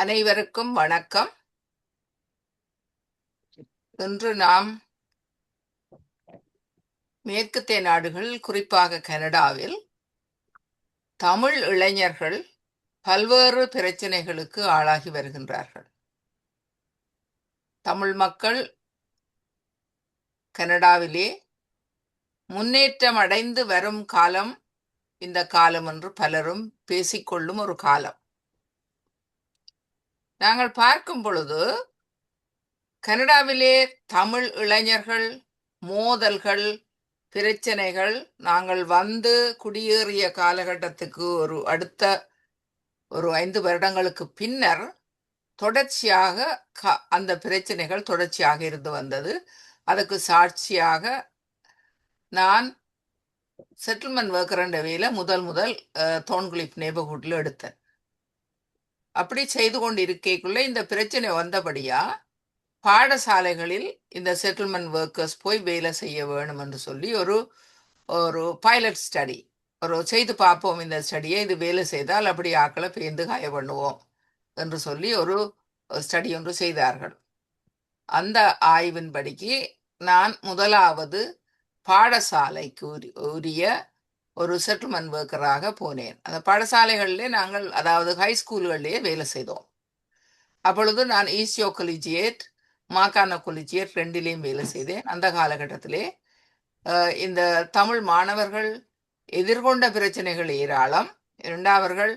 அனைவருக்கும் வணக்கம். இன்று நாம் மேற்கத்திய நாடுகள், குறிப்பாக கனடாவில் தமிழ் இளைஞர்கள் பல்வேறு பிரச்சனைகளுக்கு ஆளாகி வருகின்றார்கள். தமிழ் மக்கள் கனடாவிலே முன்னேற்றம் அடைந்து வரும் காலம் இந்த காலம் என்று பலரும் பேசிக்கொள்ளும் ஒரு காலம். நாங்கள் பார்க்கும் பொழுது கனடாவிலே தமிழ் இளைஞர்கள் மோதல்கள், பிரச்சனைகள் நாங்கள் வந்து குடியேறிய காலகட்டத்துக்கு அடுத்த 5 வருடங்களுக்கு பின்னர் தொடர்ச்சியாக அந்த பிரச்சனைகள் தொடர்ச்சியாக இருந்து வந்தது. அதுக்கு சாட்சியாக நான் செட்டில்மெண்ட் ஒர்க்கர் என்ற வேலை முதல் தோன்குளிப் நெய்பர்ஹுட்ல எடுத்தேன். அப்படி செய்து கொண்டு இருக்கைக்குள்ள இந்த பிரச்சனை வந்தபடியா பாடசாலைகளில் இந்த செட்டில்மெண்ட் ஒர்க்கர்ஸ் போய் வேலை செய்ய வேணும் என்று சொல்லி ஒரு பைலட் ஸ்டடி செய்து பார்ப்போம். இந்த ஸ்டடியை இது வேலை செய்தால் அப்படி ஆக்களை பேர்ந்து காய பண்ணுவோம் என்று சொல்லி ஒரு ஸ்டடி ஒன்று செய்தார்கள். அந்த ஆய்வின்படிக்கு நான் முதலாவது பாடசாலைக்கு உரிய ஒரு செட்டில்மெண்ட் ஒர்க்கராக போனேன். அந்த பாடசாலைகளிலே நாங்கள், அதாவது ஹை ஸ்கூல்களிலேயே வேலை செய்தோம். அப்பொழுது நான் ஈஸ்டியோ கொலிஜியேட், மாகாண கொலிஜியேட் ரெண்டிலையும் வேலை செய்தேன். அந்த காலகட்டத்திலே இந்த தமிழ் மாணவர்கள் எதிர்கொண்ட பிரச்சனைகள் ஏராளம். இரண்டாவர்கள்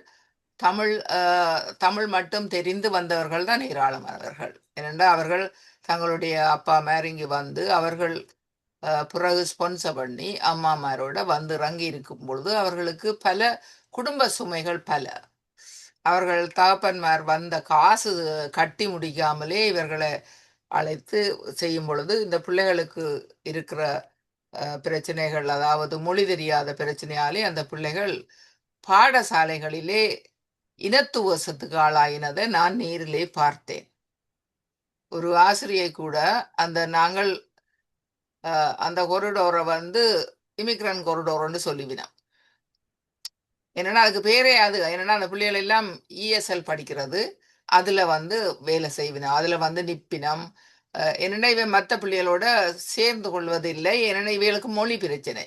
தமிழ் மட்டும் தெரிந்து வந்தவர்கள் தான் ஏராளமானவர்கள். ஏனென்றால் அவர்கள் தங்களுடைய அப்பா அம்மார் இங்கு வந்து அவர்கள் பிறகு ஸ்பான்சர் பண்ணி அம்மாமாரோட வந்து இறங்கி இருக்கும் பொழுது அவர்களுக்கு பல குடும்ப சுமைகள் பல. அவர்கள் தகப்பன்மார் வந்த காசு கட்டி முடிக்காமலே இவர்களை அழைத்து செய்யும் பொழுது இந்த பிள்ளைகளுக்கு இருக்கிற பிரச்சனைகள், அதாவது மொழி தெரியாத பிரச்சனையாலே அந்த பிள்ளைகள் பாடசாலைகளிலே இனத்துவசத்துக்கு ஆளாயினதை நான் நேரிலே பார்த்தேன். ஒரு ஆசிரியை கூட நாங்கள் அந்த கொரிடோரை வந்து இமிக்ரண்ட் கொரிடோர்னு சொல்லிவினோம். என்னன்னா அதுக்கு பேரே அது. என்னன்னா அந்த பிள்ளைகள் எல்லாம் இஎஸ்எல் படிக்கிறது, அதுல வந்து வேலை செய்வினோம், அதுல வந்து நிப்பினம். என்னென்ன இவன் மற்ற பிள்ளைகளோட சேர்ந்து கொள்வதில்லை. என்னென்ன இவைகளுக்கு மொழி பிரச்சனை.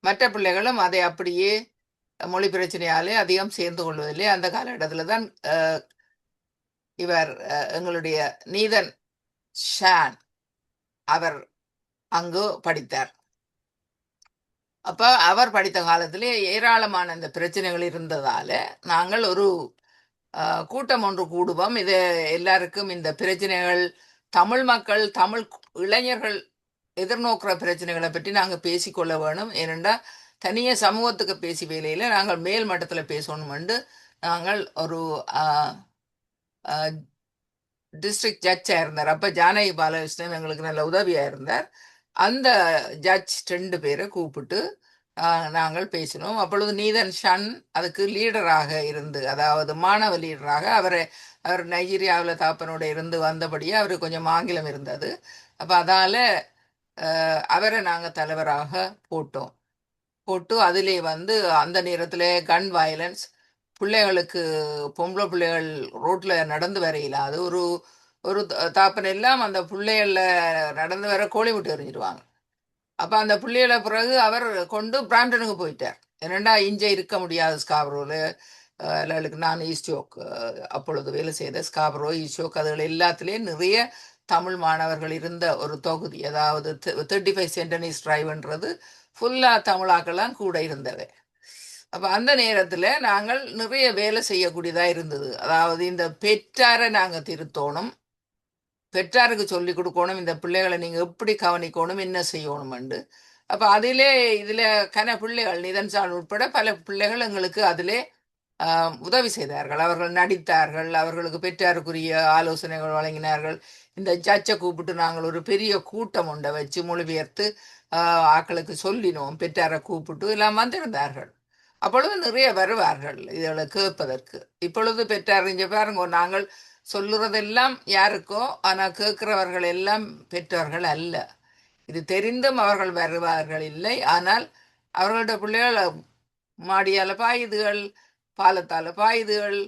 மற்ற பிள்ளைகளும் அதை அப்படியே மொழி பிரச்சனையாலே அதிகம் சேர்ந்து கொள்வதில்லை. அந்த காலகட்டத்துல தான் இவர் எங்களுடைய நீதன் ஷான் அவர் அங்கு படித்தார். அப்ப அவர் படித்த காலத்திலே ஏராளமான இந்த பிரச்சனைகள் இருந்ததால நாங்கள் ஒரு கூட்டம் ஒன்று கூடுவோம். இது எல்லாருக்கும் இந்த பிரச்சனைகள், தமிழ் மக்கள், தமிழ் இளைஞர்கள் எதிர்நோக்கிற பிரச்சனைகளை பற்றி நாங்கள் பேசிக்கொள்ள வேணும். ஏனென்றா தனிய சமூகத்துக்கு பேசி வேலையில நாங்கள் மேல் மட்டத்தில் பேசணும். நாங்கள் ஒரு டிஸ்ட்ரிக்ட் ஜட்ஜா இருந்தார். அப்ப ஜானகி பாலகிருஷ்ணன் எங்களுக்கு நல்ல உதவியா இருந்தார். அந்த ஜட்ஜ் 2 பேரை கூப்பிட்டு நாங்கள் பேசினோம். அப்பொழுது நீதன் ஷன் அதுக்கு லீடராக இருந்து, அதாவது மாணவ லீடராக அவர் நைஜீரியாவில் தாப்பனோட இருந்து வந்தபடியே அவருக்கு கொஞ்சம் ஆங்கிலம் இருந்தது. அப்ப அதால அவரை நாங்கள் தலைவராக போட்டு அதிலே வந்து அந்த நேரத்தில் கன் வயலன்ஸ், பிள்ளைகளுக்கு பொம்பளை பிள்ளைகள் ரோட்ல நடந்து வரையில, அது ஒரு தாப்பன் எல்லாம் அந்த பிள்ளைகள நடந்து வர கோழி விட்டு எறிஞ்சிடுவாங்க. அப்ப அந்த பிள்ளைகளை பிறகு அவர் கொண்டு பிராம்டனுக்கு போயிட்டார். என்னண்டா இஞ்ச இருக்க முடியாது ஸ்காபரோல. நான் ஈஸ்டியோக் அப்பொழுது வேலை செய்த ஸ்காபரோ, ஈஸ்டியோக் அதுகள் எல்லாத்துலேயும் நிறைய தமிழ் மாணவர்கள் இருந்த ஒரு தொகுதி. அதாவது 35 சென்டனிஸ் டிரைவ்ன்றது ஃபுல்லா தமிழாக்கெல்லாம் கூட இருந்தவை. அப்ப அந்த நேரத்துல நாங்கள் நிறைய வேலை செய்யக்கூடியதா இருந்தது. அதாவது இந்த பெற்றாரை நாங்க திருத்தோணும், பெற்றாருக்கு சொல்லி கொடுக்கணும், இந்த பிள்ளைகளை நீங்க எப்படி கவனிக்கணும், என்ன செய்யணும்ண்டு. அப்ப இதுல பிள்ளைகள் நிதன்சான் உட்பட பல பிள்ளைகள் எங்களுக்கு அதிலே உதவி செய்தார்கள். அவர்கள் நடித்தார்கள், அவர்களுக்கு பெற்றாருக்குரிய ஆலோசனைகள் வழங்கினார்கள். இந்த ஜட்ஜை கூப்பிட்டு நாங்கள் ஒரு பெரிய கூட்டம் ஒன்றை வச்சு மொழிபெயர்த்து ஆக்களுக்கு சொல்லினோம். பெற்றாரை கூப்பிட்டு எல்லாம் வந்திருந்தார்கள். அப்பொழுது நிறைய வருவார்கள் இதை கேட்பதற்கு. இப்பொழுது பெற்றார் இங்க பாருங்க, நாங்கள் சொல்லுறதெல்லாம் யாருக்கோ, ஆனா கேட்கிறவர்கள் எல்லாம் பெற்றோர்கள் அல்ல. இது தெரிந்தும் அவர்கள் வருவார்கள் இல்லை. ஆனால் அவர்களோட பிள்ளைகள் மாடியால பாயுதுகள், பாலத்தால பாயுதுகள்,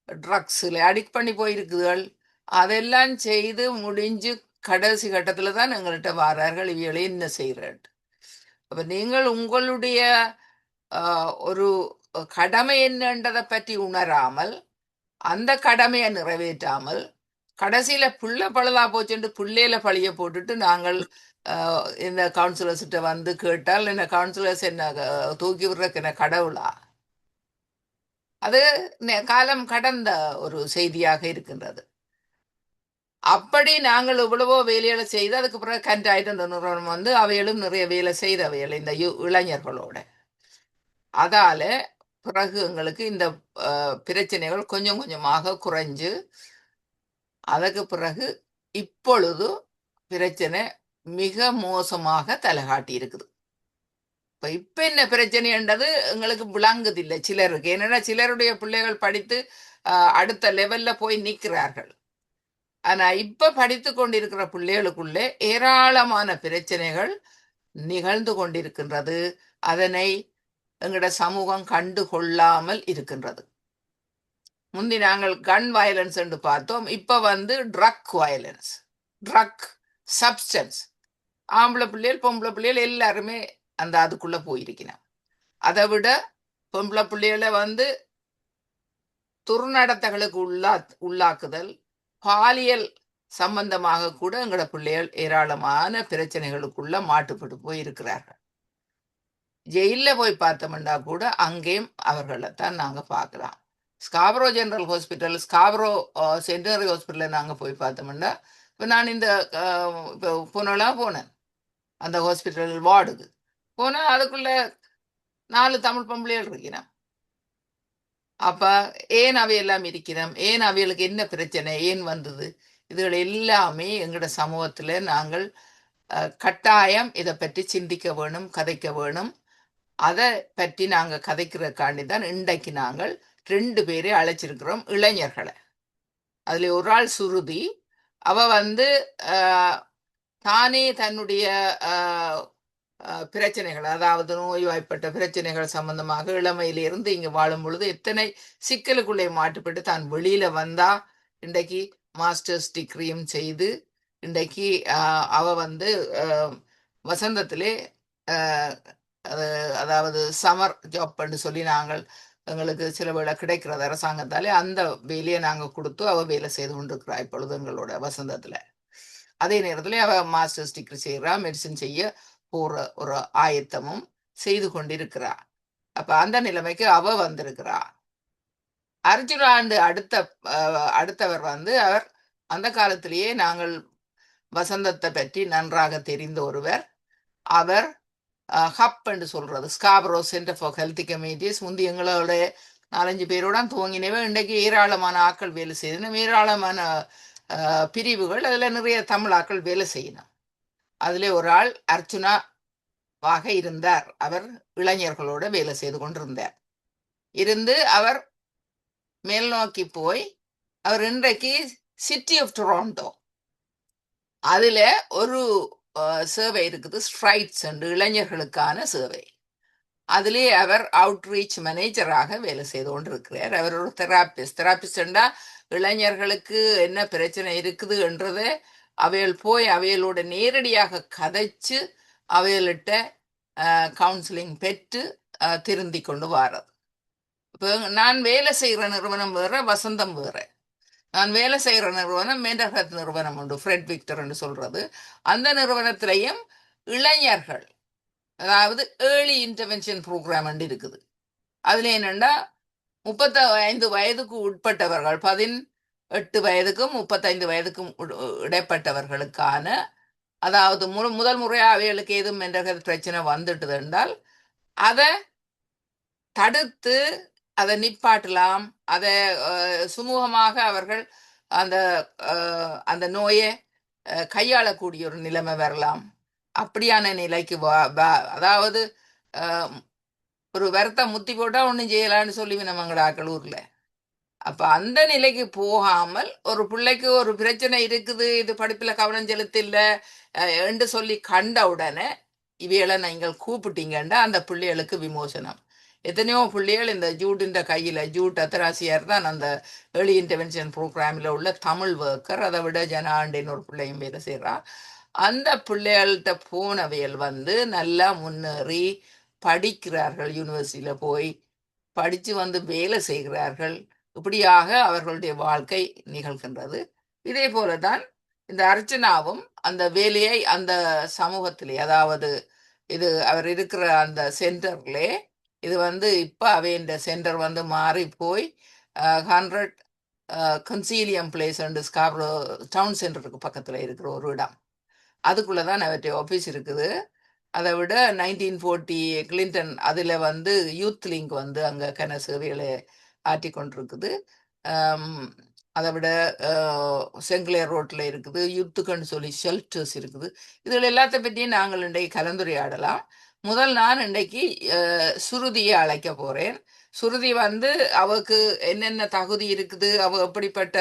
ட்ரக்ஸில் அடிக்ட் பண்ணி போயிருக்குதுகள். அதெல்லாம் செய்து முடிஞ்சு கடைசி கட்டத்துல தான் எங்கள்கிட்ட வாரார்கள், இவைகளை என்ன செய்யறது. அப்ப நீங்கள் உங்களுடைய ஒரு கடமை என்னன்றதை பற்றி உணராமல், அந்த கடமையை நிறைவேற்றாமல், கடைசியில புள்ள பழுதா போச்சுட்டு புள்ளையில பழிய போட்டுட்டு நாங்கள் இந்த கவுன்சிலர்ஸ்கிட்ட வந்து கேட்டால் என்ன கவுன்சிலர்ஸ் என்ன தூக்கி விடுறதுக்கு என்ன கடவுளா? அது காலம் கடந்த ஒரு செய்தியாக இருக்கின்றது. அப்படி நாங்கள் இவ்வளவோ வேலைகளை செய்து அதுக்கு பிறகு கண்டாயிட்டு அந்த நிறுவனம் வந்து அவைகளும் நிறைய வேலை செய்தவைகள் இந்த இளைஞர்களோட. அதால பிறகு எங்களுக்கு இந்த பிரச்சனைகள் கொஞ்சம் கொஞ்சமாக குறைஞ்சு, அதுக்கு பிறகு இப்பொழுது பிரச்சனை மிக மோசமாக தலைகாட்டி இருக்குது. இப்ப என்ன பிரச்சனைன்றது எங்களுக்கு விளங்குதில்லை சிலருக்கு. என்னன்னா சிலருடைய பிள்ளைகள் படித்து அடுத்த லெவல்ல போய் நிற்கிறார்கள். ஆனா இப்ப படித்து கொண்டிருக்கிற பிள்ளைகளுக்குள்ளே ஏராளமான பிரச்சனைகள் நிகழ்ந்து கொண்டிருக்கின்றது. அதனை எங்கட சமூகம் கண்டு கொள்ளாமல் இருக்கின்றது. முந்தி நாங்கள் கன் வயலன்ஸ் என்று பார்த்தோம். இப்ப வந்து ட்ரக் வயலன்ஸ், ட்ரக் சப்ஸ்டன்ஸ். ஆம்பளை பிள்ளைகள் பொம்பளை பிள்ளைகள் எல்லாருமே அந்த அதுக்குள்ள போயிருக்கணும். அதை விட பொம்பளை பிள்ளைகளை வந்து துர்நடத்தைகளுக்கு உள்ளாக்குதல், பாலியல் சம்பந்தமாக கூட எங்கட பிள்ளைகள் ஏராளமான பிரச்சனைகளுக்குள்ள மாட்டுப்பட்டு போயிருக்கிறார்கள். ஜெயில போய் பார்த்தோம்னா கூட அங்கேயும் அவர்களைத்தான் நாங்க பார்க்கலாம். Scarborough general hospital, Scarborough centenary hospital நாங்க போய் பார்த்தோம்னா, இப்போ நான் இந்த இப்போ போனலாம் போனேன் அந்த ஹாஸ்பிட்டல் வார்டுக்கு போனா அதுக்குள்ள 4 தமிழ் பொம்பளைகள் இருக்கிறேன். அப்ப ஏன் அவையெல்லாம் இருக்கிறோம், ஏன் அவைகளுக்கு என்ன பிரச்சனை, ஏன் வந்தது, இதுகள் எல்லாமே எங்கட சமூகத்துல நாங்கள் கட்டாயம் இதை பற்றி சிந்திக்க வேணும், கதைக்க வேணும். அதை பற்றி நாங்க கதைக்கிறதுக்காண்டி தான் இன்றைக்கு நாங்கள் 2 பேரை அழைச்சிருக்கிறோம், இளைஞர்களை. அதுல ஒரு ஆள் சுருதி. அவ வந்து தானே தன்னுடைய பிரச்சனைகள், அதாவது நோய்வாய்ப்பட்ட பிரச்சனைகள் சம்பந்தமாக இளமையிலிருந்து இங்க வாழும் பொழுது எத்தனை சிக்கலுக்குள்ளே மாட்டுப்பட்டு தான் வெளியில வந்தா இன்றைக்கு மாஸ்டர்ஸ் டிகிரியும் செய்து இன்றைக்கு அவ வந்து வசந்தத்திலே அதாவது சமர் ஜாப் பண்ணி சொல்லி நாங்கள் எங்களுக்கு சில வேலை கிடைக்கிறது அரசாங்கத்தாலே, அந்த வேலையை நாங்கள் கொடுத்து அவ வேலை செய்து கொண்டிருக்கிறா இப்பொழுது எங்களோட வசந்தத்துல. அதே நேரத்துல அவ மாஸ்டர்ஸ் டிகிரி செய்கிறா, மெடிசின் செய்ய போற ஒரு ஆயத்தமும் செய்து கொண்டிருக்கிறா. அப்ப அந்த நிலைமைக்கு அவ வந்திருக்கிறா. அர்ஜுனாண்டு அடுத்தவர் வந்து அவர் அந்த காலத்திலேயே நாங்கள் வசந்தத்தை பற்றி நன்றாக தெரிந்த ஒருவர். அவர் ஹப் என்று சொல்றது Scarborough centre for health communities. முந்தி எங்களோட 4-5 பேரோட துவங்கினவே இன்றைக்கு ஏராளமான ஆக்கள் வேலை செய்யணும், ஏராளமான பிரிவுகள், அதுல நிறைய தமிழ் ஆக்கள் வேலை செய்யணும். அதுல ஒரு ஆள் அர்ச்சுனாவாக இருந்தார். அவர் இளைஞர்களோட வேலை செய்து கொண்டிருந்தார். இருந்து அவர் மேல் நோக்கி போய் அவர் இன்றைக்கு சிட்டி ஆஃப் டொராண்டோ அதுல ஒரு சேவை இருக்குது, ஸ்ட்ரைட்ஸ் என்று இளைஞர்களுக்கான சேவை. அதிலே அவர் அவுட்ரீச் மேனேஜராக வேலை செய்து கொண்டிருக்கிறார். அவர் ஒரு தெராபிஸ்டா இளைஞர்களுக்கு என்ன பிரச்சனை இருக்குது என்றதை அவைகள் போய் அவைகளோட நேரடியாக கதைச்சு அவைகள்கிட்ட கவுன்சிலிங் பெற்று திருந்தி கொண்டு வாரது. இப்போ நான் வேலை செய்கிற நிறுவனம் வேற, வசந்தம் வேற. நான் வேலை செய்கிற நிறுவனம் மென்டல் ஹெல்த் நிறுவனம் உண்டு, ஃப்ரெட் விக்டர் என்று சொல்றது. அந்த நிறுவனத்திலையும் இளைஞர்கள், அதாவது ஏர்லி இன்டர்வென்ஷன் ப்ரோக்ராம் இருக்குது. அதுல என்னன்னா 35 வயதுக்கு உட்பட்டவர்கள், 18 வயதுக்கும் 35 வயதுக்கும் இடைப்பட்டவர்களுக்கான, அதாவது முதல் முறையா அவைகளுக்கு எதுவும் மென்டல் ஹெல்த் பிரச்சனை வந்துட்டுது என்றால் அதை தடுத்து அதை நிப்பாட்டலாம், அதை சுமூகமாக அவர்கள் அந்த அந்த நோயை கையாளக்கூடிய ஒரு நிலைமை வரலாம். அப்படியான நிலைக்கு அதாவது ஒரு வருத்தம் முத்தி போட்டா ஒன்றும் செய்யலான்னு சொல்லி நம்ம ஆக்கள் ஊர்ல. அப்ப அந்த நிலைக்கு போகாமல் ஒரு பிள்ளைக்கு ஒரு பிரச்சனை இருக்குது, இது படிப்புல கவனம் செலுத்தில்ல என்று சொல்லி கண்ட உடனே இவைகளை நீங்கள் கூப்பிட்டீங்கன்னா அந்த பிள்ளைகளுக்கு விமோசனம். எத்தனையோ பிள்ளைகள் இந்த ஜூட்டின் கையில் ஜூட் அத்தராசியார் தான் அந்த ஏர்லி இன்டர்வென்ஷன் ப்ரோக்ராமில் உள்ள தமிழ் ஒர்க்கர். அதை விட ஜனாண்டின்னு ஒரு பிள்ளையும் வேலை செய்கிறான். அந்த பிள்ளைகள்கிட்ட போனவையல் வந்து நல்லா முன்னேறி படிக்கிறார்கள், யூனிவர்சிட்டியில் போய் படித்து வந்து வேலை செய்கிறார்கள். இப்படியாக அவர்களுடைய வாழ்க்கை நிகழ்கின்றது. இதே போல தான் இந்த அர்ச்சனாவும் அந்த வேலையை அந்த சமூகத்திலே, அதாவது இது அவர் இருக்கிற அந்த சென்டர்லே, இது வந்து இப்போ அவையின் சென்டர் வந்து மாறி போய் 100 கன்சீலியம் பிளேஸ் அண்ட் ஸ்காப்ரோ டவுன் சென்டருக்கு பக்கத்தில் இருக்கிற ஒரு இடம். அதுக்குள்ளே தான் அவருடைய ஆஃபீஸ் இருக்குது. அதை விட 1940 கிளின்டன் அதில் வந்து யூத் லிங்க் வந்து அங்கே கன சேவைகளை ஆற்றி கொண்டிருக்குது. அதை விட செங்கிலியர் ரோட்டில் இருக்குது, யூத்துக்குன்னு சொல்லி ஷெல்டர்ஸ் இருக்குது. இதில் எல்லாத்த பற்றியும் நாங்கள் இன்றைக்கு கலந்துரையாடலாம். முதல் நான் இன்றைக்கு சுருதியை அழைக்க போகிறேன். சுருதி வந்து அவக்கு என்னென்ன தகுதி இருக்குது, அவ எப்படிப்பட்ட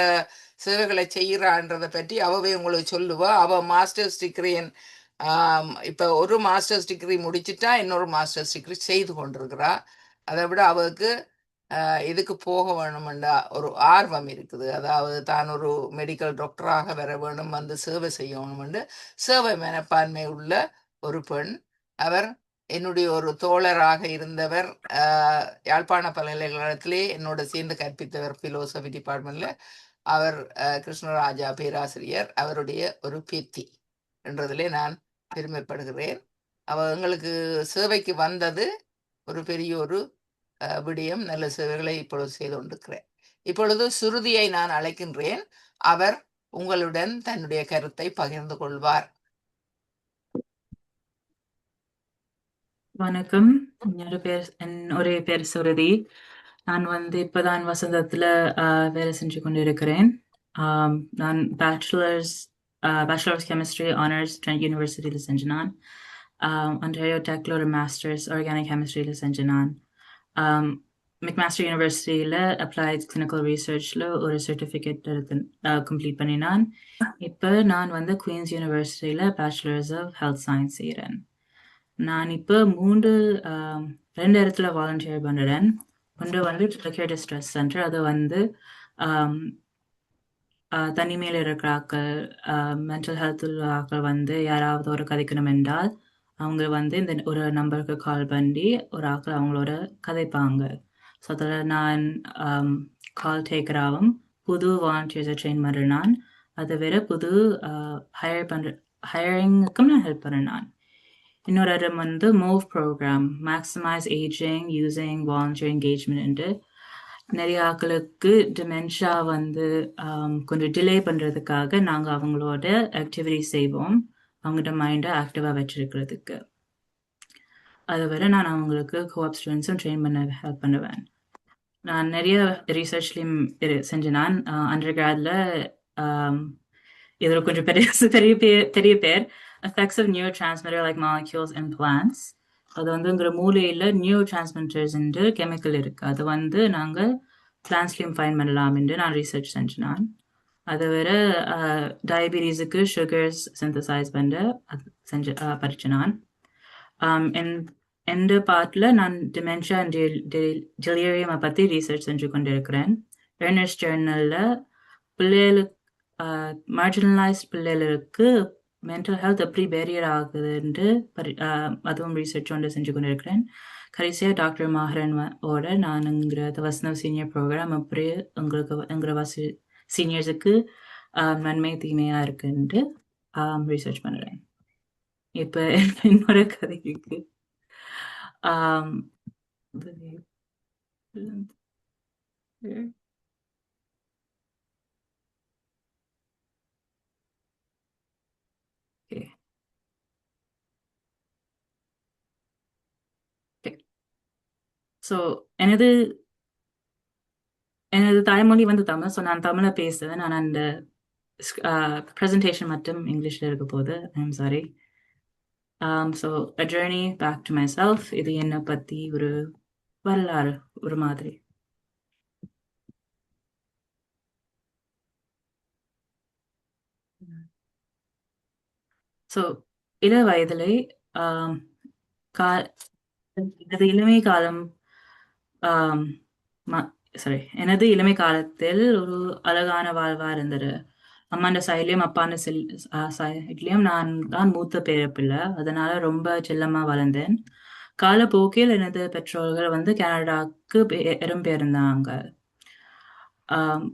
சேவைகளை செய்கிறான்றதை பற்றி அவவே உங்களுக்கு சொல்லுவா. அவள் மாஸ்டர்ஸ் டிகிரியின் இப்போ ஒரு மாஸ்டர்ஸ் டிகிரி முடிச்சுட்டா இன்னொரு மாஸ்டர்ஸ் டிகிரி செய்து கொண்டிருக்கிறா. அதை விட அவருக்கு இதுக்கு போக வேணுமெண்டா ஒரு ஆர்வம் இருக்குது. அதாவது தான் ஒரு மெடிக்கல் டாக்டராக வர வேணும், வந்து சேவை செய்யணுமெண்டு சேவை மனப்பான்மை உள்ள ஒரு பெண். அவர் என்னுடைய ஒரு தோழராக இருந்தவர். யாழ்ப்பாண பல்கலைக்கழகத்திலே என்னோட சேர்ந்து கற்பித்தவர் பிலோசபி டிபார்ட்மெண்ட்ல. அவர் கிருஷ்ணராஜா பேராசிரியர், அவருடைய ஒரு பேத்தி என்றதிலே நான் பெருமைப்படுகிறேன். எங்களுக்கு சேவைக்கு வந்தது ஒரு பெரிய ஒரு விடயம். நல்ல சேவைகளை இப்பொழுது செய்து கொண்டிருக்கிறேன். இப்பொழுது சுருதியை நான் அழைக்கின்றேன். அவர் உங்களுடன் தன்னுடைய கருத்தை பகிர்ந்து கொள்வார். வணக்கம். என்னுடைய பேர் சுருதி. நான் வந்து இப்பதான் வசந்தத்துல வேலை செஞ்சு கொண்டிருக்கிறேன். நான் பேச்சுலர்ஸ் கெமிஸ்ட்ரி ஆனர்ஸ் ட்ரெண்ட் யூனிவர்சிட்டியில் செஞ்ச நான். ஒன்டாரியோ டெக்ல ஒரு மாஸ்டர்ஸ் ஆர்கானிக் கெமிஸ்ட்ரியில் செஞ்ச நான். மெக்மாஸ்டர் யூனிவர்சிட்டியில் அப்ளைட் கிளினிக்கல் ரிசர்ச்சில் ஒரு சர்டிஃபிகேட் எடுத்து கம்ப்ளீட் பண்ணினான். இப்போ நான் வந்து குயின்ஸ் யூனிவர்சிட்டியில் பேச்சுலர்ஸ் ஆஃப் ஹெல்த் சயின்ஸ் செய்கிறேன். நான் இப்போ ரெண்டு இடத்துல வாலண்டியர் பண்ணுறேன். ஒன்று வந்து ட்ரிலோகேட் ஸ்ட்ரெஸ் சென்டர். அது வந்து தனிமையில் இருக்கிற ஆக்கள், மென்டல் ஹெல்த் உள்ள ஆக்கள் வந்து யாராவது ஒரு கதைக்கணும் என்றால் அவங்க வந்து இந்த ஒரு நம்பருக்கு கால் பண்ணி ஒரு ஆக்கள் அவங்களோட கதைப்பாங்க. ஸோ அதில் நான் கால் டேக்கராகவும் புது வாலண்டியர்ஸை ட்ரெயின் பண்ணுறேன். நான் அதை விட புது ஹையரிங்குக்கும் நான் ஹெல்ப் பண்ணுறேன். நான் இன்னொரு இடம் வந்து move programme, maximise ageing using volunteer engagement. நிறைய ஆக்களுக்கு டிமென்ஷா வந்து கொஞ்சம் டிலே பண்ணுறதுக்காக நாங்கள் அவங்களோட ஆக்டிவிட்டி செய்வோம், அவங்களோட மைண்டை ஆக்டிவாக வச்சிருக்கிறதுக்கு. அதை வரை நான் அவங்களுக்கு கோஆப் ஸ்டூடெண்ட்ஸும் ட்ரெயின் பண்ண ஹெல்ப் பண்ணுவேன். நான் நிறைய ரீசர்ச்லேயும் செஞ்சேன். நான் அண்டர் கிராடில் இதில் கொஞ்சம் பெரிய பேர் effects of neurotransmitter like molecules in plants. அது வந்து உங்கிற மூலையில் நியூரோ டிரான்ஸ்மிட்டர்ஸ் என்று கெமிக்கல் இருக்கு. அது வந்து நாங்கள் பிளான்ஸ்லையும் ஃபைன் பண்ணலாம் என்று நான் ரீசர்ச் செஞ்சேன். நான் அதை வேற டயபிட்டிஸுக்கு சுகர்ஸ் சிந்தசைஸ் பண்ண படித்தேன். நான் எந்த பார்ட்டில் நான் டிமென்ஷியா அண்ட் டெலிரியம் பற்றி ரீசர்ச் செஞ்சு கொண்டிருக்கிறேன். எர்னஸ்ட் ஜர்னலில் பிள்ளைகளுக்கு மார்ஜினலைஸ்ட் பிள்ளைகளுக்கு மென்டல் ஹெல்த் எப்படி பேரியர் ஆகுதுன்ட்டு அதுவும் ரிசர்ச் ஒன்று செஞ்சு கொண்டிருக்கிறேன். கடைசியாக டாக்டர் மாஹரன் ஓட நானுங்கிற வசனம் சீனியர் ப்ரோக்ராம் அப்படி எங்கிற சீனியர்ஸுக்கு நன்மை தீமையாக இருக்குன்ட்டு ரிசர்ச் பண்ணுறேன். இப்போ என்னோட கதைக்கு ஸோ எனது தாய்மொழி வந்து தமிழ். ஸோ நான் தமிழை பேசுவேன். நான் அந்த ப்ரெசன்டேஷன் மட்டும் இங்கிலீஷில் இருக்க போது. I'm sorry. So a journey back to myself. இது என்னை பற்றி ஒரு வரலாறு ஒரு மாதிரி. ஸோ இள வயதிலே எனது இளமை காலம் ஆம், சாரி, எனது இளமை காலத்தில் ஒரு அழகான வாழ்வா இருந்தது. அம்மாண்ட சைட்லயும் அப்பாண்ட சைட்லயும் நான் தான் மூத்த பேரப்பிள்ளை. அதனால ரொம்ப செல்லமா வளர்ந்தேன். காலப்போக்கில் எனது பெற்றோர்கள் வந்து கனடாக்கு இடம்பெயர்ந்தாங்க. ஆம்,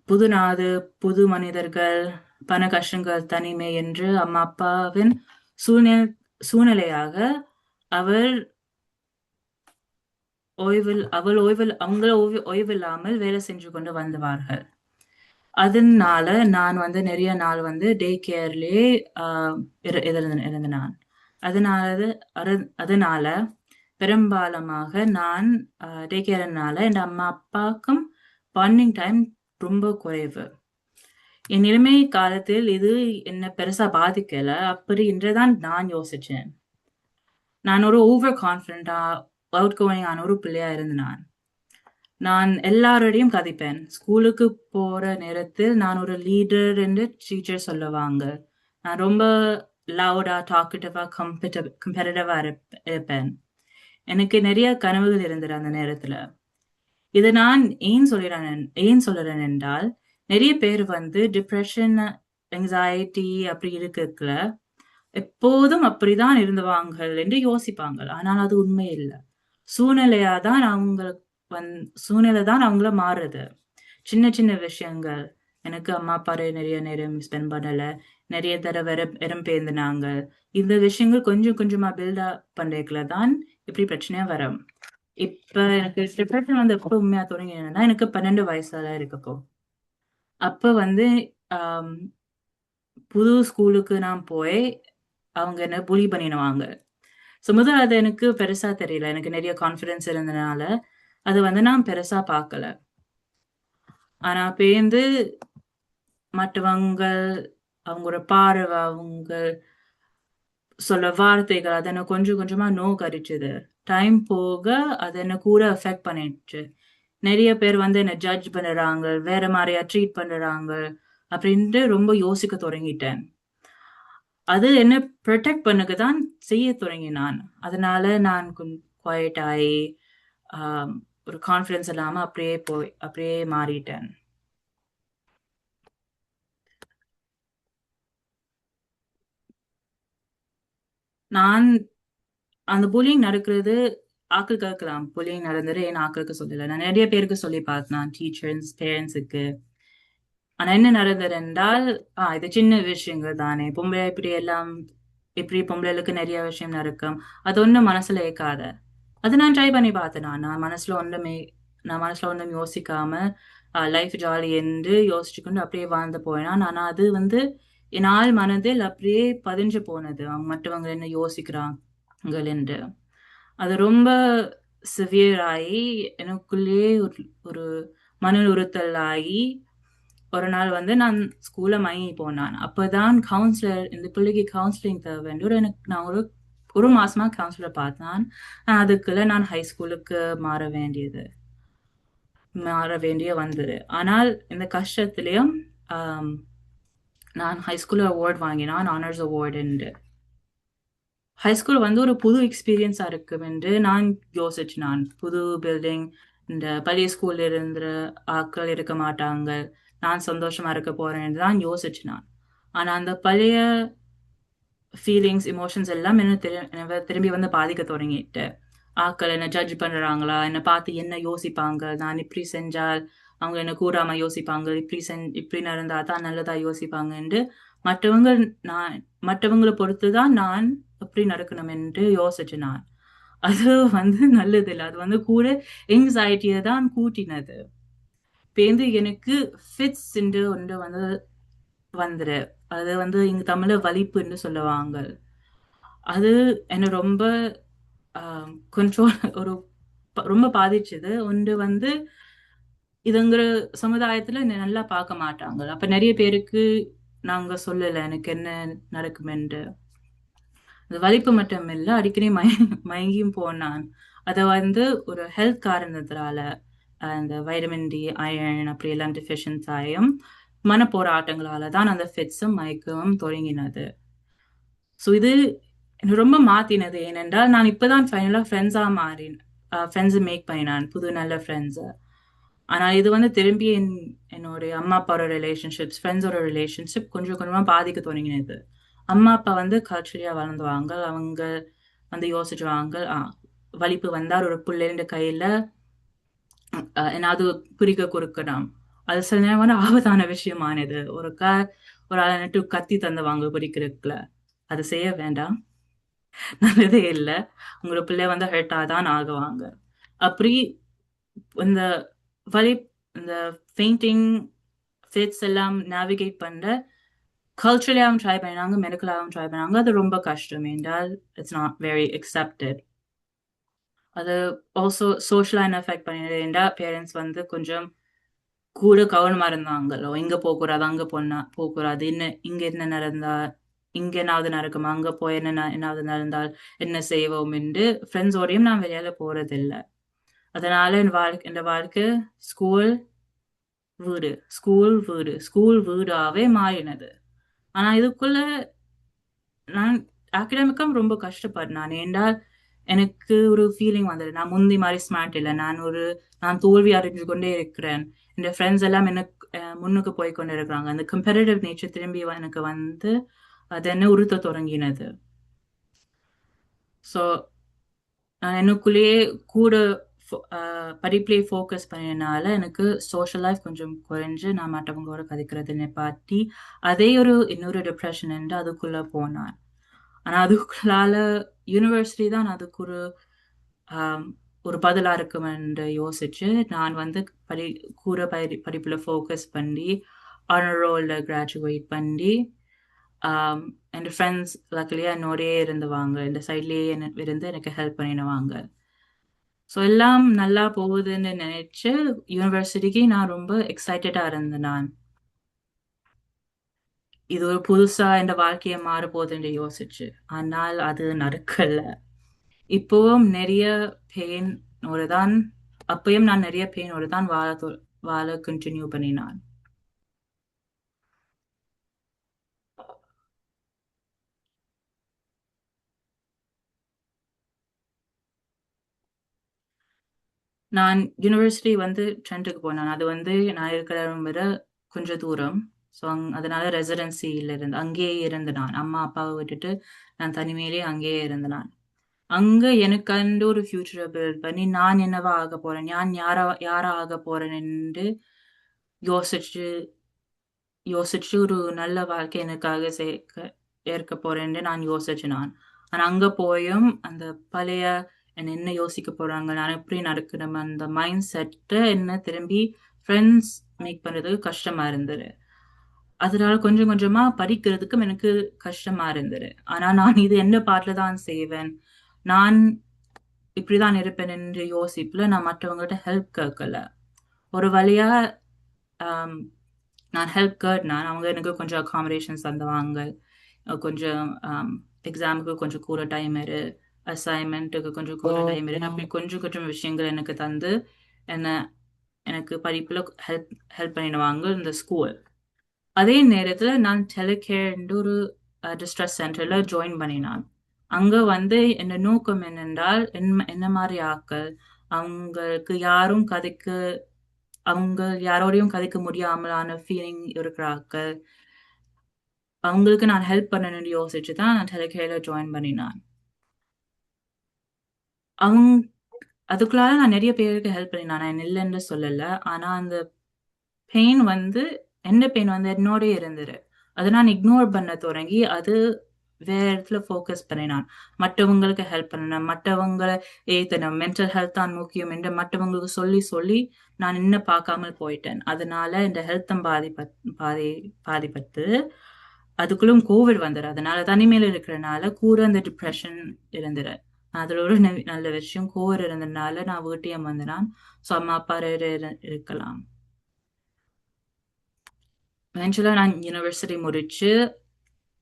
புது நாடு, புது மனிதர்கள், பண கஷ்டங்கள், தனிமை என்று அம்மா அப்பாவின் சூழ்நிலை சூழ்நிலையாக அவர் அவங்கள ஓய்வில்லாமல் வேலை செஞ்சு கொண்டு வந்தவார்கள். அதனால நான் வந்து நிறைய நாள் வந்து டே கேர்லயே இருந்த நான். அதனால அதனால பெரும்பாலமாக நான் டே கேர்னால என் அம்மா அப்பாவுக்கும் பாண்டிங் டைம் ரொம்ப குறைவு. என் இளமை காலத்தில் இது என்ன பெருசா பாதிக்கல. அப்படி என்றுதான் நான் யோசிச்சேன். நான் ஒரு ஓவர் கான்ஃபிடண்டா அவுட் கோயிங் ஆன ஒரு பிள்ளையா இருந்தேன். நான் எல்லாரோடையும் கதைப்பேன். ஸ்கூலுக்கு போற நேரத்தில் நான் ஒரு லீடர் என்று டீச்சர் சொல்லுவாங்க. நான் ரொம்ப லவுடா, டாக்கட்டிவா, கம்பெட்டிட்டிவா இருப்பேன். எனக்கு நிறைய கனவுகள் இருந்தது அந்த நேரத்துல. இதை நான் ஏன் சொல்றேன் என்றால், நிறைய பேர் வந்து டிப்ரெஷன், anxiety அப்படி இருக்குல்ல, எப்போதும் அப்படிதான் இருந்தவாங்க என்று யோசிப்பாங்க. ஆனால் அது உண்மை இல்லை. சூழ்நிலையாதான் அவங்களுக்கு சூழ்நிலை தான் அவங்கள மாறுது. சின்ன சின்ன விஷயங்கள். எனக்கு அம்மா அப்பா நிறைய நேரம் ஸ்பெண்ட் பண்ணல. நிறைய தடவை இடம்பெயர்ந்தாங்க. இந்த விஷயங்கள் கொஞ்சம் கொஞ்சமா பில்டப் பண்றதுல தான் இப்படி பிரச்சனையா வரும். இப்ப எனக்கு டிப்ரெஷன் வந்து எப்ப உண்மையா தொடங்கினா, எனக்கு 12 வயசுல இருக்கப்போ. அப்ப வந்து ஆம், புது ஸ்கூலுக்கு நான் போய் அவங்க என்ன புலி பண்ணிடுவாங்க. ஸோ முதல்ல அது எனக்கு பெருசா தெரியல. எனக்கு நிறைய கான்ஃபிடன்ஸ் இருந்ததுனால அது வந்து நான் பெருசா பார்க்கல. ஆனா பேருந்து மற்றவங்க, அவங்களோட பார்வை, அவங்க சொல்ல வார்த்தைகள், அது என்ன கொஞ்சம் கொஞ்சமா நோக்கடிச்சது. டைம் போக அது என்ன கூட அஃபெக்ட் பண்ணிடுச்சு. நிறைய பேர் வந்து என்ன ஜட்ஜ் பண்ணுறாங்க, வேற மாதிரியா ட்ரீட் பண்ணுறாங்க அப்படின்ட்டு ரொம்ப யோசிக்க தொடங்கிட்டேன். அது என்ன ப்ரொடெக்ட் பண்ணக்கு தான் செய்ய தொடங்கினான். அதனால நான் கொஞ்சம் குவைட் ஆகி ஒரு கான்ஃபிடன்ஸ் இல்லாம அப்படியே மாறிட்டேன். நான் அந்த புல்லிங் நடக்கிறது ஆக்களுக்கு இருக்கலாம். புல்லிங் நடந்தது ஏன் ஆக்களுக்கு சொல்லல. நான் நிறைய பேருக்கு சொல்லி பார்த்தேன், டீச்சர்ஸ், பேரண்ட்ஸுக்கு. ஆனா என்ன நடந்தது என்றால், இது சின்ன விஷயங்கள் தானே, பொம்பளை இப்படி பொம்பளைகளுக்கு நிறைய விஷயம் நடக்கும், அது ஒன்றும் மனசுல ஏக்காத. அது நான் ட்ரை பண்ணி பார்த்தேன். நான் மனசுல ஒன்றும் யோசிக்காம லைஃப் ஜாலி என்று யோசிச்சுக்கொண்டு அப்படியே வாழ்ந்து போயினான். ஆனா அது வந்து என் ஆள் மனதில் அப்படியே பதிஞ்சு போனது, அவங்க மற்றவங்க என்ன யோசிக்கிறாங்க என்று. அது ரொம்ப சிவியர் ஆகி எனக்குள்ளேயே ஒரு மன உறுத்தல் ஆகி ஒரு நாள் வந்து நான் ஸ்கூல்ல மயங்கி போனான். அப்பதான் கவுன்சிலர், இந்த பிள்ளைக்கு கவுன்சிலிங் தேவைன்னு எனக்கு நான் ஒரு மாசமா கவுன்சிலர் பார்த்தேன். அதுக்குள்ள நான் ஹை ஸ்கூலுக்கு மாற வேண்டிய வந்தது. ஆனால் இந்த கஷ்டத்திலையும் நான் ஹை ஸ்கூல்ல அவார்ட் வாங்கினான், ஆனர்ஸ் அவார்டு. ஹை ஸ்கூல் வந்து ஒரு புது எக்ஸ்பீரியன்ஸா இருக்கும் என்று நான் யோசிச்சினான். புது பில்டிங், இந்த பழைய ஸ்கூல்ல இருந்த ஆட்கள் இருக்க மாட்டாங்க, நான் சந்தோஷமா இருக்க போறேன் என்று தான் யோசிச்சினான். ஆனா அந்த பழைய ஃபீலிங்ஸ், எமோஷன்ஸ் எல்லாம் என்ன திரும்பி வந்து பாதிக்க தொடங்கிட்டு. ஆட்கள் என்ன ஜட்ஜ் பண்றாங்களா, என்னை பார்த்து என்ன யோசிப்பாங்க, நான் இப்படி செஞ்சால் அவங்க என்ன கூடாம யோசிப்பாங்க, இப்படி நடந்தா தான் நல்லதா யோசிப்பாங்க என்று மற்றவங்க நான் மற்றவங்களை பொறுத்துதான் நான் எப்படி நடக்கணும் என்று யோசிச்சு நான். அது வந்து நல்லதில்லை. அது வந்து கூட எங்ஸைட்டியை தான் கூட்டினது. பேருந்து எனக்கு ஃபிட்ஸ் என்று ஒன்று வந்து வந்துரு. அது வந்து இங்க தமிழ்ல வலிப்பு என்று சொல்லுவாங்க. அது என்ன ரொம்ப கண்ட்ரோல் ரொம்ப பாதிச்சது. ஒன்று வந்து இதுங்கிற சமுதாயத்துல நல்லா பார்க்க மாட்டாங்க. அப்ப நிறைய பேருக்கு நாங்க சொல்லல எனக்கு என்ன நடக்குமென்று. அது வலிப்பு மட்டும் இல்ல, அடிக்கடி மயங்கியும் போனான். அத வந்து ஒரு ஹெல்த் காரணத்தினால அந்த வைட்டமின் டி, அயர்ன் அப்படி எல்லாம் டெஃபிஷியன்ஸ் ஆயும் மன போராட்டங்களால தான் அந்த ஃபிட்ஸும் மயக்கமும் தொடங்கினது. ஸோ இது ரொம்ப மாத்தினது. ஏனென்றால் நான் இப்பதான் ஃபைனலா ஃப்ரெண்ட்ஸா மாறினேன். ஃப்ரெண்ட்ஸை மேக் பண்ணினான், புது நல்ல ஃப்ரெண்ட்ஸை. ஆனா இது வந்து திரும்பி என்னுடைய அம்மா அப்பாவோட ரிலேஷன்ஷிப்ஸ், ஃப்ரெண்ட்ஸோட ரிலேஷன்ஷிப் கொஞ்சம் கொஞ்சமா பாதிக்க தொடங்கினது. அம்மா அப்பா வந்து கல்ச்சரியா வளர்ந்துவாங்க. அவங்க வந்து யோசிச்சுவாங்க, வலிப்பு வந்தால் ஒரு பிள்ளைன்ற கையில ஏதாவது குறிக்க கொடுக்கணும். அது சில நேரம் வந்து ஆபத்தான விஷயமானது. ஒரு ஆளை நட்டு கத்தி தந்துவாங்க குறிக்கிறதுக்குல. அது செய்ய வேண்டாம், நல்லதே இல்லை. உங்களோட பிள்ளை வந்து ஹர்ட் ஆதான் ஆகுவாங்க. அப்படி இந்த வலி, இந்த ஃபெயிண்டிங் ஃபிட்ஸ் எல்லாம் நேவிகேட் பண்ண கல்ச்சரலாகவும் ட்ரை பண்ணாங்க, மெடிக்கலாகவும் ட்ரை பண்ணாங்க. அது ரொம்ப கஷ்டம் என்றால் இட்ஸ் நாட் வெரி அக்செப்டட். அது ஆல்சோ சோஷியலா என்ன எஃபெக்ட் பண்ணிடுது என்றால் பேரண்ட்ஸ் வந்து கொஞ்சம் கூட கவனமா இருந்தாங்களோ, இங்க போகக்கூடாது, அங்க போகக்கூடாது, இங்க என்ன நடந்தா, இங்க என்னாவது நடக்குமா, அங்க போய் என்னாவது நடந்தால் என்ன செய்வோம் என்று ஃப்ரெண்ட்ஸோடையும் நான் வெளியால போறதில்லை. அதனால இந்த வாழ்க்கை ஸ்கூல் வீடு, ஸ்கூல் வீடு, ஸ்கூல் வீடாவே மாறினது. ஆனா இதுக்குள்ள நான் அகடமிக்கா ரொம்ப கஷ்டப்பட்டேன். ஏன்டால் எனக்கு ஒரு ஃபீலிங் வந்தது, நான் முந்தி மாதிரி ஸ்மார்ட் இல்லை, நான் தோல்வி அடைஞ்சு கொண்டே இருக்கிறேன். என் ஃப்ரெண்ட்ஸ் எல்லாம் எனக்கு முன்னுக்கு போய் கொண்டு இருக்கிறாங்க. அந்த கம்பேரிட்டிவ் நேச்சர் திரும்பி எனக்கு வந்து அது என்ன உறுத்த தொடங்கினது. ஸோ நான் எனக்குள்ளேயே கூட படிப்புலேயே ஃபோக்கஸ் பண்ணினால எனக்கு சோஷியல் லைஃப் கொஞ்சம் குறைஞ்சு நான் மற்றவங்களோட கதைக்கிறது நிப்பாட்டி அதே இன்னொரு டிப்ரெஷன் என்று அதுக்குள்ள போனான். ஆனா அதுக்குள்ளால யூனிவர்சிட்டி தான் அதுக்கு ஆம், ஒரு பதிலா இருக்கும் என்று யோசிச்சு நான் வந்து படி கூட படிப்புல ஃபோக்கஸ் பண்ணி ஆனர் ரோல்ல கிராஜுவேட் பண்ணி என் ஃப்ரெண்ட்ஸ் லக்கிலியா என்னோடயே இருந்துவாங்க, இந்த சைட்லேயே இருந்து எனக்கு ஹெல்ப் பண்ணிடுவாங்க. ஸோ எல்லாம் நல்லா போகுதுன்னு நினைச்சு யூனிவர்சிட்டிக்கு நான் ரொம்ப எக்ஸைட்டடா இருந்தேன். நான் இது ஒரு புதுசா இந்த வாழ்க்கையை மாற போகுதுன்னு யோசிச்சு, ஆனால் அது நடக்கல. இப்பவும் நிறைய பெயினோட தான், அப்பயும் நான் நிறைய பெயினோட தான் வாழ கண்டினியூ பண்ணினான். நான் யூனிவர்சிட்டி வந்து ட்ரெண்டுக்கு போனேன். அது வந்து நான் இருக்கிற இடம் விட கொஞ்சம் தூரம். ஸோ அதனால ரெசிடென்சியில் இருந்து அங்கேயே இருந்து நான் அம்மா அப்பாவை விட்டுட்டு நான் தனிமையிலேயே அங்கேயே இருந்து நான் அங்க எனக்கு அந்த ஒரு ஃபியூச்சரை பில்ட் பண்ணி நான் என்னவா ஆக போறேன், நான் யாரா ஆக போறேன் என்று யோசிச்சு யோசிச்சு ஒரு நல்ல வாழ்க்கை எனக்காக ஏற்க போறேன்னு நான் யோசிச்சு நான். ஆனா அங்க போயும் அந்த பழைய என்ன யோசிக்க போறாங்க, நான் எப்படி நடக்கணும், அந்த மைண்ட் செட்டை என்ன திரும்பி ஃப்ரெண்ட்ஸ் மேக் பண்றதுக்கு கஷ்டமா இருந்தது. அதனால கொஞ்சம் கொஞ்சமா படிக்கிறதுக்கும் எனக்கு கஷ்டமா இருந்தது. ஆனா நான் இது என்ன பாட்டுல தான் செய்வேன், நான் இப்படிதான் இருப்பேன் என்று யோசிப்புல நான் மற்றவங்ககிட்ட ஹெல்ப் கேட்கல. ஒரு வழியா ஆம், நான் ஹெல்ப் கேட்னான். அவங்க எனக்கு கொஞ்சம் அகாமடேஷன்ஸ் தந்துவாங்க. கொஞ்சம் எக்ஸாமுக்கு கொஞ்சம் கூட டைம் அசைன்மெண்ட்டுக்கு கொஞ்சம் கூட டைம் அப்படி கொஞ்சம் கொஞ்சம் விஷயங்கள் எனக்கு தந்து என்ன எனக்கு படிப்புல ஹெல்ப் ஹெல்ப் பண்ணிடுவாங்க இந்த ஸ்கூல். அதே நேரத்துல நான் டெலிகேர்ன்ற ஒரு டிஸ்ட்ரெஸ் சென்டர்ல ஜாயின் பண்ணினான். அங்க வந்து என்ன நோக்கம் என்னென்றால் என்ன மாதிரி ஆக்கள், அவங்களுக்கு யாரும் அவங்க யாரோடையும் கதைக்க முடியாமலான ஃபீலிங் இருக்கிறாக்கள், அவங்களுக்கு நான் ஹெல்ப் பண்ணணும்னு யோசிச்சு தான் நான் டெலிகேர்ல ஜாயின் பண்ணினான். அவங்க அதுக்குள்ளால நான் நிறைய பேருக்கு ஹெல்ப் பண்ணினான், நான் இல்லைன்னு சொல்லல. ஆனா அந்த பெயின் வந்து என்ன பெயின் வந்து என்னோட இருந்தது. அதை நான் இக்னோர் பண்ண தொடங்கி அது வேற இடத்துல ஃபோக்கஸ் பண்ணினான். மற்றவங்களுக்கு ஹெல்ப் பண்ணணும், மற்றவங்களை ஏத்தணும், மென்டல் ஹெல்த் தான் முக்கியம் என்று மற்றவங்களுக்கு சொல்லி சொல்லி நான் இன்னும் பார்க்காமல் போயிட்டேன். அதனால இந்த ஹெல்த்தும் பாதிப்பட்டு அதுக்குள்ளும் கோவிட் வந்துடு. அதனால தனிமையில இருக்கிறனால கூட அந்த டிப்ரெஷன் இருந்துடு. அதுல ஒரு நல்ல விஷயம் கோவிட் இருந்ததுனால நான் வீட்டையும் வந்தேன். ஸோ அம்மா அப்பா இருக்கலாம். எவென்ச்சுவலா நான் யூனிவர்சிட்டி முடிச்சு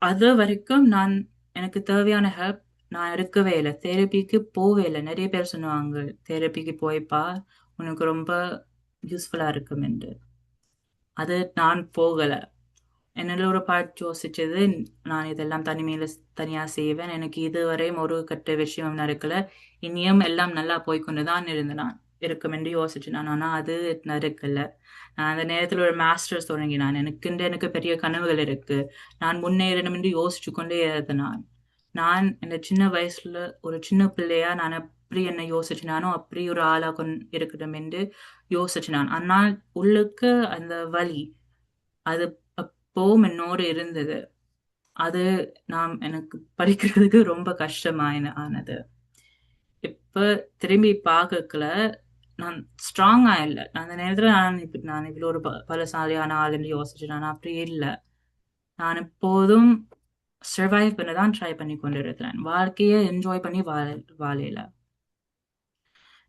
அது வரைக்கும் எனக்கு தேவையான ஹெல்ப் நான் எடுக்கவே இல்லை, தெரப்பிக்கு போவே இல்லை. நிறைய பேர் சொன்னாங்க தெரப்பிக்கு போய்ப்பா, உனக்கு ரொம்ப யூஸ்ஃபுல்லா இருக்கும் என்று. அது நான் போகல. என்னோட ஒரு பார்ட் யோசிச்சது, நான் இதெல்லாம் தனியா செய்வேன். எனக்கு இதுவரையும் ஒரு கெட்ட விஷயம் நடக்கல. இனியும் எல்லாம் நல்லா போய்க்கொண்டு தான் நான் இருக்கும் என்று யோசிச்சேன். ஆனா அது நடக்கல. நான் அந்த நேரத்துல ஒரு மாஸ்டர்ஸ் தொடங்கினான். எனக்கு பெரிய கனவுகள் இருக்கு. நான் முன்னேறணும் என்று யோசிச்சு கொண்டே இருந்தேன். நான் இந்த சின்ன வயசுல ஒரு சின்ன பிள்ளையா நான் அப்படி என்ன யோசிச்சினானோ அப்படி ஒரு ஆளா இருக்கட்டும் என்று யோசிச்சினான். ஆனால் உள்ளுக்கு அந்த வலி அது அப்பவும் என்னோடு இருந்தது. அது எனக்கு படிக்கிறதுக்கு ரொம்ப கஷ்டமா ஆனது. இப்ப திரும்பி பார்க்கல நான் ஸ்ட்ராங்கா இல்லை. அந்த நேரத்துல நான் இவ்வளவு ஒரு பலசாலியான ஆள் என்று யோசிச்சேன். நான் அப்படி இல்லை. நான் எப்போதும் சர்வைவ் பண்ண தான் ட்ரை பண்ணி கொண்டிருக்கிறேன். வாழ்க்கையை என்ஜாய் பண்ணி வாழையில.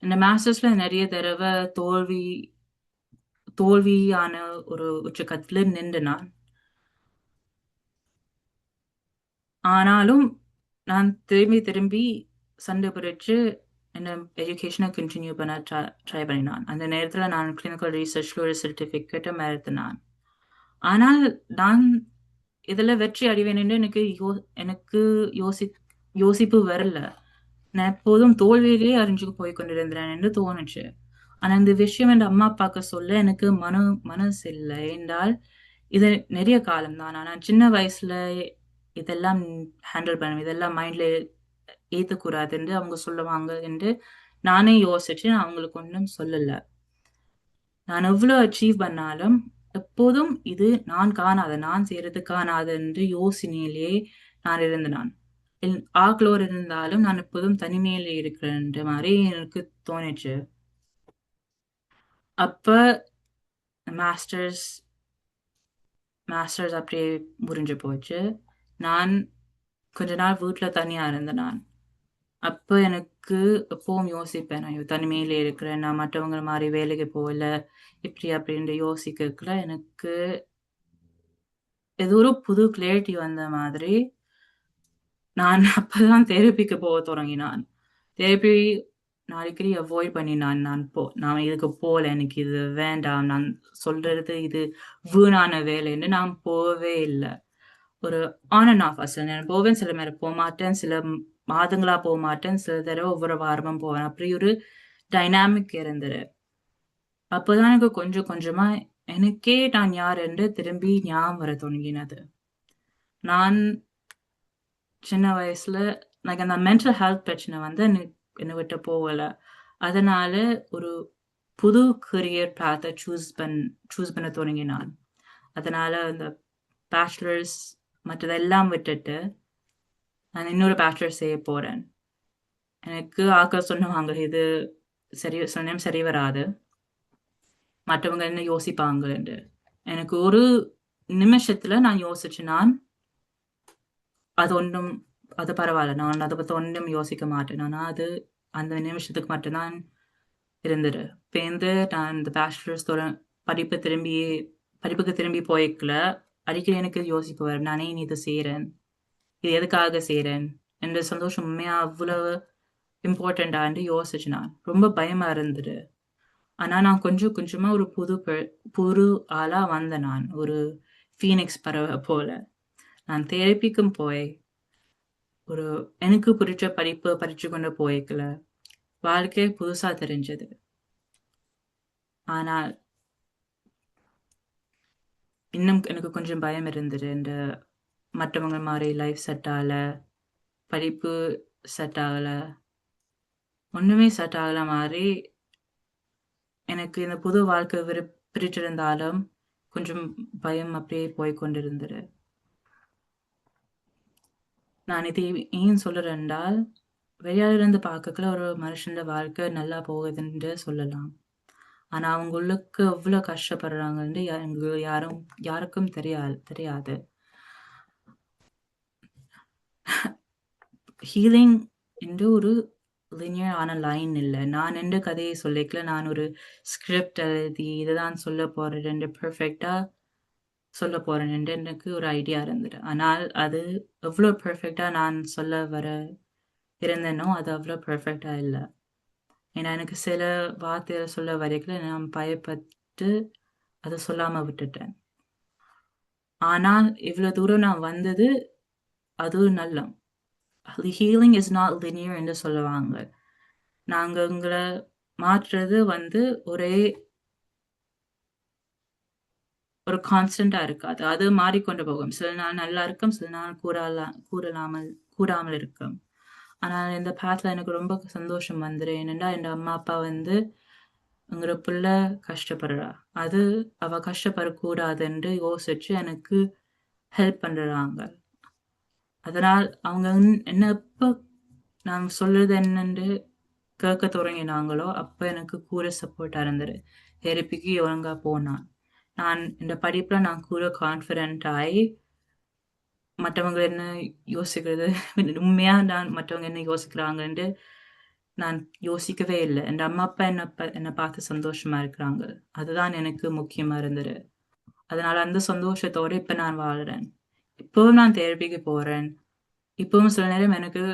இந்த மாஸ்டர்ஸ்ல நிறைய தடவை தோல்வியான ஒரு உச்சக்கத்துல நின்று நான். ஆனாலும் நான் திரும்பி சண்டை பிடிச்சு என்ன எஜுகேஷனை கண்டினியூ பண்ண ட்ரை பண்ணினான். அந்த நேரத்துல நான் கிளினிக்கல் ரிசர்ச்ல ஒரு சர்டிபிகேட்டும் எடுத்தினான். ஆனால் நான் இதுல வெற்றி அடைவேன் என்று எனக்கு யோசிப்பு வரல. நான் எப்போதும் தோல்வியிலேயே அறிஞ்சு போய் கொண்டிருந்தேன் என்று தோணுச்சு. ஆனா இந்த விஷயம் என் அம்மா அப்பாவுக்கு சொல்ல எனக்கு மனசு இல்லை. என்றால் இது நிறைய காலம் தான். நான் சின்ன வயசுல இதெல்லாம் ஹேண்டில் பண்ணுவேன், இதெல்லாம் மைண்ட்ல ஏத்தக்கூடாது என்று அவங்க சொல்லுவாங்க என்று நானே யோசிச்சு நான் அவங்களுக்கு ஒன்றும் சொல்லல. நான் எவ்வளவு அச்சீவ் பண்ணாலும் எப்போதும் இது நான் செய்யறது காணாது என்று யோசனையிலேயே நான் இருந்தேன். ஆக்லோர் இருந்தாலும் நான் எப்போதும் தனிமையில இருக்கிறேன் மாதிரி எனக்கு தோணுச்சு. அப்ப மாஸ்டர்ஸ் மாஸ்டர்ஸ் அப்படியே முடிஞ்சு போச்சு. நான் கொஞ்ச நாள் வீட்டுல தனியா இருந்தேன். நான் அப்ப எனக்கு எப்பவும் யோசிப்பேன், நான் தனிமையில இருக்கிறேன், நான் மற்றவங்க மாதிரி வேலைக்கு போகல இப்படி அப்படின்ற யோசிக்கல. எனக்கு ஏதோ ஒரு புது கிளாரிட்டி வந்த மாதிரி நான் அப்பதான் தெரப்பிக்கு போக தொடங்கினான். தெரப்பி நான் அடிக்கடி அவாய்ட் பண்ணினான். நான் இதுக்கு போகல, எனக்கு இது வேண்டாம், நான் சொல்றது இது வீணான வேலைன்னு நான் போகவே இல்லை. ஒரு ஆன் அண்ட் ஆஃப் சில நேரம் போவேன், சில நேரம் போக மாட்டேன், சில மாதங்களா போக மாட்டேன், சில தடவை ஒவ்வொரு வாரமும் போவேன். அப்படி ஒரு டைனாமிக் இருந்தது. அப்போதான் எனக்கு கொஞ்சம் கொஞ்சமா எனக்கே நான் யார் என்று திரும்பி ஞாபகம் வர தொடங்கினது. நான் சின்ன வயசுல எனக்கு அந்த மென்டல் ஹெல்த் பிரச்சனை வந்து என்னை விட்டு போகல. அதனால ஒரு புது கரியர் பாத்தை சூஸ் பண்ண தொடங்கினான். அதனால அந்த பேச்சுலர்ஸ் மற்றதெல்லாம் விட்டுட்டு நான் இன்னொரு பேச்சுலர் செய்ய போறேன். எனக்கு ஆக்கள் சொன்னவாங்க இது சொன்ன சரி வராது, மற்றவங்க என்ன யோசிப்பாங்க என்று. எனக்கு ஒரு நிமிஷத்துல நான் யோசிச்சு அது பரவாயில்ல, நான் அதை பத்தி ஒன்றும் யோசிக்க மாட்டேன். ஆனா அது அந்த நிமிஷத்துக்கு மட்டும்தான் இருந்தது. பேருந்து நான் இந்த பேச்சுலர்ஸ் படிப்புக்கு திரும்பி போய்க்கல. அடிக்கடி எனக்கு யோசிப்பு வரும், நானே இது செய்யறேன், இது எதுக்காக செய்யறேன் என்ற சந்தோஷம் உண்மையா அவ்வளவு இம்பார்ட்டண்டான்னு யோசிச்சு நான் ரொம்ப பயமா இருந்தது. ஆனா நான் கொஞ்சம் கொஞ்சமா ஒரு புது ஆளா வந்தேன். நான் ஒரு ஃபீனிக்ஸ் பறவை போல. நான் தெரப்பிக்கும் போய் ஒரு எனக்கு பிடிச்ச படிப்பு படிச்சு கொண்டு போய்க்கல. வாழ்க்கை புதுசா தெரிஞ்சது. ஆனால் இன்னும் எனக்கு கொஞ்சம் பயம் இருந்தது. இந்த மற்றவங்க மாதிரி லைஃப் செட் ஆகல, படிப்பு செட் ஆகல, ஒண்ணுமே செட் ஆகல மாதிரி எனக்கு இந்த புது வாழ்க்கை பிரிச்சிருந்தாலும் கொஞ்சம் பயம் அப்படியே போய்கொண்டிருந்தது. நான் இதை ஏன் சொல்றேன் என்றால், வெளியாலிருந்து பார்க்கல ஒரு மனுஷன் வாழ்க்கை நல்லா போகுதுன்னு சொல்லலாம். ஆனா அவங்க உள்ளுக்கு எவ்வளவு கஷ்டப்படுறாங்கன்னு யாருக்கும் தெரியாது. ஹீலிங் என்று ஒரு லினியர் ஆன லைன் இல்லை. நான் எந்த கதையை சொல்லிக்கல, நான் ஒரு ஸ்கிரிப்ட் எழுதி இதுதான் சொல்ல போறேன் பெர்ஃபெக்டா சொல்ல போறேன் என்று எனக்கு ஒரு ஐடியா இருந்தது. ஆனால் அது எவ்வளவு பெர்ஃபெக்டா நான் சொல்ல இருந்தேனோ அது அவ்வளவு பெர்ஃபெக்டா இல்லை. ஏன்னா எனக்கு சில வார்த்தைகளை சொல்ல வரைக்கும் நான் பயப்பட்டு அதை சொல்லாம விட்டுட்டேன். ஆனால் இவ்வளவு தூரம் நான் வந்தது அது நல்லம். ஹீலிங் இஸ் நாட் linear என்று சொல்லுவாங்க. நாங்க உங்களை மாற்றுறது ஒரே ஒரு கான்ஸ்டன்டா இருக்காது. அது மாறிக்கொண்டு போகும். சில நாள் நல்லா இருக்கும், சில நாள் கூறாமல் இருக்கும். ஆனால் இந்த பாத்துல எனக்கு ரொம்ப சந்தோஷம் வந்துரு. ஏனென்றா என் அம்மா அப்பா உங்களோட புள்ள கஷ்டப்படுறா. அது அவ கஷ்டப்படக்கூடாதுன்னு யோசிச்சு எனக்கு ஹெல்ப் பண்றாங்க. அதனால் அவங்க என்ன எப்ப நான் சொல்றது என்னன்னு கேட்க தொடங்கினாங்களோ அப்ப எனக்கு கூட சப்போர்ட்டா இருந்தது. தெரப்பிக்கு ஒழுங்கா போனான். நான் இந்த படிப்புல நான் கூட கான்ஃபிடென்ட் ஆகி மற்றவங்க என்ன யோசிக்கிறது உண்மையா நான் மற்றவங்க என்ன யோசிக்கிறாங்கன்னு நான் யோசிக்கவே இல்லை. என் அம்மா அப்பா என்னை பார்த்து சந்தோஷமா இருக்கிறாங்க. அதுதான் எனக்கு முக்கியமா இருந்தது. அதனால அந்த சந்தோஷத்தோட இப்ப நான் வாழ்றேன். இப்பவும் நான் தெரப்பிக்கு போறேன். இப்பவும் சில நேரம் எனக்கு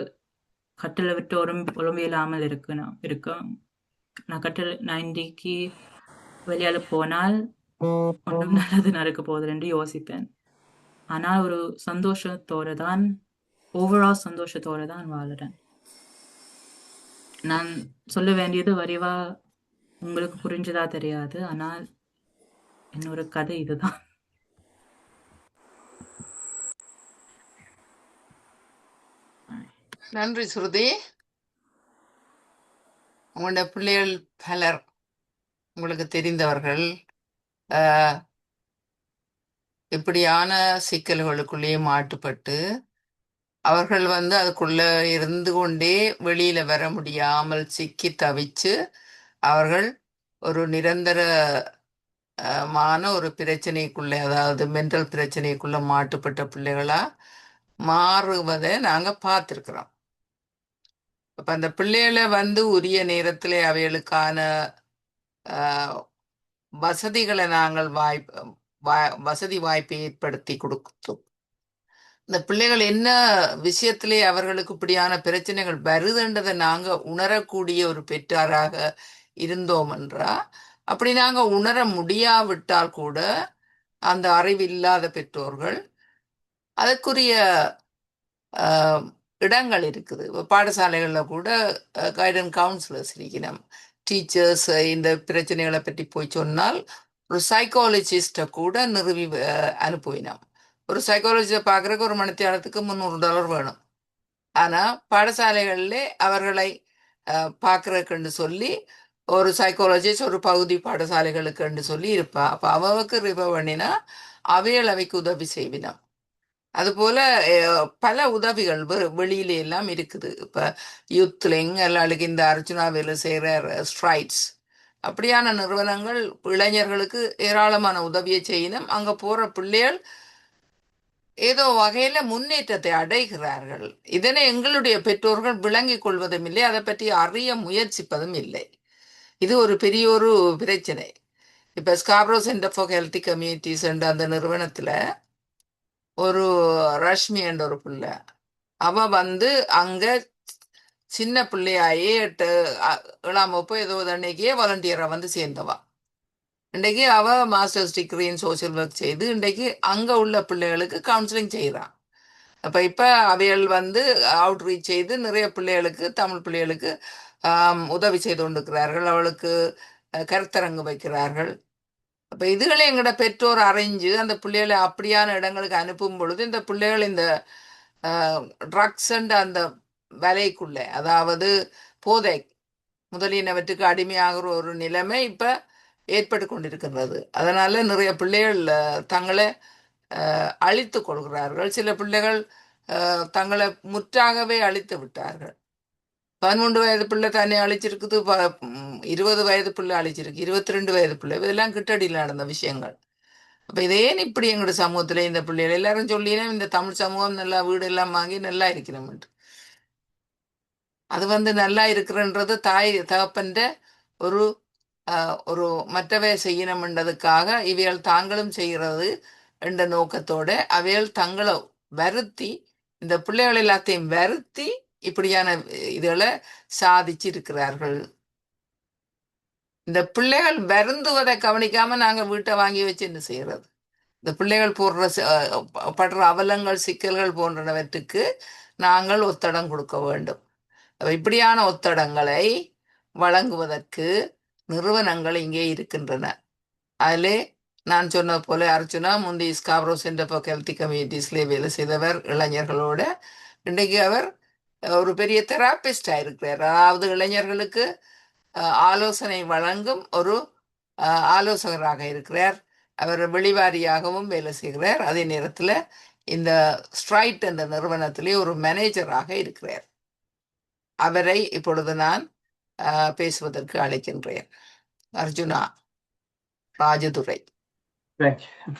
கட்டில விட்டு உடம்பு இல்லாமல் இருக்கும். நான் இன்றைக்கு வெளியால போனால் ஒன்றும் நல்லது நடக்க போகுது என்று யோசிப்பேன். ஆனால் ஒரு சந்தோஷத்தோட தான் ஓவரால் சந்தோஷத்தோட தான் வாழுறேன். நான் சொல்ல வேண்டியது வரிவா உங்களுக்கு புரிஞ்சதா தெரியாது. ஆனால் என்னோட கதை இதுதான். நன்றி சுருதி. உங்களோட பிள்ளைகள் பலர் உங்களுக்கு தெரிந்தவர்கள் இப்படியான சிக்கல்களுக்குள்ளேயே மாட்டுப்பட்டு அவர்கள் அதுக்குள்ள இருந்து கொண்டே வெளியில வர முடியாமல் சிக்கி தவிச்சு அவர்கள் ஒரு நிரந்தரமான ஒரு பிரச்சனைக்குள்ள, அதாவது மென்டல் பிரச்சனைக்குள்ள மாட்டுப்பட்ட பிள்ளைகளா மாறுவதை நாங்க பார்த்திருக்கிறோம். அப்ப அந்த பிள்ளைகளை உரிய நேரத்துல அவைகளுக்கான வசதிகளை நாங்கள் வசதி வாய்ப்பை ஏற்படுத்தி கொடுத்தோம். இந்த பிள்ளைகள் என்ன விஷயத்திலே அவர்களுக்கு இப்படியான பிரச்சனைகள் வருதுன்றதை நாங்க உணரக்கூடிய ஒரு பெற்றாராக இருந்தோம் என்றா, அப்படி நாங்க உணர முடியாவிட்டால் கூட அந்த அறிவில்லாத பெற்றோர்கள் அதற்குரிய ஆஹ், இடங்கள் இருக்குது. இப்ப பாடசாலைகள்ல கூட கைடன்ஸ் கவுன்சிலர்ஸ் இருக்கணும். டீச்சர்ஸ் இந்த பிரச்சனைகளை பற்றி போய் சொன்னால் ஒரு சைக்காலஜிஸ்ட கூட நிறுவி அனுப்புவினோம். ஒரு சைக்காலஜிஸ்ட பார்க்கறதுக்கு ஒரு மணித்தியாலத்துக்கு $300 வேணும். ஆனா பாடசாலைகளிலே அவர்களை பார்க்கறதுக்குன்னு சொல்லி ஒரு சைக்காலஜிஸ்ட் ஒரு பகுதி பாடசாலைகளுக்குன்னு சொல்லி இருப்பா. அப்ப அவளுக்கு ரிஃபர் பண்ணினா அவைக்கு உதவி செய்வினோம். அதுபோல பல உதவிகள் வெளியில எல்லாம் இருக்குது. இப்ப யூத்லிங் எல்லாருக்கு இந்த அர்ஜுனா வேலை செய்யற ஸ்ட்ரைட்ஸ் அப்படியான நிறுவனங்கள் இளைஞர்களுக்கு ஏராளமான உதவியை செய்யணும். அங்க போற பிள்ளைகள் ஏதோ வகையில முன்னேற்றத்தை அடைகிறார்கள். இதனை எங்களுடைய பெற்றோர்கள் விளங்கிக் கொள்வதும் இல்லை, அதை பற்றி அறிய முயற்சிப்பதும் இல்லை. இது ஒரு பெரிய ஒரு பிரச்சனை. இப்ப Scarborough centre for healthy communities என்ற அந்த நிறுவனத்துல ஒரு ரஷ்மி என்ற ஒரு பிள்ளை, அவ அங்க சின்ன பிள்ளையாயே 7ஆம் வகுப்பு ஏதோ அன்னைக்கே வாலண்டியரா சேர்ந்தவா. இன்றைக்கு அவ masters degree in social work செய்து இன்றைக்கு அங்க உள்ள பிள்ளைகளுக்கு கவுன்சிலிங் செய்யறான். இப்ப அவைகள் அவுட்ரீச் செய்து நிறைய பிள்ளைகளுக்கு, தமிழ் பிள்ளைகளுக்கு உதவி செய்து கொண்டிருக்கிறார்கள். அவளுக்கு கருத்தரங்கு வைக்கிறார்கள். அப்ப இதுகளை எங்கட பெற்றோர் அறிஞ்சு அந்த பிள்ளைகளை அப்படியான இடங்களுக்கு அனுப்பும் பொழுது இந்த பிள்ளைகள் இந்த ட்ரக்ஸ் அந்த வலைக்குள்ள, அதாவது போதை முதலியனவற்றுக்கு அடிமையாகிற ஒரு நிலைமை இப்ப ஏற்பட்டு கொண்டிருக்கின்றது. அதனால நிறைய பிள்ளைகள் தங்களை அழித்து கொள்கிறார்கள். சில பிள்ளைகள் தங்களை முற்றாகவே அழித்து விட்டார்கள். 13 வயது பிள்ளை தன்னை அழிச்சிருக்குது, 20 வயது பிள்ளை அழிச்சிருக்கு, 22 வயது பிள்ளை. இதெல்லாம் கிட்டடியில் நடந்த விஷயங்கள். அப்ப இதே இப்படி எங்களோட சமூகத்துல இந்த பிள்ளைகள் எல்லாரும் சொல்லினா இந்த தமிழ் சமூகம் நல்லா வீடு எல்லாம் வாங்கி நல்லா இருக்கிறோம். அது நல்லா இருக்கிறன்றது தாய் தகப்பன்ற ஒரு ஒரு மற்றவை செய்யணும்ன்றதுக்காக இவைகள் தாங்களும் செய்கிறது என்ற நோக்கத்தோட அவைகள் தங்களை வருத்தி, இந்த பிள்ளைகள் எல்லாத்தையும் வருத்தி இப்படியான இதுகளை சாதிச்சு இருக்கிறார்கள். இந்த பிள்ளைகள் வருந்துவதை கவனிக்காம நாங்க வீட்டை வாங்கி வச்சு என்ன செய்யறது? இந்த பிள்ளைகள் படுற அவலங்கள் சிக்கல்கள் போன்றவற்றுக்கு நாங்கள் ஒத்தடம் கொடுக்க வேண்டும். இப்படியான ஒத்தடங்களை வழங்குவதற்கு நிறுவனங்கள் இங்கே இருக்கின்றன. அதிலே நான் சொன்னது போல அர்ஜுனா முந்தி ஸ்காப்ரோ சென்டர் ஃபார் ஹெல்த்தி கம்யூனிட்டிஸ்லேயே வேலை செய்தவர் இளைஞர்களோட. இன்றைக்கு அவர் ஒரு பெரிய தெராபிஸ்டாக இருக்கிறார். அதாவது இளைஞர்களுக்கு ஆலோசனை வழங்கும் ஒரு ஆலோசகராக இருக்கிறார். அவர் வெளிவாரியாகவும் வேலை செய்கிறார். அதே நேரத்தில் இந்த ஸ்ட்ரைட் என்ற நிறுவனத்திலே ஒரு மேனேஜராக இருக்கிறார். அவரை இப்பொழுது நான் பேசுவதற்கு அழைக்கின்றேன். அர்ஜுனா ராஜதுரை.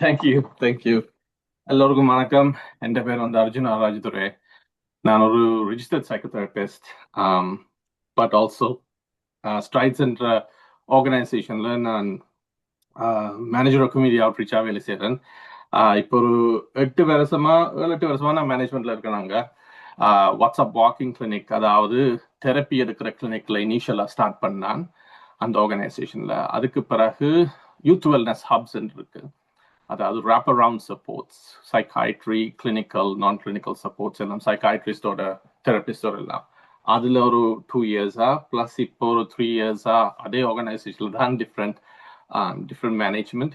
Thank you. எல்லோருக்கும் வணக்கம். என் பேர் அர்ஜுனா ராஜதுரை. நான் ஒரு registered psychotherapist, but also straights என்ற ஆர்கனைசேஷன்ல நான் மேனேஜர் ஆஃப் கம்யூனிட்டி அவுட்ரீச்சாக வேலை செய்கிறேன். இப்போ ஒரு 7-8 வருஷமா நான் மேனேஜ்மெண்ட்ல இருக்கிறாங்க. வாட்ஸ்அப் வாக்கிங் கிளினிக், அதாவது தெரப்பி எடுக்கிற கிளினிக்ல இனிஷியலாக ஸ்டார்ட் பண்ணான் அந்த ஆர்கனைசேஷன்ல. அதுக்கு பிறகு யூத் வெல்னஸ் ஹப்ஸ் இருக்கு, அதாவது wrap around supports, psychiatry, clinical, நான் கிளினிக்கல் சப்போர்ட்ஸ் எல்லாம், சைக்காட்ரிஸ்டோட தெரபிஸ்டோட எல்லாம். அதுல ஒரு 2 இயர்ஸா பிளஸ் இப்போ ஒரு 3 இயர்ஸா அதே ஆர்கனைசேஷன்ல தான் டிஃப்ரெண்ட் மேனேஜ்மெண்ட்.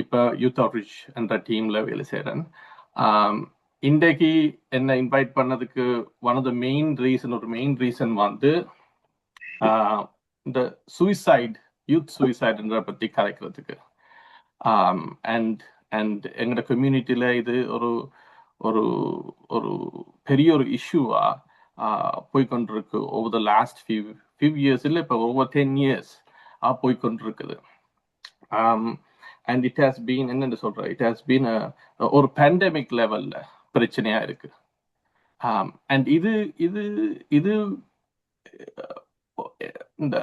இப்போ யூத் அவுட்ரீச் என்ற டீம்ல வேலை செய்கிறேன். இன்றைக்கு என்ன இன்வைட் பண்ணதுக்கு one of the main reason வந்து இந்த சூசைட், யூத் சூசைட்ன்ற பற்றி கதைக்கிறதுக்கு. அண்ட் எங்களோட கம்யூனிட்டியில இது ஒரு ஒரு ஒரு பெரிய ஒரு இஷ்யூவா போய்கொண்டிருக்கு. Over the last few years, இல்லை இப்போ ஓவர் 10 இயர்ஸ் போய்கொண்டிருக்குது. அண்ட் இட் ஹாஸ் பீன், என்னென்னு சொல்றேன், இட் ஹாஸ் பீன் ஒரு பேண்டமிக் லெவல்ல பிரச்சனையா இருக்கு. அண்ட் இது இது இது இந்த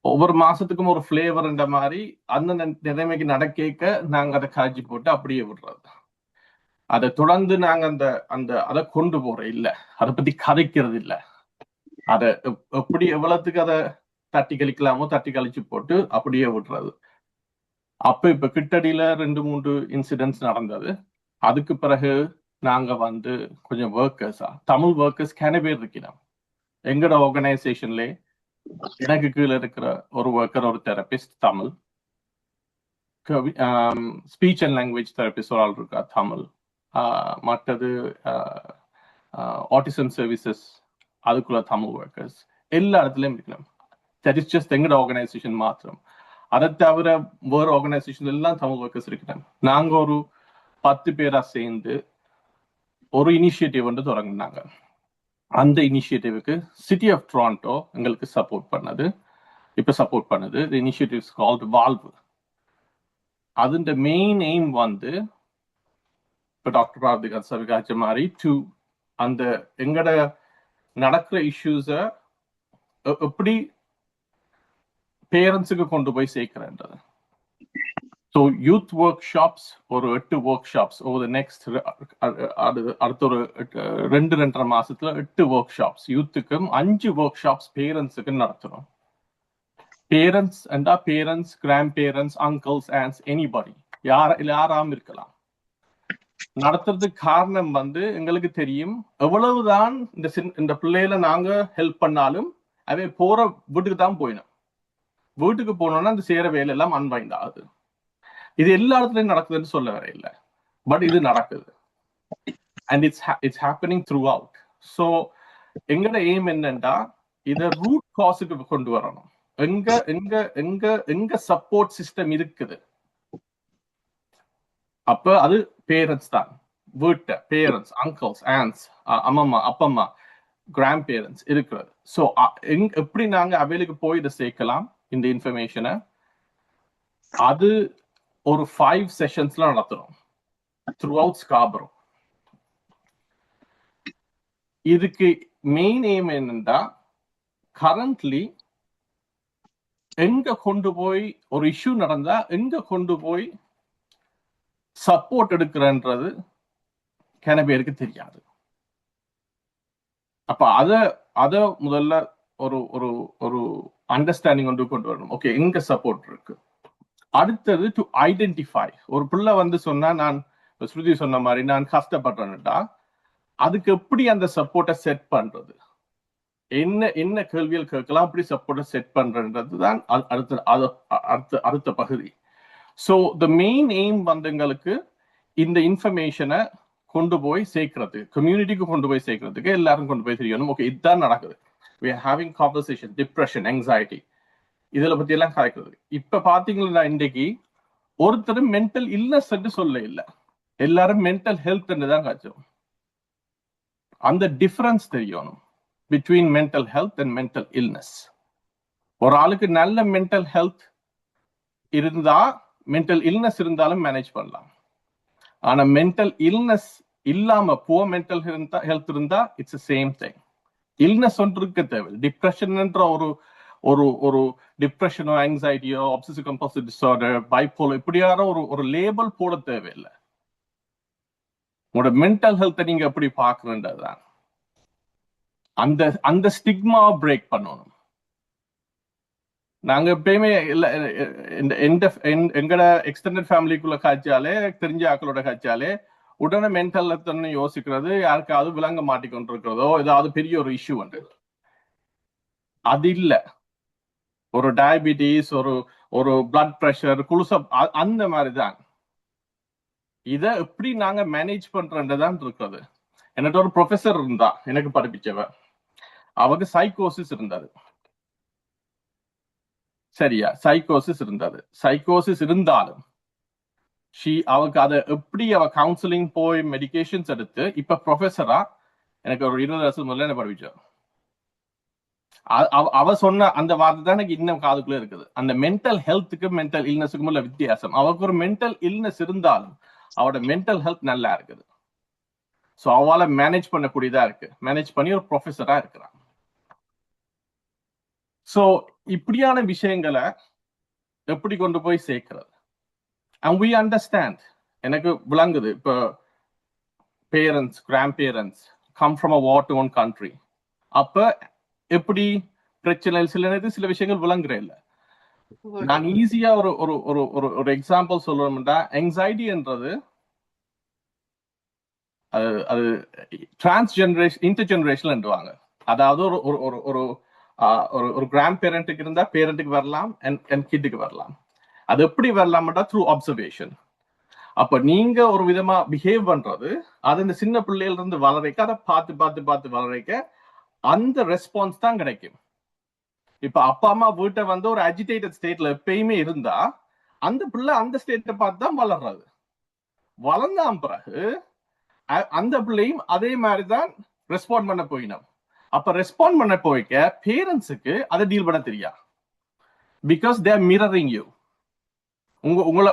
ஒவ்வொரு மாசத்துக்கும் ஒரு ஃபிளேவர்ன்ற மாதிரி அந்த நிலைமைக்கு நடக்க நாங்க அதை காய்ச்சி போட்டு அப்படியே விடுறது. அதை தொடர்ந்து நாங்க அதை கொண்டு போறோம் இல்ல, அதை பத்தி கதைக்கிறது இல்ல. அதை எப்படி எவ்வளவுக்கு அதை தட்டி கழிக்கலாமோ தட்டி கழிச்சு போட்டு அப்படியே விடுறது. இப்ப கிட்டடியில 2-3 இன்சிடென்ட்ஸ் நடந்தது. அதுக்கு பிறகு நாங்க வந்து கொஞ்சம் ஒர்க்கர்ஸா, தமிழ் ஒர்க்கர்ஸ் கன பேர் இருக்கிறோம் எங்கட ஆர்கனைசேஷன்ல. எனக்கு கீழே இருக்கிற ஒரு ஒர்க்கர், ஒரு therapist Tamil, speech and language therapist ஒரு ஆள் இருக்கா தமிழ், மற்றது ஆட்டிசம் சர்வீசஸ் அதுக்குள்ள தமிழ் ஒர்க்கர்ஸ் எல்லா இடத்துலயும் இருக்கணும். தட் இஸ் ஜஸ்ட் எங்கட ஆர்கனைசேஷன் மாத்திரம். அதை தவிர வேறு ஆர்கனைசேஷன் எல்லாம் தமிழ் ஒர்க்கர்ஸ் இருக்கிறாங்க. நாங்க ஒரு 10 பேரா சேர்ந்து ஒரு இனிஷியேட்டிவ் வந்து தொடங்கினாங்க. அந்த இனிஷியேட்டிவ்க்கு சிட்டி ஆஃப் டொரண்டோ எங்களுக்கு சப்போர்ட் பண்ணுது. The initiative is called Valve. அதுன்ற main aim வந்து இப்போ டாக்டர் பார்த்திகா சவிகாச்ச மாதிரி அந்த எங்கட நடக்கிற இஷ்யூஸை எப்படி பேரண்ட்ஸுக்கு கொண்டு போய் சேர்க்கிறேன்றது. ஸோ யூத் ஒர்க் ஷாப்ஸ் ஒரு 8 ஒர்க் ஷாப்ஸ் ஓவர் நெக்ஸ்ட் அடுத்த ஒரு 2-2.5 மாசத்துல 8 ஒர்க் ஷாப்ஸ் யூத்துக்கும், 5 ஒர்க் ஷாப்ஸ் பேரண்ட்ஸுக்கு நடத்துறோம். Parents and parents, grandparents, uncles, aunts, anybody யாராம் இருக்கலாம். நடத்துறதுக்கு காரணம் வந்து எங்களுக்கு தெரியும் எவ்வளவுதான் இந்த பிள்ளைகளை நாங்க ஹெல்ப் பண்ணாலும் அவை போற வீட்டுக்கு தான் போயிடும். வீட்டுக்கு போனோம்னா அந்த சேர வேலை எல்லாம் அன்வைண்ட் ஆகுது. இது எல்லா இடத்துலயும் நடக்குதுன்னு சொல்ல வர இல்லை, பட் இது நடக்குது. And it's happening through out. So எங்கட எய்ம் என்னன்னா இதை ரூட் காஸுக்கு கொண்டு வரணும். எங்க எங்க எங்க எங்க சப்போர்ட் சிஸ்டம் இருக்குது, அப்ப அது பேரண்ட்ஸ் தான். வீட்டை பேரண்ட்ஸ், அங்கிள்ஸ், ஆன்ட்ஸ், அம்மம்மா, அப்பம்மா, கிராண்ட் பேரண்ட்ஸ் இருக்கிறது. ஸோ எப்படி நாங்க அவைகளுக்கு போய் இதை சேர்க்கலாம் இந்த இன்ஃபர்மேஷனை, அது ஒரு 5 செஷன்ஸ்ல நடத்துறோம் த்ரூ அவுட் ஸ்காபரோ. இதுக்கு மெயின் எய்ம் என்னன்னா கரண்ட்லி எங்க கொண்டு போய் ஒரு இஷ்யூ நடந்தா எங்க கொண்டு போய் சப்போர்ட் எடுக்கிறன்றது கன பேருக்கு தெரியாது. அப்ப அத முதல்ல ஒரு ஒரு ஒரு அண்டர்ஸ்டாண்டிங் கொண்டு வரணும். ஓகே, எங்க சப்போர்ட் இருக்கு, அடுத்தது டு ஐடென்டிஃபை. ஒரு பிள்ளை வந்து சொன்னா, நான் ஸ்ருதி சொன்ன மாதிரி நான் கஷ்டப்படுறேன்னுட்டா அதுக்கு எப்படி அந்த சப்போர்ட்டை செட் பண்றது, என்ன என்ன கேள்விகள் கேட்கலாம், அப்படி சப்போர்ட்டை செட் பண்றதுன்றது தான் அடுத்த பகுதி. ஸோ த மெயின் எய்ம் வந்து எங்களுக்கு இந்த இன்ஃபர்மேஷனை கொண்டு போய் சேர்க்கறது, கம்யூனிட்டிக்கு கொண்டு போய் சேர்க்கறதுக்கு எல்லாரும் கொண்டு போய் தெரியணும். ஓகே, இதுதான் நடக்குது, we are having conversation, depression, anxiety, இதுல பத்தி எல்லாம் கலைக்கிறது. இப்ப பாத்தீங்கன்னா இன்றைக்கு ஒருத்தர் மென்டல் இல்னஸ் சொல்ல இல்லை, எல்லாரும் மென்டல் ஹெல்த் தான் காய்ச்சோம். அந்த டிஃபரன்ஸ் தெரியணும் between mental health and mental illness. ஒரு ஆளுக்கு நல்ல மென்டல் ஹெல்த் இருந்தா மென்டல் இல்னஸ் இருந்தாலும் மேனேஜ் பண்ணலாம். ஆனா மென்டல் இல்னஸ் இல்லாம புவர் மென்டல் ஹெல்த் இருந்தா இட்ஸ் சேம் திங். இல்னஸ் ஒன்று இருக்க தேவை. டிப்ரெஷன்ன்ற ஒரு ஒரு ஒரு டிப்ரெஷனோ ஆங்ஸைட்டியோ அப்சசிவ் கம்பல்சிவ் டிஸார்டர் பைப்போலோ இப்படியான ஒரு லேபிள் போட தேவையில்லை. உங்களோட மென்டல் ஹெல்த்தை நீங்க எப்படி பாக்குறதுதான் அந்த அந்த ஸ்டிக்மா பிரேக் பண்ணணும். நாங்க எப்பயுமே எங்கட எக்ஸ்டெண்டட் ஃபேமிலிக்குள்ள காய்ச்சாலே, தெரிஞ்ச ஆக்களோட காய்ச்சாலே உடனே மென்டல் ஹெல்த் யோசிக்கிறது, யாருக்காவது விளங்க மாட்டிக்கொண்டிருக்கிறதோ ஏதாவது பெரிய ஒரு இஷ்யூ உண்டு. அது இல்ல, ஒரு டயபிட்டிஸ், ஒரு பிளட் பிரஷர், குளுசம், அந்த மாதிரிதான். இத எப்படி நாங்க மேனேஜ் பண்றதுதான் இருக்கிறது. என்கிட்ட ஒரு ப்ரொஃபஸர் இருந்தா, எனக்கு படிப்பிச்சவ, அவருக்கு சைக்கோசிஸ் இருந்தாரு. சரியா, சைக்கோசிஸ் இருந்தாரு. சைக்கோசிஸ் இருந்தாலும் அவருக்கு அதை எப்படி அவ கவுன்சிலிங் போய் மெடிகேஷன்ஸ் எடுத்து இப்ப ப்ரொஃபஸரா எனக்கு ஒரு 20 வருஷம் முதல்ல என்ன படிப்பிச்சா. அவ சொன்ன அந்த வார்த்தை தான் எனக்கு இன்னும் காதுக்குள்ள இருக்குது. அந்த மென்டல் ஹெல்த்துக்கு மென்டல் இல்னஸுக்கும் உள்ள வித்தியாசம். அவருக்கு ஒரு மென்டல் இல்னஸ் இருந்தாலும் அவரோட மென்டல் ஹெல்த் நல்லா இருக்குது. ஸோ அவளால மேனேஜ் பண்ணக்கூடியதா இருக்கு, மேனேஜ் பண்ணி ஒரு ப்ரொஃபஸரா இருக்கிறான். ஸோ இப்படியான விஷயங்களை எப்படி கொண்டு போய் சேர்க்கிறது? And we understand. எனக்கு விளங்குது, இப்போ parents, grandparents come from a war-torn country. அப்ப எப்படி பிரச்சனை, சில விஷயங்கள் விளங்குற இல்லை. நான் ஈஸியா ஒரு எக்ஸாம்பிள் சொல்லணும்னா, ஆங்ஸைட்டின்றது அது டிரான்ஸ்ஜெனரேஷன், இன்டர்ஜெனரேஷனல் என்றுவாங்க. அதாவது ஒரு கிராண்ட் பேரண்ட்டுக்கு இருந்தா பேரண்ட்டுக்கு வரலாம், அண்ட் கிட்டுக்கு வரலாம். அது எப்படி வரலாம்டா த்ரூ அப்சர்வேஷன். அப்ப நீங்க ஒரு விதமா பிஹேவ் பண்றது, அது இந்த சின்ன பிள்ளையில இருந்து வளரைக்க, அதை பார்த்து வளரைக்க அந்த ரெஸ்பான்ஸ் தான் கிடைக்கும். இப்ப அப்பா அம்மா வீட்டை வந்து ஒரு அஜிடேட்டட் ஸ்டேட்ல எப்பயுமே இருந்தா அந்த பிள்ளை அந்த ஸ்டேட்டை பார்த்து தான் வளர்றது. வளர்ந்தான் பிறகு அந்த பிள்ளையும் அதே மாதிரிதான் ரெஸ்பாண்ட் பண்ண போயினோம். அப்ப ரெஸ்பாண்ட் பண்ண போய்க்க பேரண்ட்ஸுக்கு அதை டீல் பண்ண தெரியா, because they are mirroring you.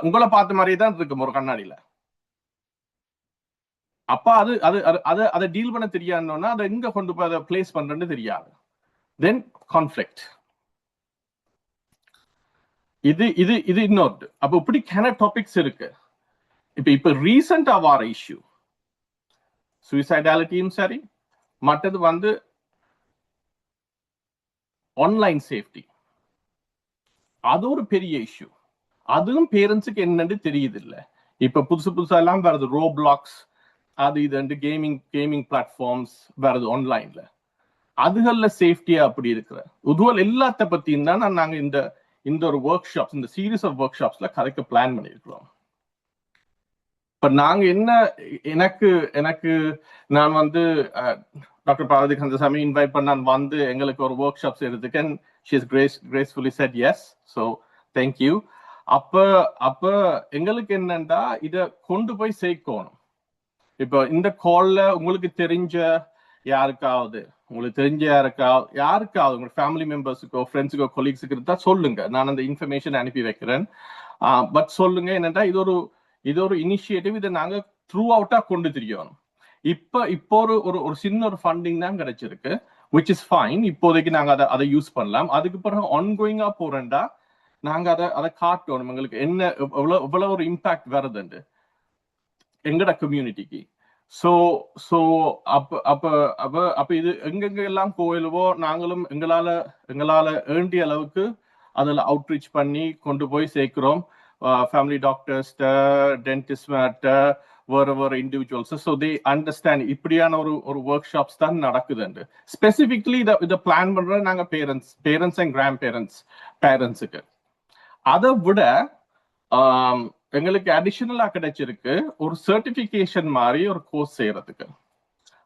உங்களை பார்த்த மாதிரியே தான் இருக்கும் ஒரு கண்ணாடியில. அப்ப அதை டீல் பண்ண தெரியாதுன்னா அதை எங்க கொண்டு போய் அதை பிளேஸ் பண்றேன்னு தெரியாது. தென் கான்ஃபிளிக்ட். இது இன்னொரு. அப்ப இப்படி டாபிக்ஸ் இருக்கு. இப்ப ரீசெண்டா வார இஷ்யூ சூசைடாலிட்டியும் சரி, மற்றது வந்து ஆன்லைன் சேஃப்டி, அது ஒரு பெரிய இஷ்யூ. அதுவும் பேரண்ட்ஸுக்கு என்னன்னு தெரியுது இல்ல. இப்ப புதுசா எல்லாம் வருது, ரோப்ளாக்ஸ், அது இது கேமிங் பிளாட்ஃபார்ம்ஸ் வருது ஆன்லைன்ல. அதுகள்ல சேஃப்டியா அப்படி இருக்கிற உதுவல் எல்லாத்த பத்தியும் தான் நாங்க இந்த ஒரு ஒர்க் ஷாப்ஸ், இந்த சீரீஸ் ஆஃப் ஒர்க் ஷாப்ஸ்ல கதைக்க பிளான் பண்ணிருக்கிறோம். இப்ப நாங்க என்ன, எனக்கு நான் வந்து டாக்டர் பார்வதி கந்தசாமி இன்வைட் பண்ணான் வந்து எங்களுக்கு ஒரு ஒர்க் ஷாப்ஸ் எடுத்துக்க. she has gracefully said yes, so thank you. அப்ப எங்களுக்கு என்னண்டா இத கொண்டு போய் சேர்க்கணும். இப்ப இந்த கால்ல உங்களுக்கு தெரிஞ்ச யாருக்காவது உங்க ஃபேமிலி மெம்பர்ஸுக்கோ, ஃப்ரெண்ட்ஸுக்கோ, கொலீக்ஸுக்கு இருந்தா சொல்லுங்க, நான் அந்த இன்ஃபர்மேஷன் அனுப்பி வைக்கிறேன். பட் சொல்லுங்க என்னன்னா இது ஒரு இனிஷியேட்டிவ், இதை நாங்க த்ரூ அவுட்டா கொண்டு தெரியணும். இப்போ ஒரு சின்ன ஒரு ஃபண்டிங் தான் கிடைச்சிருக்கு, which is fine. இப்போதைக்கு நாங்க அதை யூஸ் பண்ணலாம். அதுக்கு பிறகு ஆன்கோயிங்கா போறேன்டா நாங்க அதை காட்டணும், எங்களுக்கு என்ன எவ்வளவு ஒரு இம்பாக்ட் வருதுண்டு எங்கட கம்யூனிட்டிக்கு. ஸோ அப்ப இது எங்கெங்க எல்லாம் கோயிலுவோ நாங்களும் எங்களால ஏண்டிய அளவுக்கு அதில் அவுட்ரீச் பண்ணி கொண்டு போய் சேர்க்கிறோம். family doctors, dentists, வேற individuals. So they understand இப்படியான ஒரு workshops தான் நடக்குதுண்டு. Specifically இத பிளான் பண்ற நாங்க parents and parents-க்கு. அதை விட எங்களுக்கு அடிஷனலா கிடைச்சிருக்கு ஒரு சர்டிபிகேஷன் மாதிரி ஒரு கோர்ஸ் செய்யறதுக்கு.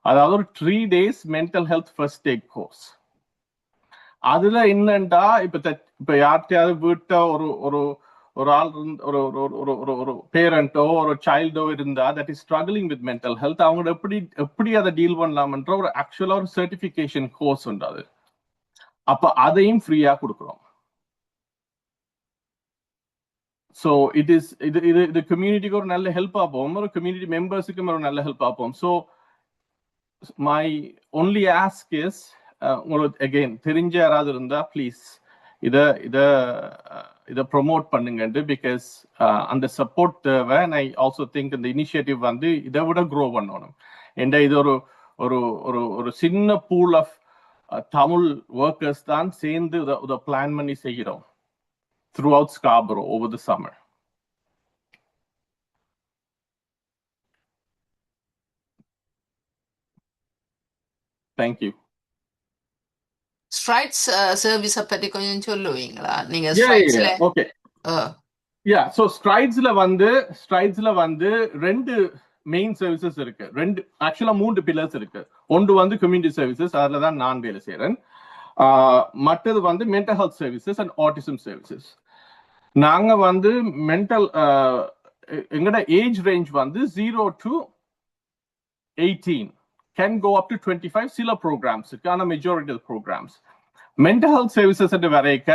அதாவது ஒரு 3 days mental health first eight course. அதுல என்னண்டா இப்ப யார்கிட்டயாவது வீட்டை ஒரு ஆள் ஒரு பேரண்டோ ஒரு சைல்டோ இருந்தா that is struggling with mental health, அவங்க எப்படி அதை டீல் பண்ணலாம்ன்ற ஒரு ஆக்சுவலா ஒரு சர்டிபிகேஷன் கோர்ஸ் உண்டு. அது அப்ப அதையும் ஃப்ரீயா கொடுக்குறோம். ஸோ இது கம்யூனிட்டிக்கு ஒரு நல்ல ஹெல்ப் ஆகும், ஒரு கம்யூனிட்டி மெம்பர்ஸுக்கும் ஒரு நல்ல ஹெல்ப் ஆகும். So my only ask is, உங்களுக்கு அகெயின் தெரிஞ்ச யாராவது இருந்தா ப்ளீஸ் இதை ப்ரொமோட் பண்ணுங்க. பிகாஸ் அந்த சப்போர்ட் தேவை. ஐ ஆல்சோ திங்க் இந்த இனிஷியேட்டிவ் வந்து இதை விட க்ரோ பண்ணணும். ஏன்னா இது ஒரு சின்ன பூல் ஆஃப் தமிழ் ஒர்க்கர்ஸ் தான் சேர்ந்து இதை பிளான் பண்ணி செய்கிறோம் throughout Scarborough over the summer. Thank you. Strides service பத்தி கொஞ்சம் சொல்லுவீங்களா நீங்க? Okay. Yeah, so Strides-ல வந்து ரெண்டு மெயின் சர்வீசஸ் இருக்கு. ஆக்சுவலா 3 பில்லர்ஸ் இருக்கு. ஒன்று வந்து கம்யூனிட்டி சர்வீசஸ், அதுல தான் நான் வேலை செய்யறேன். மற்றது வந்து mental health services and autism services. நாங்க வந்து மென்டல் எங்கட ஏஜ் ரேஞ்ச் வந்து 0 to 18 can go up to 25. சில ப்ரோக்ராம்ஸ் இருக்கு, ஆனா majority of programmes. Mental health services வரைக்க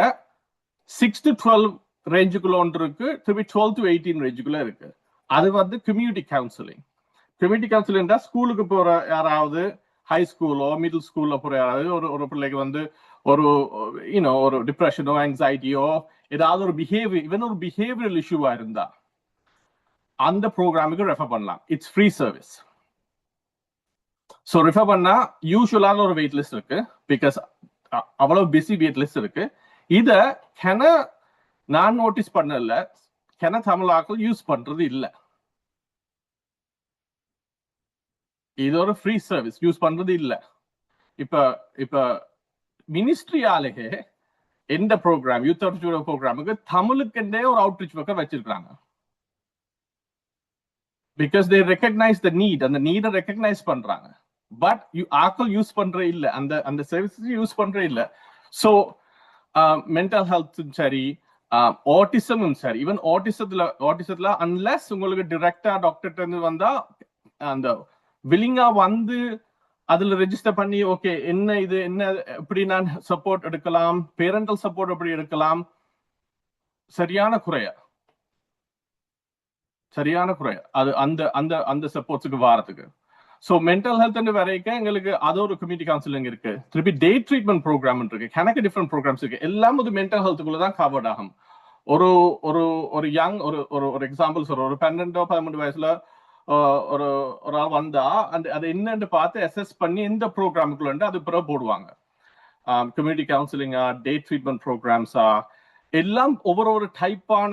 6 to 12 ரேஞ்சுக்குள்ள ஒன்று இருக்கு, திருப்பி 12 to 18 ரேஞ்சுக்குள்ள இருக்கு. அது வந்து கம்யூனிட்டி கவுன்சிலிங். கம்யூனிட்டி கவுன்சிலிங் ஸ்கூலுக்கு போற யாராவது, ஹை ஸ்கூலோ மிடில் ஸ்கூல்ல போற யாராவது ஒரு பிள்ளைக்கு வந்து ஒரு டிப்ரெஷனோ ஆங்ஸைட்டியோ ஏதாவது ஒரு பிஹேவியரல் இஷ்யூவா இருந்தா அந்த ப்ரோக்ராமுக்கு ரெஃபர் பண்ணலாம். It's free service. So refer பண்ணா யூஸ்வலான ஒரு வெயிட் லிஸ்ட் இருக்கு, பிகாஸ் அவ்வளவு பிஸி வெயிட் லிஸ்ட் இருக்கு. இத நான் நோட்டீஸ் பண்ணல, தமிழாக்கள் யூஸ் பண்றது இல்ல. இது ஒரு ஃப்ரீ சர்வீஸ், யூஸ் பண்றது இல்ல. இப்ப மினிஸ்ட்ரியாலேயே எந்த ப்ரோக்ராம், யூத் அவுட்ரீச் ப்ரோக்ராமுக்கு தமிழுக்கெண்டே ஒரு அவுட்ரீச் ஒர்க்கர் வச்சிருக்காங்க. Because they recognise the need, அந்த நீடை ரெகக்னைஸ் பண்றாங்க. பட் ஆக்கள் யூஸ் பண்ற இல்ல, அந்த சர்வீசஸ் யூஸ் பண்ற இல்ல. ஸோ மென்டல் ஹெல்த்தும் சரி, ஆட்டிசமும் சரி, ஈவன் ஆட்டிசத்துல அன்லெஸ் உங்களுக்கு டிரெக்டா டாக்டர்கிட்ட இருந்து வந்தா அந்த வில்லிங்கா வந்து அதுல ரெஜிஸ்டர் பண்ணி ஓகே என்ன எப்படி நான் சப்போர்ட் எடுக்கலாம், பேரண்டல் சப்போர்ட் எப்படி எடுக்கலாம், சரியான குறைய அது அந்த சப்போர்ட்ஸுக்கு வாரத்துக்கு. ஸோ மென்டல் ஹெல்த் வரைக்கும் எங்களுக்கு அது ஒரு கம்யூனிட்டி கவுன்சிலிங் இருக்கு. திருப்பி டே ட்ரீட்மெண்ட் ப்ரோக்ராம் இருக்கு, கணக்கு டிஃப்ரெண்ட் ப்ரோக்ராம்ஸ் இருக்கு. எல்லாம் வந்து மென்டல் ஹெல்த்துக்குள்ள தான் கவர்ட் ஆகும். ஒரு யங் ஒரு எக்ஸாம்பிள் சொல்ற, ஒரு 12-13 வயசுல ஒரு ஆள் வந்தா அது என்னன்னு பார்த்து அசஸ் பண்ணி எந்த ப்ரோக்ராமுக்குள்ள அது பிறகு போடுவாங்க. கம்யூனிட்டி கவுன்சிலிங்கா, டே ட்ரீட்மெண்ட் ப்ரோக்ராம்ஸா, எல்லாம் ஒவ்வொரு டைப்பான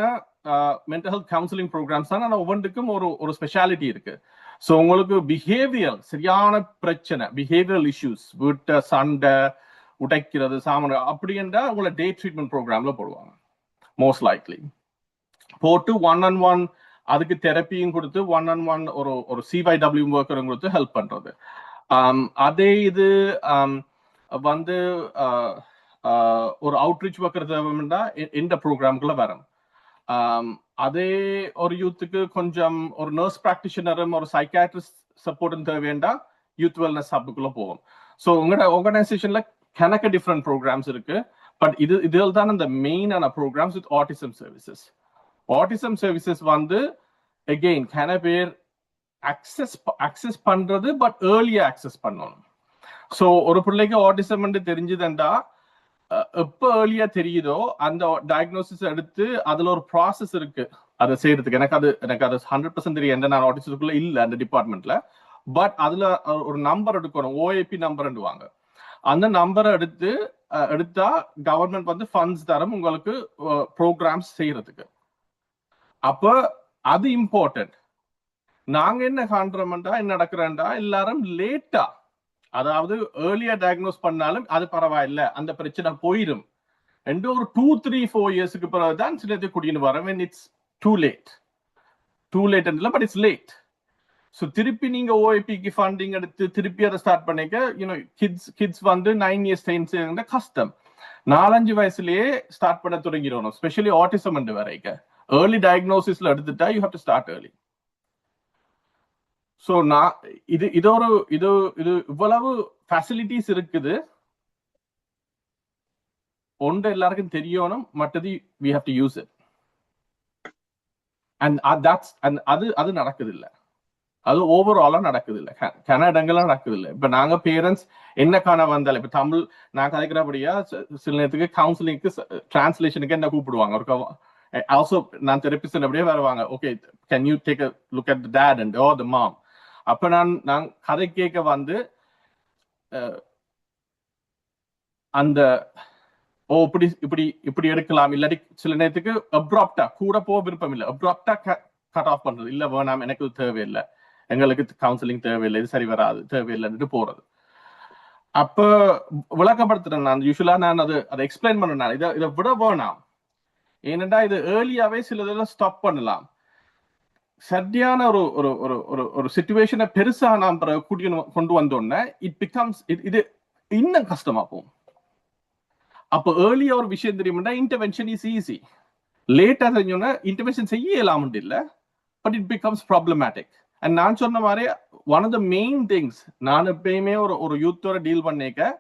மென்டல் ஹெல்த் கவுன்சிலிங் ப்ரோக்ராம்ஸ் தான். ஆனால் ஒவ்வொன்றுக்கும் ஒரு ஸ்பெஷாலிட்டி இருக்கு. ஸோ உங்களுக்கு பிஹேவியர் சரியான பிரச்சனை, பிஹேவியரல் இஷ்யூஸ், வீட்டை சண்டை உடைக்கிறது சாமான அப்படி என்றால் உங்களை டே ட்ரீட்மெண்ட் ப்ரோக்ராம்ல போடுவாங்க. மோஸ்ட் லைக்லி போட்டு 1-on-1 அதுக்கு தெரப்பியும் கொடுத்து 1-on-1 ஒரு CYW ஒர்க்கரும் கொடுத்து ஹெல்ப் பண்றது. அதே இது வந்து ஒரு அவுட்ரீச் ஒர்க்கர் தேவைன்னா எந்த ப்ரோக்ராமுக்குள்ள வரும். அதே ஒரு யூத்துக்கு கொஞ்சம் ஒரு நர்ஸ் பிராக்டிஷனரும் ஒரு சைக்காட்ரிஸ்ட் சப்போர்ட்டும் தேவையா யூத் வெல்னஸ் ஹப்புக்குள்ள போகும். ஸோ உங்களோட ஆர்கனைசேஷன்ல கணக்கு டிஃப்ரெண்ட் ப்ரோக்ராம்ஸ் இருக்கு. பட் இதில் தான் இந்த மெயினான programmes with autism services. Autism services வந்து அகெயின் கன பேர் அக்சஸ் பண்றது, பட் ஏர்லியா அக்சஸ் பண்ணணும். ஸோ ஒரு பிள்ளைக்கு ஆட்டிசம் தெரிஞ்சுதுண்டா எப்ப ஏர்லியா தெரியுதோ அந்த டயக்னோசிஸ் எடுத்து அதுல ஒரு ப்ராசஸ் இருக்கு அதை செய்யறதுக்கு. எனக்கு அது 100% தெரியும், நான் ஆட்டிசத்துக்குள்ள இல்ல அந்த டிபார்ட்மெண்ட்ல. பட் அதுல ஒரு நம்பர் எடுக்கணும், OAP நம்பர்வாங்க. அந்த நம்பரை எடுத்தா கவர்மெண்ட் வந்து ஃபண்ட்ஸ் தரும் உங்களுக்கு ப்ரோக்ராம்ஸ் செய்யறதுக்கு. அப்ப அது இம்பார்ட்டன்ட். நாங்க என்ன காண்றோம்டா, என்ன நடக்கிறேன்டா, எல்லாரும் லேட்டா, அதாவது ஏர்லியா டயக்னோஸ் பண்ணாலும் அது பரவாயில்ல, அந்த பிரச்சனை போயிடும் என்று ஒரு 2-3-4 இயர்ஸ்க்கு பிறகுதான் சிலது குடின்னு வர. when it's too late இல்ல, பட் இட்ஸ் லேட். ஸோ திருப்பி நீங்க ஓஐபிக்கு ஃபண்டிங் எடுத்து திருப்பி அதை ஸ்டார்ட் பண்ணிக்க, யூனோ கிட்ஸ் வந்து 9 years 10 years கஷ்டம். 4-5 வயசுலயே ஸ்டார்ட் பண்ண தொடங்கிடணும், ஸ்பெஷலி ஆட்டிசம் வரைக்கும். ஏர்லி டயக்னோசிஸ்ல எடுத்துட்டா you have to start early. So நான் இது இவ்வளவு ஃபெசிலிட்டிஸ் இருக்குது, ஒன்று எல்லாருக்கும் தெரியணும், மற்றது we have to use it. and அது நடக்குது இல்ல, அது ஓவராலா நடக்குது இல்ல, கனடங்கள்லாம் நடக்குது இல்ல. இப்ப நாங்க பேரண்ட்ஸ் என்ன காண வந்தாலும், இப்ப தமிழ் நான் கதைக்கிறபடியா சில நேரத்துக்கு கவுன்சிலிங்க்கு டிரான்ஸ்லேஷனுக்கு என்ன கூப்பிடுவாங்க, ஒரு ஆல்சோ நான் தெரபிஸ்ட் அப்படியே வருவாங்க, okay can you take a look at the dad and or the mom. அப்ப நான் கதை கேட்க வந்து அந்த இப்படி இப்படி இப்படி எடுக்கலாம், இல்லாட்டி சில நேரத்துக்கு அப்ராப்டா கூட போக விருப்பம் இல்லை, அப்ராப்டா கட் ஆஃப் பண்றது, இல்ல வேணாம் எனக்கு தேவையில்லை, எங்களுக்கு கவுன்சிலிங் தேவையில்லை, இது சரி வராது, தேவையில்லைன்னு போறது. அப்ப விளக்கப்படுத்துறேன் நான், யூஸ்வலா நான் அதை எக்ஸ்பிளைன் பண்ணேன், இதை விட வேணாம், ஏனென்றா இது ஏர்லியாவே சிலதெல்லாம் ஸ்டாப் பண்ணலாம். சரியான ஒரு சிச்சுவேஷனை பெருசா நாம் கொண்டு வந்தோன்னே இட் பிகம்ஸ் இது இன்னும் கஷ்டமா போகும். அப்போ ஏர்லியா ஒரு விஷயம் தெரியும்னா இன்டர்வென்ஷன் இஸ் ஈஸி, லேட்டா செஞ்சோன்னா இன்டர்வென்ஷன் செய்யலாம் இல்லை, but it becomes problematic. And நான் சொன்ன மாதிரி one of the main things, நான் எப்பயுமே ஒரு யூத்தோட டீல் பண்ணிக்க,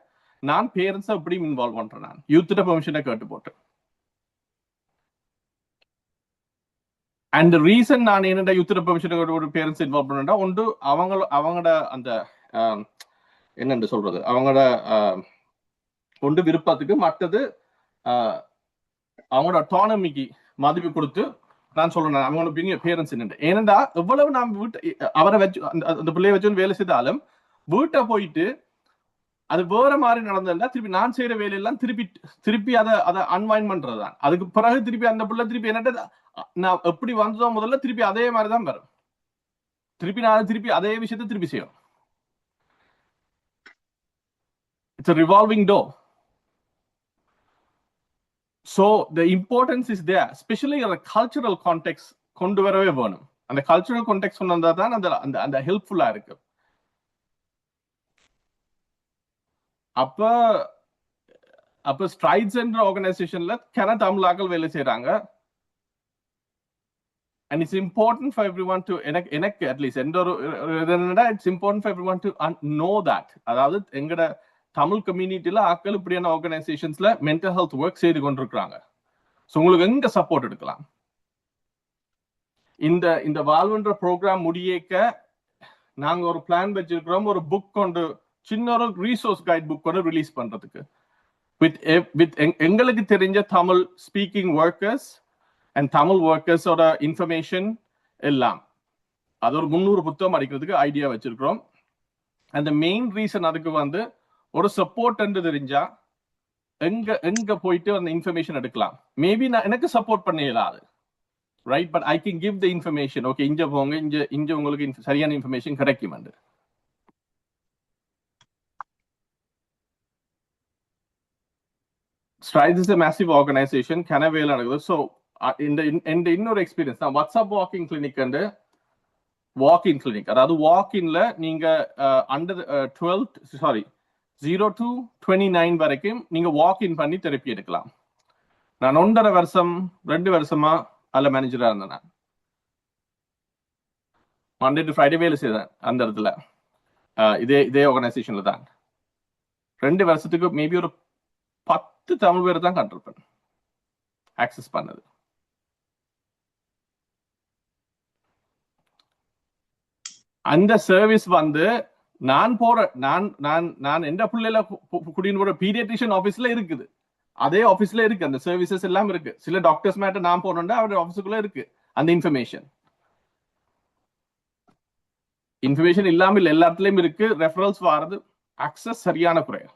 நான் பேரண்ட்ஸை எப்படி இன்வால்வ் பண்றேன், நான் யூத்தோட பெர்மிஷனை கேட்டு போட்டு. அண்ட் ரீசன் நான் என்னடா யூத்தோட பெர்மிஷனை ஒரு பேரண்ட்ஸ் இன்வால்வ் பண்ணா, ஒன்று அவங்களோட அந்த என்னென்று சொல்றது, அவங்களோட கொண்டு விருப்பத்துக்கு, மற்றது அவங்களோட அட்டானமிக்கு மதிப்பு கொடுத்து நான் சொல்றேன் அவங்களோட பேரண்ட்ஸ் என்னண்டு. ஏனென்றா எவ்வளவு நாம் அவரை வச்சு அந்த பிள்ளைய வச்சு வேலை செய்தாலும் வீட்டை போயிட்டு அது வேற மாதிரி நடந்ததுன்னா திருப்பி நான் செய்யற வேலையெல்லாம் திருப்பி அதை அன்வைண்ட் பண்றதுதான். அதுக்கு பிறகு திருப்பி அந்த பிள்ளை திருப்பி என்னட்ட நான் எப்படி வந்ததோ முதல்ல திருப்பி அதே மாதிரிதான் வரும், திருப்பி அதே விஷயத்தை திருப்பி செய்யும். It's a revolving door. So the importance is there, especially in a cultural context கொண்டு வரவே வேணும். அந்த கல்ச்சுரல் கான்டெக்ட் சொன்னா தான் அந்த ஹெல்ப்ஃபுல்லா இருக்கு. அப்ப ஸ்ட்ரைட்ஸ் என்ற ஆர்கனைசேஷன்ல தமிழாக்கள் வேலை செய்யறாங்க. And it's important for everyone to, எனக்கு அட்லீஸ்ட் எந்த ஒரு it's important for everyone to know that. அதாவது எங்கட தமிழ் கம்யூனிட்டியில ஆக்கள் இப்படியான ஆர்கனைசேஷன்ஸ்ல மென்டல் ஹெல்த் ஒர்க் செய்து கொண்டிருக்கிறாங்க. ஸோ உங்களுக்கு எங்க சப்போர்ட் எடுக்கலாம். இந்த வாழ்வுன்ற ப்ரோக்ராம் முடியக்க நாங்க ஒரு பிளான் வச்சிருக்கிறோம், ஒரு புக் கொண்டு, சின்ன ஒரு ரீசோர்ஸ் கைட் புக் கொண்டு ரிலீஸ் பண்றதுக்கு வித் எங்களுக்கு தெரிஞ்ச Tamil speaking workers and Tamil ஒர்க்கர்ஸோட இன்ஃபர்மேஷன் எல்லாம். அது ஒரு 300 புத்தகம் அடிக்கிறதுக்கு ஐடியா வச்சிருக்கிறோம். அந்த மெயின் ரீசன் அதுக்கு வந்து ஒரு சப்போர்ட் என்று தெரிஞ்சா எங்க போயிட்டு அந்த இன்ஃபர்மேஷன் எடுக்கலாம். மேபி நான் எனக்கு சப்போர்ட் பண்ண இயலாது, right, but I can give the information. Okay, இங்க போங்க, இங்க உங்களுக்கு சரியான இன்ஃபர்மேஷன் கிடைக்கும். Strides is a massive organization. Canavale நடக்குது. So இந்த இன்னொரு எக்ஸ்பீரியன்ஸ் தான் what's up walking clinic and walk in clinic. அதாவது வாக்கின்ல நீங்க அண்டர் 0 to 29 வரைக்கும் நீங்க வாக்கின் பண்ணி தெரப்பி எடுக்கலாம். நான் 1.5 வருஷம் 2 வருஷமா அதில் மேனேஜரா இருந்தேன். நான் மண்டே டு ஃப்ரைடே வேலை செய்தேன் அந்த இடத்துல, இதே ஆர்கனைசேஷன்ல தான். 2 வருஷத்துக்கு மேபி ஒரு 10 தமிழ் பேர் தான் கண்டிருப்பேன் ஆக்சஸ் பண்ணது. அந்த சர்வீஸ் வந்து நான் எந்த பிள்ளைல குடியின் போற பீடியாட்ரிஷியன் ஆபீஸ்ல இருக்குது, அதே ஆபீஸ்ல இருக்கு, அந்த சர்வீசஸ் எல்லாம் இருக்கு. சில டாக்டர்ஸ் மேட்ட நான் போனோம்னா அவருடைய ஆபீஸுக்குள்ள இருக்கு அந்த இன்ஃபர்மேஷன் இல்லாம இல்ல, எல்லா இடத்துலயும் இருக்கு. ரெஃபரல்ஸ் வாரது, அக்சஸ் சரியான குறையா.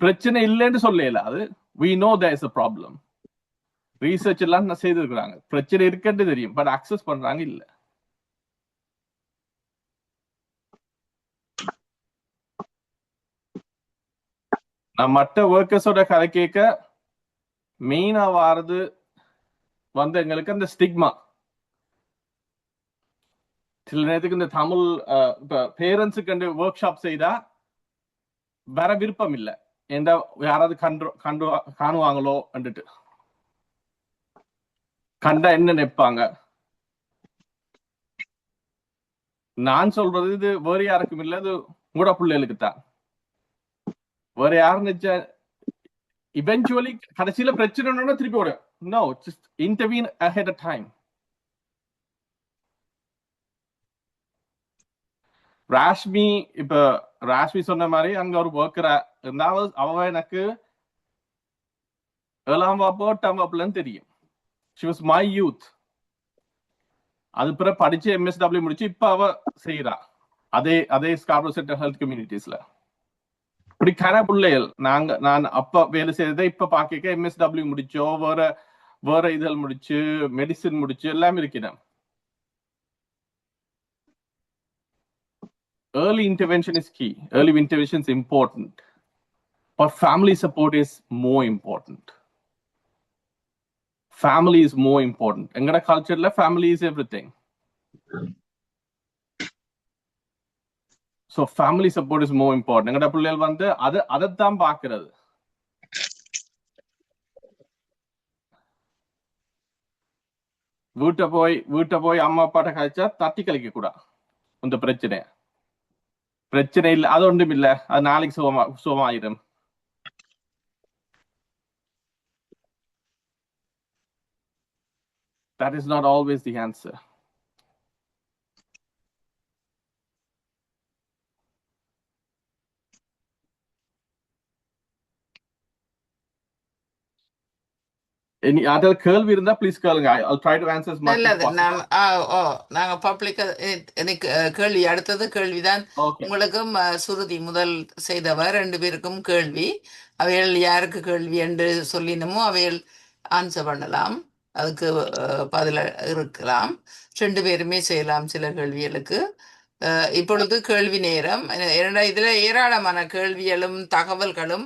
பிரச்சனை இல்லைன்னு சொல்லல, அது we know there is a problem. Research எல்லாம் செய்திருக்கிறாங்க. பிரச்சனை இருக்குன்னு தெரியும், பட் அக்சஸ் பண்றாங்க இல்ல. நான் மற்ற ஒர்க்கர்ஸோட கதை கேட்க மெயினா வாரது வந்து எங்களுக்கு அந்த ஸ்டிக்மா. சில நேரத்துக்கு இந்த தமிழ் பேரண்ட்ஸுக்கு ஒர்க் ஷாப் செய்தா வர விருப்பம் இல்லை, ஏண்டா யாராவது காணுவாங்களோ வந்துட்டு, கண்டா என்ன நினைப்பாங்க. நான் சொல்றது இது வேற யாருக்கும் இல்லை, இது உங்களோட பிள்ளைகளுக்கு தான். வேற யாரும் நினைச்சா இவென்ச்சுவலி கடைசியில பிரச்சனை திருப்பி ஓட. No, just intervene ahead of time. Rashmi, இப்ப ராஷ்மி சொன்ன மாதிரி அங்க ஒரு ஒர்க்கர் இருந்தாவது அவ எனக்கு 7ஆம் வகுப்பு 8ஆம் வகுப்புலன்னு தெரியும். She was my youth. அது பிறகு படிச்சு MSW முடிச்சு இப்ப அவ செய்யறா அதே ஸ்கார்பரோ சென்டர் ஹெல்த் கம்யூனிட்டிஸ்ல. இப்படி பிள்ளைகள் நான் அப்ப வேலை செய்யறதை இப்ப பாக்க MSW முடிச்சோ வேற இதழ் முடிச்சு மெடிசின் முடிச்சு எல்லாம் இருக்கிறேன். Early intervention is key. Early intervention is important, but family support is more important. Family is more important. Engada culture la family is everything. So family support is more important. Engada pullal vande adathaan paakkirathu. வீட்டை போய் அம்மா அப்பாட்ட கழிச்சா தட்டி கழிக்க கூடா. இந்த பிரச்சனை இல்லை, அது ஒன்றும் இல்லை, அது நாளைக்கு சுகமாயிரும். That is not always the answer. Any other கேள்வி இருந்தா ப்ளீஸ் கேளுங்க. I'll try to answer as much as நல்லது. possible. நாங்க பப்ளிக் எனக்கு கேள்வி, அடுத்தது கேள்விதான். Okay. உங்களுக்கும் சுருதி முதல் செய்தவர் 2 பேருக்கும் கேள்வி. அவைகள் யாருக்கு கேள்வி என்று சொல்லினமோ அவைகள் ஆன்சர் பண்ணலாம், அதுக்கு பதில இருக்கலாம். 2 பேருமே செய்யலாம் சில கேள்விகளுக்கு. இப்பொழுது கேள்வி நேரம். இதுல ஏராளமான கேள்விகளும் தகவல்களும்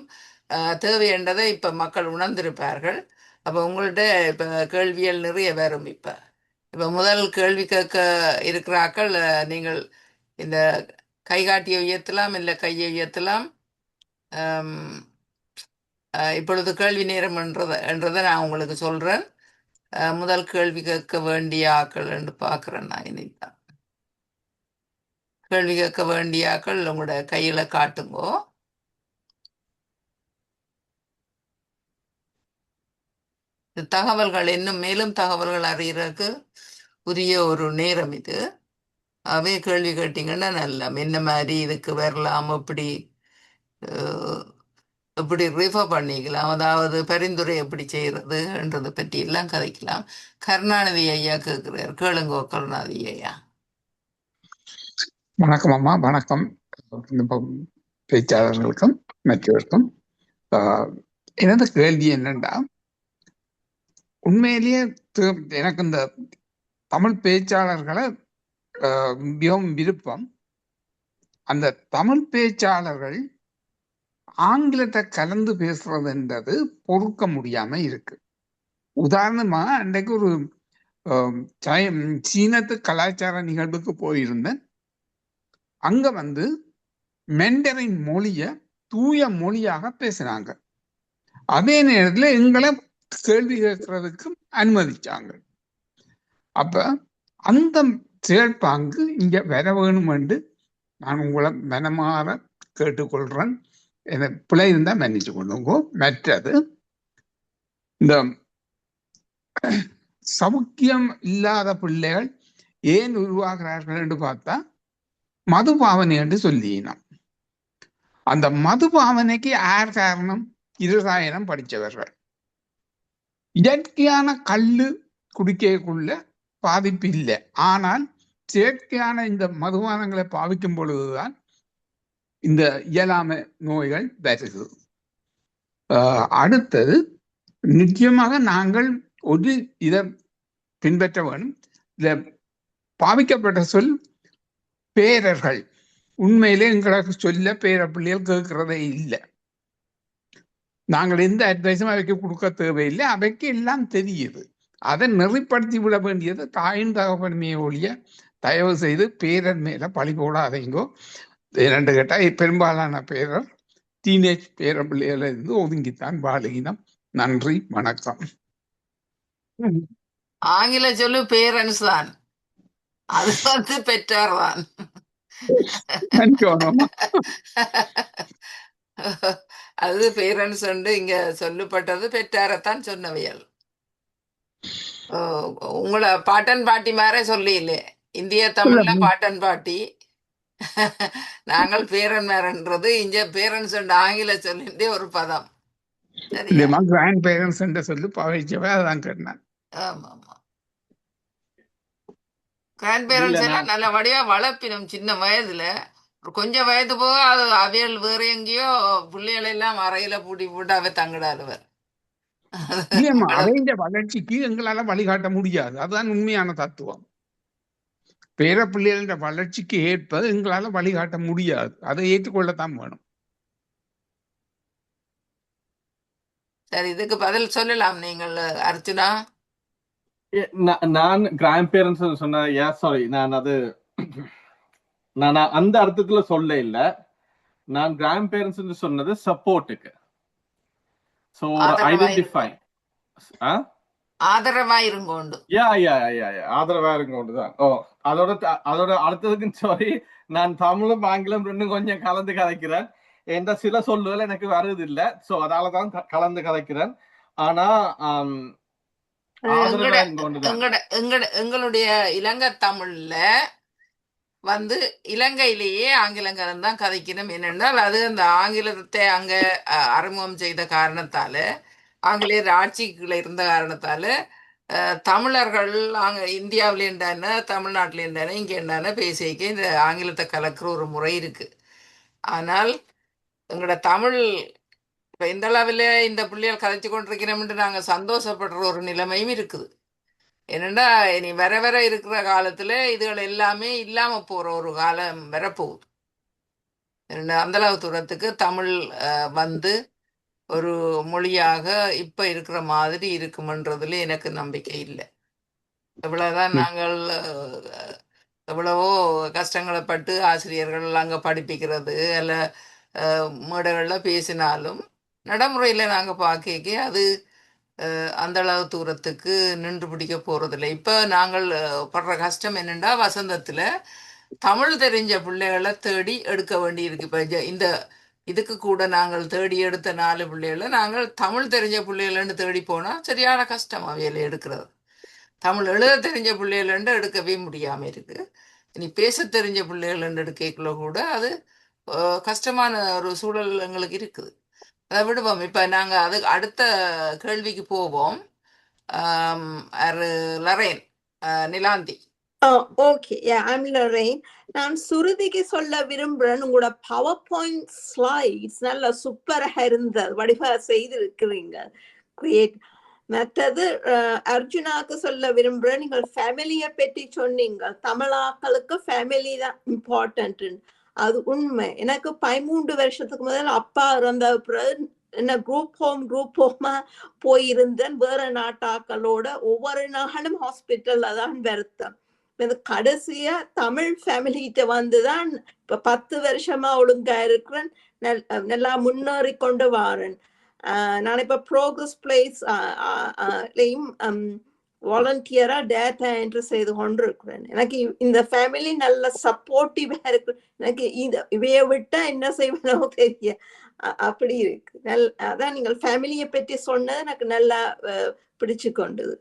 தேவை என்றதை இப்ப மக்கள் உணர்ந்திருப்பார்கள். அப்ப உங்கள்ட்ட இப்ப கேள்விகள் நிறைய வரும். இப்ப முதல் கேள்வி கேட்க இருக்கிறாக்கள், நீங்கள் இந்த கைகாட்டியை உயர்த்தலாம், இல்லை கையை உயர்த்தலாம். இப்பொழுது கேள்வி நேரம் என்றதை நான் உங்களுக்கு சொல்றேன். முதல் கேள்வி கேட்க வேண்டிய ஆக்கள் என்று பார்க்கிறேன். நான் இனிதான் கேள்வி கேட்க வேண்டிய ஆக்கள் உங்களோட கையில காட்டுங்கோ. தகவல்கள், இன்னும் மேலும் தகவல்கள் அறியறதுக்கு உரிய ஒரு நேரம் இது. அவே கேள்வி கேட்டீங்கன்னா நல்லா என்ன மாதிரி இதுக்கு வரலாம், எப்படி ரிஃபர் பண்ணிக்கலாம், அதாவது பரிந்துரை எப்படி செய்யறதுன்றதை பற்றி எல்லாம் கதைக்கலாம். கருணாநிதி ஐயா கேட்கிறார், கேளுங்கோ கருணாநிதி ஐயா. வணக்கம் அம்மா. வணக்கம் பேச்சாளர்களுக்கும் மற்றவருக்கும். எனது கேள்வி என்னண்டா, உண்மையிலேயே எனக்கு இந்த தமிழ் பேச்சாளர்களை மிகவும் விருப்பம். அந்த தமிழ் பேச்சாளர்கள் ஆங்கிலத்தை கலந்து பேசுறதுன்றது பொறுக்க முடியாம இருக்கு. உதாரணமா அன்றைக்கு ஒரு சீனத்து கலாச்சார நிகழ்வுக்கு போயிருந்தேன். அங்க மெண்டரின் மொழிய தூய மொழியாக பேசினாங்க. அதே நேரத்துல எங்களை கேள்வி கேட்கறதுக்கு அனுமதிச்சாங்க. அப்ப அந்த செயற்பாங்கு இங்க வர வேணும் என்று நான் உங்களை மனமாற கேட்டுக்கொள்றேன். எனக்கு பிழை இருந்தா மன்னிச்சு கொள்ளுங்க. மற்றது, இந்த சௌக்கியம் இல்லாத பிள்ளைகள் ஏன் உருவாகிறார்கள் என்று பார்த்தா மதுபாவனை என்று சொல்லினோம். அந்த மதுபாவனைக்கு யார் காரணம்? 2000 படித்தவர்கள். இயற்கையான கல்லு குடிக்கக்குள்ள பாதிப்பு இல்லை, ஆனால் செயற்கையான இந்த மதுபானங்களை பாவிக்கும் பொழுதுதான் இந்த இயலாமை நோய்கள் வருது. அடுத்தது, நிச்சயமாக நாங்கள் ஒரு இதை பின்பற்ற வேணும். இதுல பாவிக்கப்பட்ட சொல் பேரர்கள். உண்மையிலே எங்களுக்கு சொல்ல பேர பிள்ளைகள் கேட்கிறதே இல்லை. நாங்கள் எந்த அட்வைஸும் அவைக்கு கொடுக்க தேவையில்லை. அவைக்கு எல்லாம் தெரியுது. அதை நெறிப்படுத்தி விட வேண்டியது தாயின் தகப்பன்மையை ஒழிய தயவு செய்து பேரன் மேல பழி போடாதீங்கோ. இரண்டு கேட்டா பெரும்பாலான பேரர் டீனேஜ் பேர பிள்ளைகள இருந்து ஒதுங்கித்தான் வாழுகினம். நன்றி, வணக்கம். ஆங்கில சொல்லு பேரண்ட்ஸ் தான், அது பெற்றார் தான். நன்றியோனம்மா. அது பேரண்ட்ஸ் உண்டு, இங்க சொல்லப்பட்டது பெற்றாரத்தான் சொன்னவையல். உங்களை பாட்டன் பாட்டி மாரே சொல்லி இந்திய தமிழ்ல பாட்டன் பாட்டி, நாங்கள் பேரன்மார்ன்றது இங்க பேரண்ட்ஸ் ஆங்கில சொல்லிட்டு ஒரு பதம். சரியா? இல்லையம்மா, கிராண்ட் பேரண்ட்ஸ் என்று சொல்லி பாவிச்சவை அதான் கேட்டேன். ஆமா ஆமா, கிராண்ட் பேரண்ட்ஸ் எல்லாம் நல்ல வடிவா வளர்ப்பினம் சின்ன வயதுல. கொஞ்சம் வயது போக அது அவியல் வேற எங்கேயோ பிள்ளைகள் எல்லாம் அறையில பூட்டி போட்டு அவை தங்கிடாதவர். இல்லையம்மா, அவைந்த வளர்ச்சிக்கு எங்களால வழிகாட்ட முடியாது. அதுதான் உண்மையான தத்துவம். பேர பிள்ளைகளின் வளர்ச்சிக்கு ஏற்பது எங்களால வழிகாட்ட முடியாது. அதை ஏற்றுக்கொள்ளத்தான் வேணும். சரி, இதுக்கு பதில் சொல்லலாம் நீங்கள் அர்ச்சுனா. நான் கிராண்ட் பேரண்ட்ஸ் சொன்ன சாரி, நான் அது நான் அந்த அர்த்தத்துல சொல்ல இல்ல. நான் கிராண்ட் பேரண்ட்ஸ் சொன்னது சப்போர்ட்டுக்கு. சோ ஐடென்டிஃபை ஆதரவா இருங்கோண்டு. ஆதரவா இருங்கோண்டுதான். அதோட அடுத்ததுக்கு சாரி, நான் தமிழும் ஆங்கிலம் ரெண்டும் கொஞ்சம் கலந்து கதைக்கிறேன். என்ற சில சொல்லுகள் எனக்கு வருது இல்ல, சோ அதாலதான் கலந்து கதைக்கிறேன். ஆனா எங்களுடைய இலங்கை தமிழ்ல இலங்கையிலேயே ஆங்கிலங்கள் தான் கதைக்கணும். என்னென்றால் அது அந்த ஆங்கிலத்தை அங்க அறிமுகம் செய்த காரணத்தால, ஆங்கிலேயர் ஆட்சிக்குள்ள இருந்த காரணத்தால தமிழர்கள் அங்க இந்தியாவில இருந்தானே தமிழ்நாட்டில இருந்தானே இங்க இருந்தானே பேசிக்க இந்த ஆங்கிலத்தை கலக்கிற ஒரு முறை இருக்கு. ஆனால் எங்களோட தமிழ் இப்ப இந்த அளவில் இந்த பிள்ளைகள் கதைச்சு கொண்டிருக்கிறோம்னு நாங்க சந்தோஷப்படுற ஒரு நிலைமையும் இருக்குது. என்னண்டா இனி வர வர இருக்கிற காலத்துல இதுகள் எல்லாமே இல்லாம போற ஒரு காலம் வரப்போகுது. அந்த அளவு தூரத்துக்கு தமிழ் ஒரு மொழியாக இப்ப இருக்கிற மாதிரி இருக்குமன்றதுல எனக்கு நம்பிக்கை இல்லை. எவ்வளவுதான் நாங்கள் எவ்வளவோ கஷ்டங்களை பட்டு ஆசிரியர்கள் அங்க படிப்பிக்கிறது அல்ல மேடைகள்ல பேசினாலும் நடைமுறையில நாங்க பார்க்க அது அந்த அளவு தூரத்துக்கு நின்று பிடிக்க போறதில்லை. இப்ப நாங்கள் படுற கஷ்டம் என்னென்னா, வசந்தத்துல தமிழ் தெரிஞ்ச பிள்ளைகளை தேடி எடுக்க வேண்டி இருக்கு. இப்ப இந்த இதுக்கு கூட நாங்கள் தேடி எடுத்த 4 பிள்ளைகளை நாங்கள் தமிழ் தெரிஞ்ச பிள்ளைகள்னு தேடி போனா சரியான கஷ்டம் அவையில எடுக்கிறது. தமிழ் எழுத தெரிஞ்ச பிள்ளைகள்னு எடுக்கவே முடியாம இருக்கு. இனி பேச தெரிஞ்ச பிள்ளைகள் எடுக்கக்குள்ள கூட அது கஷ்டமான ஒரு சூழல் எங்களுக்கு இருக்குது. அதை விடுவோம். இப்ப நாங்க அடுத்த கேள்விக்கு போவோம். Lauren Nilanthi. Okay, I'm Lauren. நான் சுருதிக்கு சொல்ல விரும்புறேன், உங்களோட பவர் பாயிண்ட் ஸ்லைட்ஸ் நல்ல சூப்பராக இருந்தது, வடிவா செய்திருக்கிறீங்க, கிரியேட். மற்றது அர்ஜுனாக்கு சொல்ல விரும்புறேன், நீங்கள் ஃபேமிலியை பற்றி சொன்னீங்க. தமிழாக்களுக்கு ஃபேமிலி தான் இம்பார்ட்டன்ட். அது உண்மை. எனக்கு 13 வருஷத்துக்கு முதல் அப்பா இறந்த பிறகு என்ன குரூப் ஹோமா போயிருந்தேன். வேற நாட்டாக்களோட ஒவ்வொரு நாளும் ஹாஸ்பிட்டல்ல தான் வருத்தம். கடைசியா தமிழ் ஃபேமிலிகிட்ட வந்துதான் இப்ப 10 வருஷமா ஒழுங்கா இருக்கிறேன், நல்லா முன்னேறி கொண்டு வாரேன். நான் இப்ப ப்ரோக்ரஸ் பிளேஸ்லயும் வாலண்டியரா டேட்டா என்ட்ரி செய்து கொண்டிருக்கிறேன். எனக்கு இந்த ஃபேமிலி நல்ல சப்போர்ட்டிவா இருக்கு. எனக்கு இவைய விட்டா என்ன செய்வனோ தெரிய அப்படி இருக்கு. அதான் நீங்கள் ஃபேமிலியை பற்றி சொன்னது எனக்கு நல்லா பிடிச்சு கொண்டது.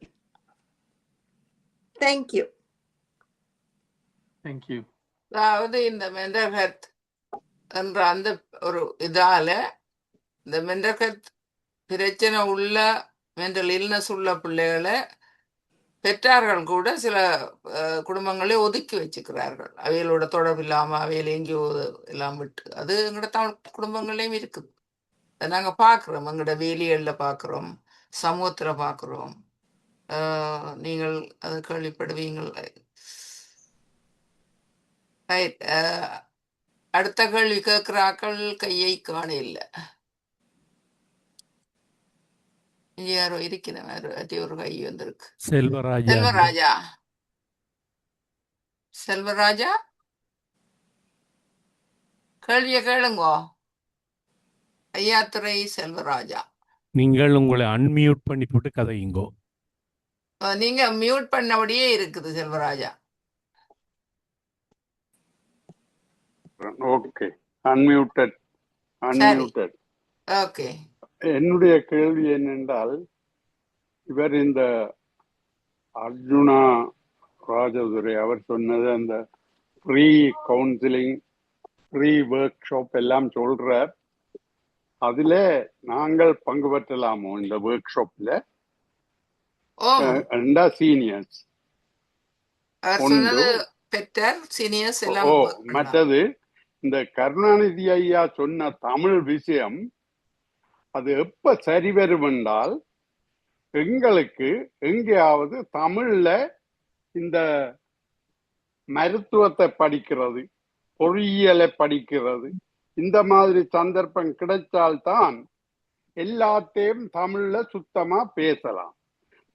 தேங்க்யூ. தேங்க்யூ. அதாவது இந்த மென்டல் ஹெல்த் என்ற அந்த ஒரு இதால இந்த மென்டல் ஹெல்த் பிரச்சனை உள்ள மென்டல் இல்னஸ் உள்ள பிள்ளைகளை பெற்றார்கள் கூட சில குடும்பங்களே ஒதுக்கி வச்சுக்கிறார்கள். அவைகளோட தொடர்பு இல்லாம அவையில எங்கேயோ எல்லாம் விட்டு. அது எங்களோட தமிழ் குடும்பங்கள்லயும் இருக்குது. அதை நாங்க பாக்குறோம், எங்களோட வேலிகள்ல பாக்குறோம், சமூகத்துல பாக்குறோம். நீங்கள் அது கேள்விப்படுவீங்கள். ரைட். அடுத்த கேள்வி கேட்கிறாக்கள் கையை காண இல்லை. இங்க யாரோ இருக்கிறேன், ஒரு கை வந்திருக்கு. செல்வராஜா ஐயா. செல்வராஜா, செல்வராஜா கேள்விய கேளுங்கோ. ஐயாத்துறை செல்வராஜா, நீங்கள் உங்களை அன்மியூட் பண்ணி போட்டு கதையுங்கோ. நீங்க மியூட் பண்ணபடியே இருக்குது செல்வராஜா. ஓகே, அன்மியூட்டட் சரி, அன்மியூட்டட். ஓகே. என்னுடைய கேள்வி என்னென்றால், இவர் இந்த அர்ஜுனா ராஜதுரை அவர் சொன்னது அந்த free counselling, free work shop எல்லாம் சொல்றார். அதுல நாங்கள் பங்கு பெற்றலாமோ இந்த ஒர்க் ஷாப்ல? ஓம் சீனியர்ஸ் அவர் ஒன்று. சொன்னது பெற்றர் சீனியர்ஸ் எல்லாம் ஓ, work பண்ணலாம். மற்றது இந்த கருணாநிதி ஐயா சொன்ன தமிழ் விஷயம் அது எப்ப சரி வரும் என்றால், எங்களுக்கு எங்கேயாவது தமிழ்ல இந்த மருத்துவத்தை படிக்கிறது, பொறியியலை படிக்கிறது, இந்த மாதிரி சந்தர்ப்பம் கிடைச்சால்தான் எல்லாத்தையும் தமிழ்ல சுத்தமா பேசலாம்.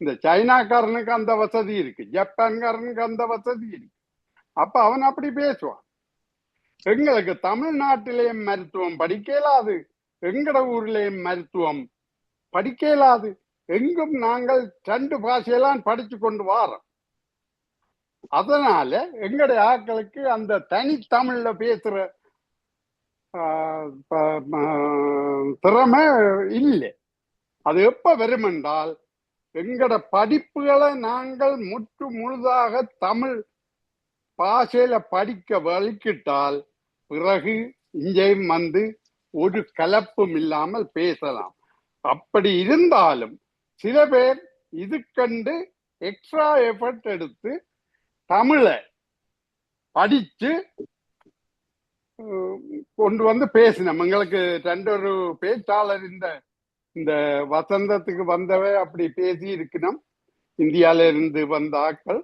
இந்த சைனாக்காரனுக்கு அந்த வசதி இருக்கு, ஜப்பான்காரனுக்கு அந்த வசதி இருக்கு. அப்ப அவன் அப்படி பேசுவான். எங்களுக்கு தமிழ்நாட்டிலேயும் மருத்துவம் படிக்கலாது, எங்கட ஊர்லயும் மருத்துவம் படிக்கலாது. எங்கும் நாங்கள் 2 பாஷையெல்லாம் படிச்சு கொண்டு வாரோம். அதனால எங்களுடைய ஆட்களுக்கு அந்த தனித்தமிழ்ல பேசுற திறமை இல்லை. அது எப்ப வரும் என்றால், எங்கட படிப்புகளை நாங்கள் முற்று முழுதாக தமிழ் பாஷையில படிக்க வலிக்கிட்டால் பிறகு இங்கேயும் வந்து ஒரு கலப்பும் இல்லாமல் பேசலாம். அப்படி இருந்தாலும் சில பேர் இதுக்கண்டு எக்ஸ்ட்ரா எஃபர்ட் எடுத்து தமிழை படிச்சு கொண்டு வந்து பேசினோம். எங்களுக்கு 2 பேச்சாளர் இந்த வசந்தத்துக்கு வந்தவை அப்படி பேசி இருக்கணும். இந்தியால இருந்து வந்த ஆட்கள்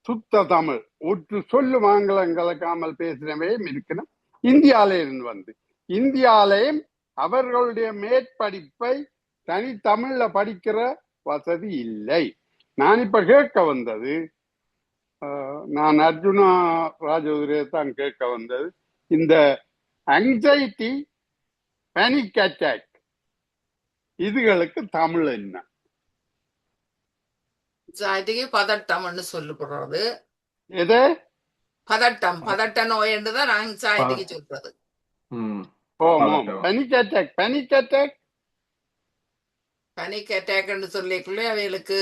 சுத்த தமிழ், ஒரு சொல்லு ஆங்கிலம் கலக்காமல் பேசினவையும் இருக்கணும். இந்தியால இருந்து வந்து இந்தியாலையும் அவர்களுடைய மேற்படிப்பை தனித்தமிழ்ல படிக்கிற வசதி இல்லை. நான் இப்ப கேட்க வந்தது, நான் அர்ஜுனா ராஜதுரையை தான் கேட்க வந்தது, இந்த ஆங்ஸைட்டி, பேனிக் அட்டாக் இதுகளுக்கு தமிழ் என்ன? anxiety பதட்டம்னு சொல்லப்படுறது. எது? பதட்டம், பதட்ட நோய் என்றுதான் anxiety சொல்றது. Panic attack, panic attack, panic அட்டாக்னு சொல்லிக்குள்ளே அவைகளுக்கு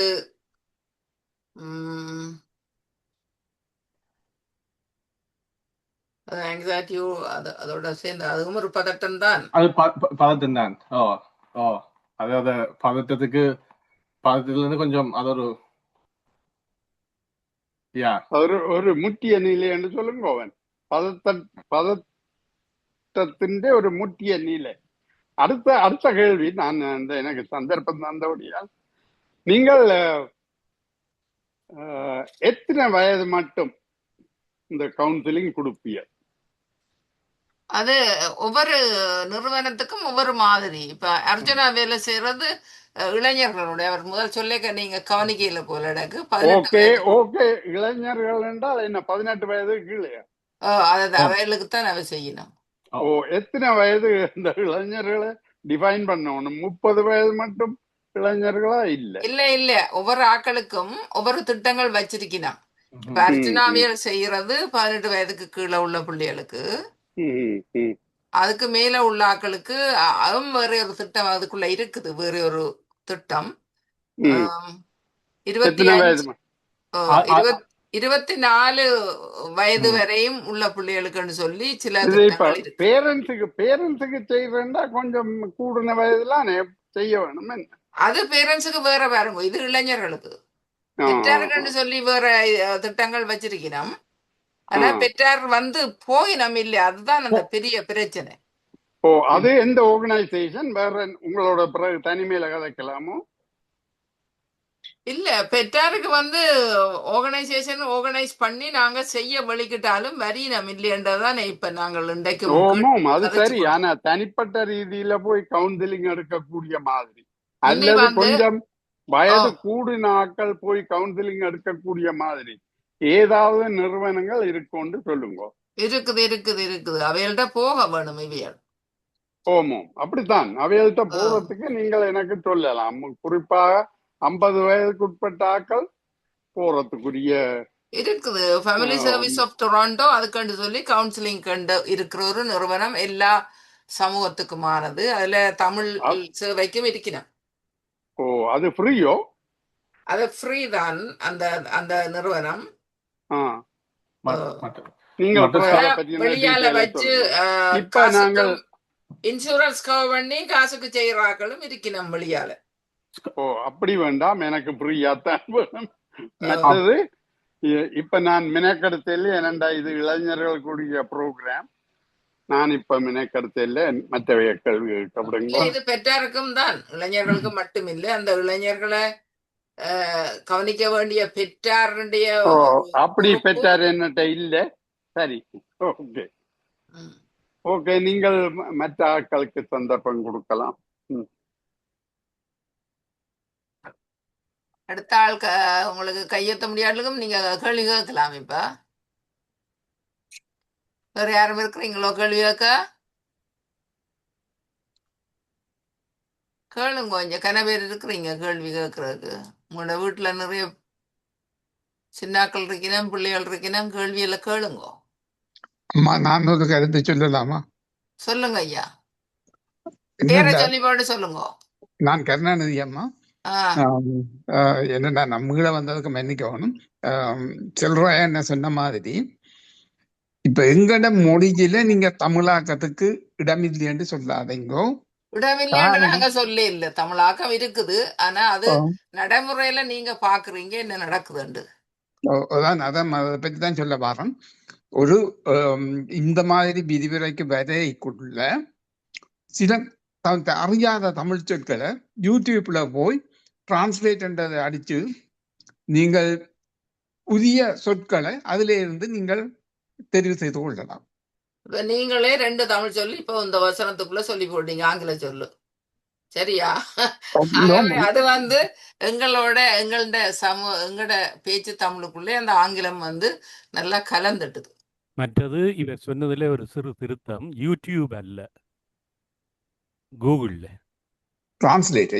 ஆங்ஸைட்டியோ அதோட சேர்ந்து அதுவும் ஒரு பதட்டம் தான். அது பதட்டம் தான். அதாவது பதட்டத்துல இருந்து கொஞ்சம் அது ஒரு முட்டிய நிலை என்று சொல்லுங்க. அவன் பதட்டத்தின் ஒரு முட்டிய நிலை. அடுத்த கேள்வி, நான் எனக்கு சந்தர்ப்பம் தந்தபடியால், நீங்கள் எத்தனை வயது மட்டும் இந்த கவுன்சிலிங் கொடுப்பீங்க? அது ஒவ்வொரு நிறுவனத்துக்கும் ஒவ்வொரு மாதிரி. இப்ப அர்ஜுனா வேலை செய்யறது இளைஞர்களுடைய, அவர் முதல் சொல்லிக்க நீங்க கவனிக்கையில போல எனக்கு 18 ஓகே. இளைஞர்கள் என்றால் என்ன, 18 வயது கீழே? அதான் அவர்களுக்கு தான் அவ செய்யணும். எத்தனை வயது இந்த இளைஞர்களை டிஃபைன் பண்ணணும்? 30 வயது மட்டும் இளைஞர்களா? இல்ல, ஒவ்வொரு ஆட்களுக்கும் ஒவ்வொரு திட்டங்கள் வச்சிருக்கணும். இப்ப அர்ஜுனாவியல் செய்யறது 18 வயதுக்கு கீழே உள்ள பிள்ளைகளுக்கு, அதுக்கு மேல உள்ள ஆட்களுக்கு அதுவும் வேற ஒரு திட்டம் அதுக்குள்ள இருக்குது. வேற ஒரு திட்டம் 24 வயது வரையும் உள்ள பிள்ளைகளுக்குன்னு சொல்லி சில திட்டங்கள் இருக்கு. பேரண்ட்ஸுக்கு செய்யறா கொஞ்சம் கூடுன வயதுலாம் செய்ய வேணும். அது பேரண்ட்ஸுக்கு வேற பாருங்க, இது இளைஞர்களுக்கு. பெற்றாருக்குன்னு சொல்லி வேற திட்டங்கள் வச்சிருக்கணும். ஆனா பெற்றார் வந்து போயினம் இல்ல, அதுதான் அந்த பெரிய பிரச்சனை. அது எந்த ஆர்கனைசேஷன் வேற உங்களோட பிறகு தனிமையில கதைக்கலாமோ? இல்ல பெற்றாருக்கு வந்து ஆர்கனைசேஷன் ஆர்கனைஸ் பண்ணி நாங்க செய்ய வெளிக்கிட்டாலும் வரி நம் இல்லைன்றதான் இப்ப நாங்கள் இன்றைக்கும் ஓமோம் அது கதைச்சு சரி. கொண்டு ஆனா தனிப்பட்ட ரீதியில போய் கவுன்சிலிங் எடுக்கக்கூடிய மாதிரி, முந்தி அல்லது வந்து கொஞ்சம் ஓ வயது கூடின ஆட்கள் போய் கவுன்சிலிங் எடுக்கக்கூடிய மாதிரி ஏதாவது நிறுவனங்கள் இருக்கும்னு சொல்லுங்க. இருக்குது அவைகள்ட்ட போக வேணும் இவியல். ஓமோம் அப்படித்தான். அவைகள்ட்ட ஓ போறதுக்கு நீங்கள் எனக்கு சொல்லலாம். குறிப்பாக 50 வயதுக்கு உட்பட்ட ஆட்கள் போறதுக்குரிய இருக்குது ஃபேமிலி சர்வீஸ் ஆஃப் டொராண்டோ அதுக்கண்டு சொல்லி கவுன்சிலிங் கண்டு இருக்கிற ஒரு நிறுவனம் எல்லா சமூகத்துக்குமானது. அதுல தமிழ் அ- சேவைக்கும் இருக்கணும். ஓ அது ஃப்ரீயோ? அது ஃப்ரீ தான் அந்த அந்த நிறுவனம். ஆ மற்ற நீங்கள் மற்ற பிறகு ஆனா அதை பற்றின வெளியால டீட்டெயிலை வச்சு சொல்லுங்க. இப்ப நாங்கள் காசுக்கும் இன்சூரன்ஸ் கவர் பண்ணி காசுக்கு செய்யறாக்களும் இருக்கணும் வெளியால. ஓ அப்படி வேண்டாம், எனக்கு ஃப்ரீயாத்தான் வேணும். ஓ மற்றது இப்ப நான் மினக்கெடுத்தல என்னண்டா இது இளைஞர்களுக்குரிய ப்ரோக்ராம். நான் இப்ப மினக்கெடுத்தல மற்றவைய கேள்வி இல்ல கேட்கப்படுங்க. இது பெற்றாருக்கும் தான், இளைஞர்களுக்கு மட்டும் இல்லை. அந்த இளைஞர்களை கவனிக்க வேண்டிய பெற்றாருடைய ஓ ஒரு அப்படி பொறுப்பு. பெற்றார் என்னட்ட இல்ல. சரி, ஓகே ம். ஓகே. நீங்கள் மற்ற ஆட்களுக்கு சந்தர்ப்பம் கொடுக்கலாம். ம். அடுத்த ஆள் உங்களுக்கு கையெத்த முடியாதுக்கும் நீங்க கேள்வி கேட்கலாம். இப்ப வேற யாரும் இருக்கிறீங்களோ கேள்வி கேட்க? கேளுங்க, கொஞ்சம் கன பேர் இருக்கிறீங்க கேள்வி கேட்கறதுக்கு. உங்களோட வீட்டுல நிறைய சின்னாக்கள் இருக்கணும், பிள்ளைகள் இருக்கணும், கேள்வியில கேளுங்க. அம்மா நான் ஒரு கருத்து சொல்லலாமா? சொல்லுங்க ஐயா, பேரை என்னண்டா, சொல்லி போட்டு சொல்லுங்க. நான் கருணாநிதி அம்மா. ஆ என்னடா நம்மள வந்ததுக்கு மன்னிக்கணும். செல்வா என்ன சொன்ன மாதிரி இப்ப எங்கட மொழியில நீங்க தமிழாக்கத்துக்கு இடமில்லைன்னு சொல்லாதீங்கோ. விடவில்லைன்னு காரணம் நாங்க சொல்ல இல்ல, தமிழாக்கம் இருக்குது. ஆனா அது நடைமுறையில நீங்க பாக்குறீங்க என்ன நடக்குதுண்டு. அதான் அதை பற்றி தான் சொல்ல வரேன். ஒரு இந்த மாதிரி விதிவிலைக்கு வரைக்குள்ள சில அறியாத தமிழ் சொற்களை யூடியூப்ல போய் டிரான்ஸ்லேட் அடிச்சு நீங்கள் புதிய சொற்களை அதிலே இருந்து நீங்கள் தெரிவு செய்து கொள்ளலாம். இப்ப நீங்களே 2 தமிழ் சொல்லி இப்ப இந்த வசனத்துக்குள்ள சொல்லி போட்டீங்க ஆங்கில சொல்லு, சரியா? ஆகவே அது வந்து எங்களோட பேச்சு தமிழுக்குள்ளே அந்த ஆங்கிலம் வந்து நல்லா கலந்துட்டுது. மற்றது இவர் சொன்னதில் ஒரு சிறு திருத்தம், யூடியூப் அல்ல, கூகுளில். Translate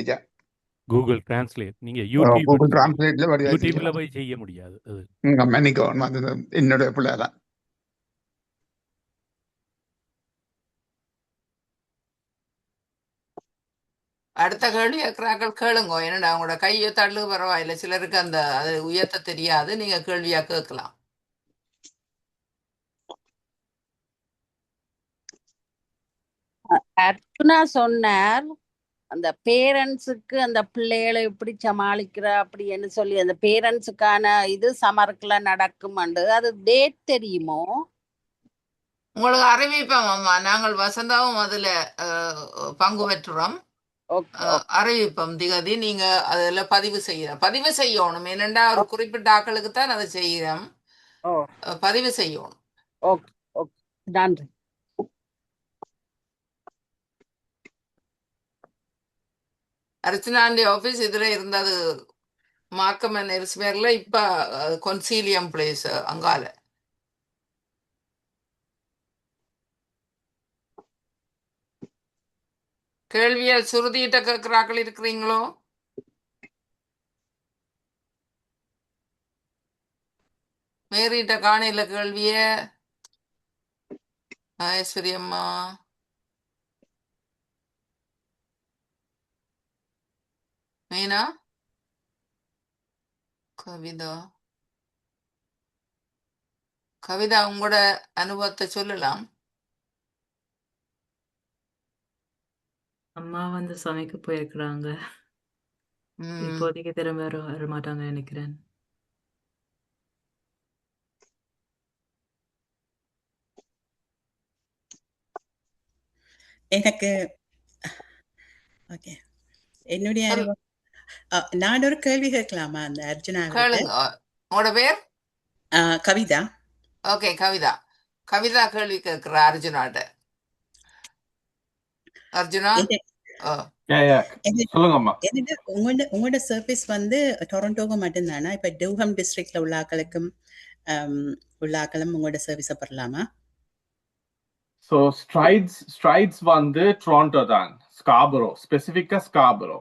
Google translate. நீங்கள் கூகுள் யூடியூப் டிரான்ஸ்லேட்ல வடிவா யூடியூப்ல செய்யலாம். போய் செய்ய முடியாது. அது மன்னிக்கணும், அது என்னுடைய பிள்ளை தான். அடுத்த கேள்வி கேட்கிறார்கள், கேளுங்க. என்னடா உங்களோட கையை தள்ளு பரவாயில்ல, சிலருக்கு அந்த அது உயர்த்த தெரியாது, நீங்க கேள்வியா கேட்கலாம். அர்ச்சுனா சொன்னார் அந்த பேரண்ட்ஸுக்கு அந்த பிள்ளைகளை எப்படி சமாளிக்கிற அப்படின்னு சொல்லி, அந்த பேரண்ட்ஸுக்கான இது சமர்க்ல நடக்குமாண்டு அது டேட் தெரியுமோ? உங்களுக்கு அறிவிப்போம் அம்மா, நாங்கள் வசந்தாவும் அதுல பங்கு பெற்றுறோம். அறிவிப்போம் திகதி. நீங்க அதுல பதிவு செய்யணும். என்னண்டா ஒரு குறிப்பிட்ட ஆக்களுக்கு தான் அதை செய்யறோம், பதிவு செய்யணும். ஓகே ஓகே, நன்றி. அர்ச்சனாண்டி ஆபீஸ் இதுல இருந்தது மார்க்கம் அண்ட் எல்ஸ்மேர்ல. இப்ப கொன்சீலியம் பிளேஸ் அங்கால. கேள்விய சுருதியிட்ட கேட்கிறாக்கள் இருக்கிறீங்களோ? மேரிட்ட காணையில கேள்விய மகேஸ்வரி அம்மா. மீனா, கவிதா உங்களோட அனுபவத்தை சொல்லலாம். அம்மா வந்து சமைக்க போயிருக்கிறாங்க. இப்போதைக்கு திரும்ப வர மாட்டாங்க நினைக்கிறேன். எனக்கு ஓகே, என்னுடைய அனுபவம் நான் ஒரு கேள்வி கேட்கலாமா அந்த அர்ஜுனா அவர்கிட்ட? கேளுங்க. உங்களோட பேர்? கவிதா. ஓகே, கவிதா. கவிதா கேள்வி கேட்கிற அர்ஜுனாட்ட. அர்ஜுனா. என்ன- ஓ, என்ன- சொல்லுங்கம்மா. என்னது உங்களோட சர்வீஸ் வந்து டொரண்டோக்கு மட்டும்தானா? இப்ப டூஹம் டிஸ்ட்ரிக்ட்ல உள்ள ஆக்களுக்கும் உள்ள ஆக்களும் உங்களோட சர்வீஸை பெறலாமா? ஸோ ஸ்ட்ரைட்ஸ் வந்து டொரண்டோ தான், ஸ்காபரோ, ஸ்பெசிஃபிக்கா ஸ்காபரோ.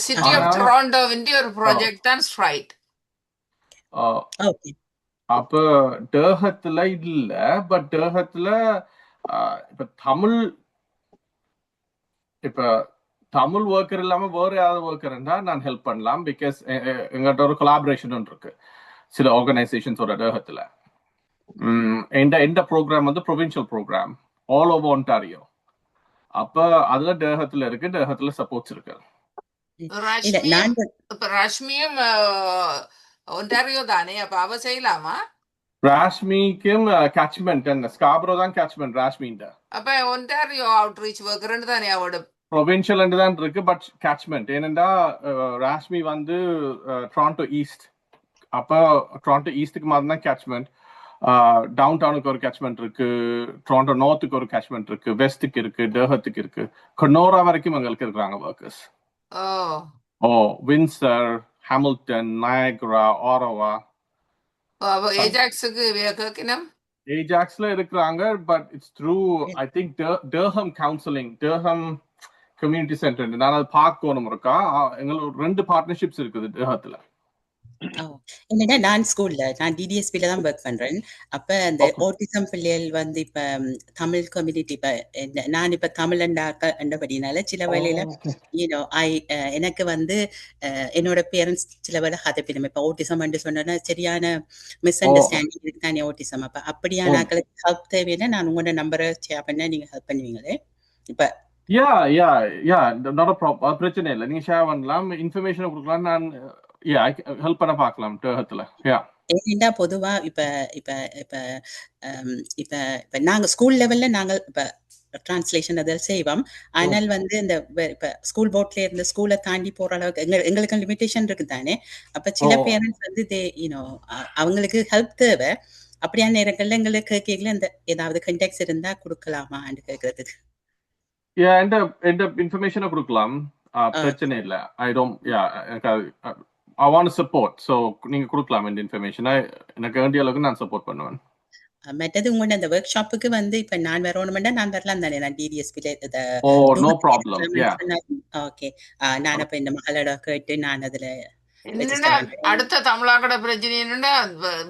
சிட்டி ஆஃப் ஆனா டொரண்டோவின் ஒரு ப்ராஜெக்ட் தான் ஸ்ட்ரைட். ஓகே. அப்ப டேஹத்துல இல்ல, பட் டேஹத்துல இப்ப தமிழ் ஒர்க்கர் இல்லாம வேற யாராவது ஒர்க்கர் இருந்தா நான் ஹெல்ப் பண்ணலாம். பிகாஸ் எங்கள்கிட்ட ஒரு கொலாபரேஷன் இருக்கு சில ஆர்கனைசேஷன்ஸோட டேஹத்துல. எந்த ப்ரோக்ராம் வந்து provincial programme all over Ontario. அப்ப அதுல டேஹத்துல இருக்கு, டேஹத்துல சப்போர்ட்ஸ் இருக்கு. இல்ல நான் இப்ப ரஷ்மியும் ஒன்டாரியோ தானே, அப்ப அவ செய்யலாமா? ராஷ்மிக்கும் கேட்ச்மெண்ட் ஸ்காபரோ தான் கேட்ச்மெண்ட் ராஷ்மின். அப்ப ஒன்டாரியோ அவுட்ரீச் ஒர்க்கர்னு தானே அவட ப்ரொவின்ஷியல் தான் இருக்கு, பட் கேட்ச்மெண்ட். ஏனென்றா ராஷ்மி வந்து டொரண்டோ ஈஸ்ட். அப்ப டொரண்டோ ஈஸ்டுக்கு மாதிரி தான் கேட்ச்மெண்ட். டவுன் டவுனுக்கு ஒரு கேட்ச்மெண்ட் இருக்கு, டொரண்டோ நார்த்துக்கு ஒரு கேட்ச்மெண்ட் இருக்கு, வெஸ்ட்டுக்கு இருக்கு, டேஹத்துக்கு இருக்கு, கனோரா வரைக்கும் எங்களுக்கு இருக்கிறாங்க workers. Windsor, Hamilton, Niagara, Aurora. ஏஜாக்ஸுக்கு கேட்கணும். ஏஜாக்ஸ்ல இருக்கிறாங்க, but it's through I think Durham counselling, Durham community centre. நான் அதை பார்க்கணும் இருக்கா. எங்களோட 2 பார்ட்னர்ஷிப்ஸ் இருக்குது டேஹத்துல. என்னடா நான் டிடிஎஸ்பில தான் ஒர்க் பண்றேன். அப்ப அந்த ஓட்டிசம் பிள்ளைகள் வந்து இப்ப தமிழ் கம்யூனிட்டி, இப்ப நான் இப்ப தமிழ் அண்டபடினால சில வேளையில எனக்கு வந்து என்னோட பேரண்ட்ஸ் சில வேலை கதைப்பிடும். இப்ப ஓட்டிசம் சொன்னா சரியான மிஸ் அண்டர்ஸ்டாண்டிங் இருக்கு தானே ஓட்டிசம். அப்ப அப்படியான ஆக்களுக்கு ஹெல்ப் தேவைன்னா நான் உங்களோட நம்பரை ஷேர் பண்ண நீங்க ஹெல்ப் பண்ணுவீங்களே? இப்ப பிரச்சனை இல்லை, நீங்க ஷேர் பண்ணலாம், இன்ஃபர்மேஷன் கொடுக்கலாம். நான் ஹெல்ப் பண்ண பார்க்கலாம் டேஹத்துல. ஏன்னா பொதுவா இப்ப இப்ப இப்ப இப்ப இப்ப நாங்க ஸ்கூல் லெவல்ல நாங்க இப்ப டிரான்ஸ்லேஷன் அதில் செய்வோம். ஆனால் வந்து இந்த இப்ப ஸ்கூல் போர்ட்ல இருந்து ஸ்கூலை தாண்டி போற அளவுக்கு எங்களுக்கு லிமிடேஷன் இருக்கு தானே. அப்ப சில பேரண்ட்ஸ் வந்து அவங்களுக்கு ஹெல்ப் தேவை. அப்படியான நேரங்கள்ல எங்களுக்கு கேட்கல இந்த ஏதாவது கண்டெக்ட்ஸ் இருந்தா கொடுக்கலாமான்னு கேட்கறதுக்கு. எந்த இன்ஃபர்மேஷனை கொடுக்கலாம், பிரச்சனை இல்ல. I want to support, so நீங்க கொடுக்கலாம் இந்த இன்ஃபர்மேஷனை. எனக்கு வேண்டிய அளவுக்கு நான் சப்போர்ட் பண்ணுவேன். மற்றது உங்களோட அந்த ஒர்க் ஷாப்புக்கு வந்து இப்ப நான் வரணும்னா நான் வரலாம் தானே? நான் டிடிஎஸ்பில நோ ப்ராப்ளம். ஓகே. நான் அப்ப இந்த மகளோட கேட்டு நான் அதுல அடுத்த தமிழாக்கட பிரச்சனை என்னன்னா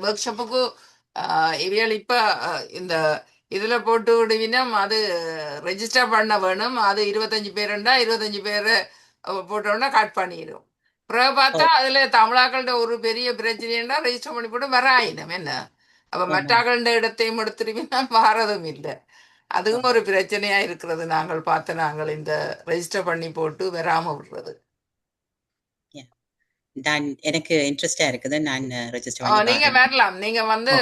ஒர்க் ஷாப்புக்கு இவைகள் இப்ப இந்த இதுல போட்டு விடுவினம், அது ரெஜிஸ்டர் பண்ண வேணும். அது 25 பேருண்டா 25 பேரு போட்டோம்னா கட் பண்ணிடும். பிறகு பார்த்தா அதுல தமிழாக்கள்ட ஒரு பெரிய பிரச்சனைன்னா ரெஜிஸ்டர் பண்ணி போட்டு வர ஆயினம் என்ன. அப்ப மற்றாக்கள இடத்தையும் எடுத்துருவினா வாரதும் இல்லை. அதுவும் ஒரு பிரச்சனையா இருக்கிறது. நாங்கள் இந்த ரெஜிஸ்டர் பண்ணி போட்டு வராம விடுறது. எனக்கு இன்ட்ரெஸ்டா இருக்குது. நான் ரெஜிஸ்டர் நீங்க வரலாம். நீங்க வந்து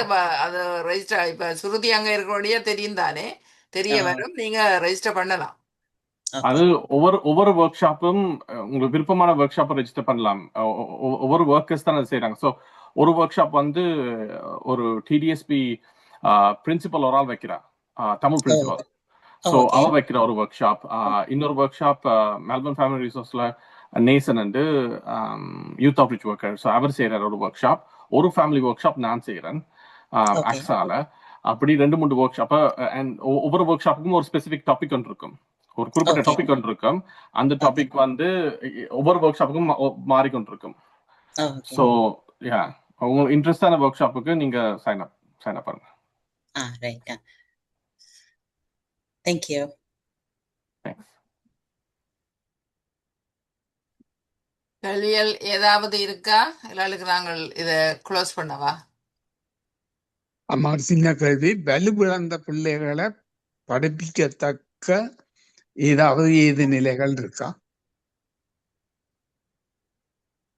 அது ரெஜிஸ்டர் இப்ப சுருதி அங்க இருக்கிறோடைய தெரியும் தானே, தெரிய வரும். நீங்க ரெஜிஸ்டர் பண்ணலாம். அது ஒவ்வொரு ஒர்க் ஷாப்பும் உங்களுக்கு விருப்பமான ஒர்க் ஷாப்பை ரெஜிஸ்டர் பண்ணலாம். ஒவ்வொரு ஒர்க்கர்ஸ் தான் அதை செய்யறாங்க. ஸோ ஒரு ஒர்க் ஷாப் வந்து ஒரு டிடிஎஸ்பி பிரின்சிபல் ஒரு ஆள் வைக்கிறா, தமிழ் பிரின்சிபல். ஸோ அவ வைக்கிற ஒரு ஒர்க் ஷாப். இன்னொரு ஒர்க் ஷாப் மெல்பர்ன் ஃபேமிலி ரிசோர்ஸ்ல Nesan and youth outreach worker. So அவர் செய்யற ஒரு ஒர்க் ஷாப். ஒரு ஃபேமிலி ஒர்க் ஷாப் நான் செய்யறேன் அக்ஸால. அப்படி 2-3 ஒர்க் ஷாப். அண்ட் ஒவ்வொரு ஒர்க் ஷாப்புக்கும் ஒரு ஸ்பெசிபிக் டாபிக் ஒன்று இருக்கும், ஒரு குறிப்பிட்ட டாபிக் ஒன்று இருக்கும். அந்த டாபிக் வந்து ஒவ்வொரு ஒர்க் ஷாப்புக்கும் மாறிக்கொண்டிருக்கும். ஸோ உங்களுக்கு இன்ட்ரெஸ்டான ஒர்க் ஷாப்புக்கு நீங்க சைன் அப் பண்ணுங்க. ரைட். Thank you. கேள்விகள் ஏதாவது இருக்கா? எல்லாருக்கு நாங்கள் இத க்ளோஸ் பண்ணவா? அம்மா சின்ன கேள்வி, வலுவிழந்த பிள்ளைகளை படிப்பிக்கத்தக்க ஏதாவது ஏது நிலைகள் இருக்கா?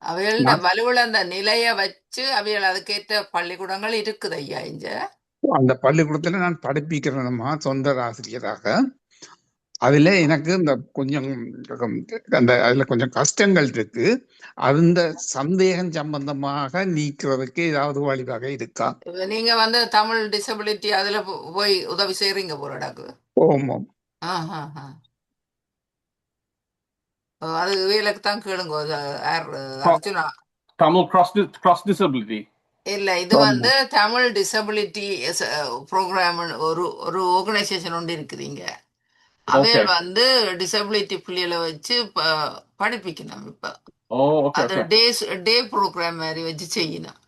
அவைகள வலுவிழந்த நிலைய வச்சு அவைகள் அதுக்கேற்ற பள்ளிக்கூடங்கள் இருக்குது ஐயா. இங்க அந்த பள்ளிக்கூடத்துல நான் படிப்பிக்கிறேன்மா சொந்த ஆசிரியராக. அதுல எனக்கு இந்த கொஞ்சம் அந்த அதுல கொஞ்சம் கஷ்டங்கள் இருக்கு. அந்த சந்தேகம் சம்பந்தமாக நீக்கிறதுக்கு ஏதாவது வழிவகை இருக்கா? இப்ப நீங்க வந்து தமிழ் டிசபிலிட்டி அதுல போய் உதவி செய்றீங்க போலடாக்கு. ஓமம். ஆஹா. அது வேலைக்கு தான் கேளுங்க. யார் அர்ஜுனா? Tamil cross disability. இல்ல, இது வந்து தமிழ் டிசபிலிட்டி ப்ரோக்ராம் ஒரு ஒரு ஆர்கனைசேஷன் ஒன்று இருக்குதுங்க. அவைகள் Okay. வந்து டிசபிலிட்டி பிள்ளைகளை வச்சு படிப்பிக்கணும். இப்ப Oh, okay, அது okay. டே ப்ரோக்ராம் மாதிரி வச்சு செய்யணும்.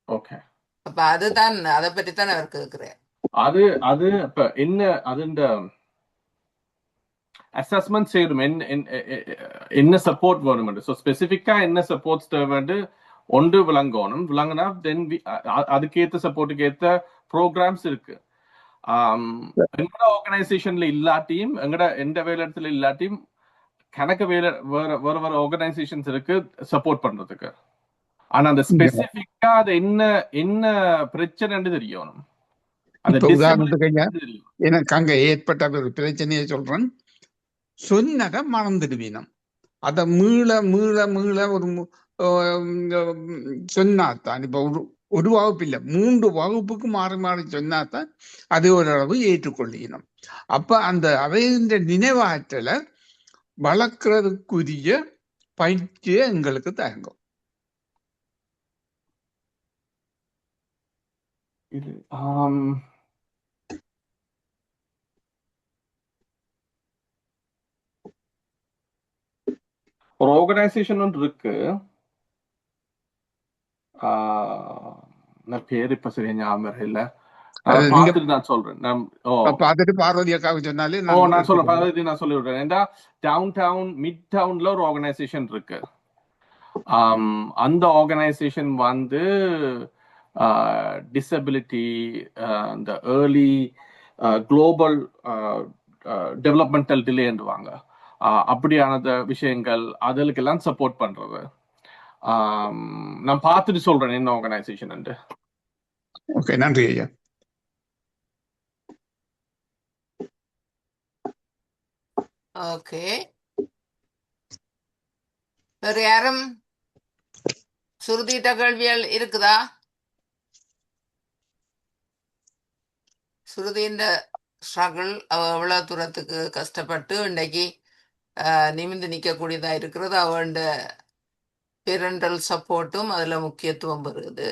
Okay. அப்ப அதுதான் அதை பற்றி தான் அவர் கேட்கிறேன். அது இப்ப என்ன அதுண்ட அசஸ்மெண்ட் செய்யணும் என்ன சப்போர்ட் வேணும். ஸோ ஸ்பெசிஃபிக்கா என்ன சப்போர்ட்ஸ் தேவைன்னு ஒன்று விளங்கினா தென் அதுக்கேற்ற சப்போர்ட்டுக்கு ஏற்ற ப்ரோக்ராம்ஸ் இருக்கு. எங்கட ஆர்கனைசேஷன்ல இல்லாட்டியும் எந்த வேலை இடத்துல இல்லாட்டியும் கணக்கு வேலை வேற ஆர்கனைசேஷன்ஸ் இருக்கு சப்போர்ட் பண்றதுக்கு. ஆனா அந்த ஸ்பெசிஃபிக்கா அது என்ன பிரச்சனைன்னு தெரியணும். அந்த உதாரணத்துக்கு எனக்கு அங்க ஏற்பட்ட ஒரு பிரச்சனையை சொல்றேன். சொன்னதை மறந்துடுவீனம். அதை மீள மீள மீள ஒரு சொன்னாத்தான். இப்ப ஒரு வகுப்பு இல்லை, 3 வகுப்புக்கு மாறி மாறி சொன்னாத்தான் அது ஓரளவு ஏற்றுக்கொள்ளணும். அப்ப அந்த அவையின் நினைவாற்றலை வளர்க்கறதுக்குரிய பயிற்சியை எங்களுக்கு தயங்கும். இது ஒரு ஆர்கனைசேஷன் ஒன்று இருக்கு. நான் பேரு இப்ப சரியா ஞாபகம் இல்ல. நான் சொல்றேன். பார்த்துட்டு பார்வதி அக்காவுக்கு சொன்னாலே நான் சொல்றேன். பார்வதி நான் சொல்லி விடுறேன். ஏன்னா டவுன் மிட் டவுன்ல ஒரு ஆர்கனைசேஷன் இருக்கு. அந்த ஆர்கனைசேஷன் வந்து டிசபிலிட்டி, இந்த ஏர்லி குளோபல் டெவலப்மெண்டல் டிலேன்னுவாங்க. அப்படியான விஷயங்கள் அதுக்கெல்லாம் சப்போர்ட் பண்றது. நான் பார்த்துட்டு சொல்றேன் என்ன ஆர்கனைசேஷன். ஓகே, நன்றி ஐயா. ஓகே, வேற யாரும் சுருதிட்ட கேள்விகள் இருக்குதா? சுருதியின் ஸ்ட்ரகிள் எவ்வளவு தூரத்துக்கு கஷ்டப்பட்டு இன்னைக்கு நிமிந்து நிற்கக்கூடியதா இருக்கிறது. அவண்ட பேரண்டல் சப்போர்ட்டும் அதுல முக்கியத்துவம் பெறுது.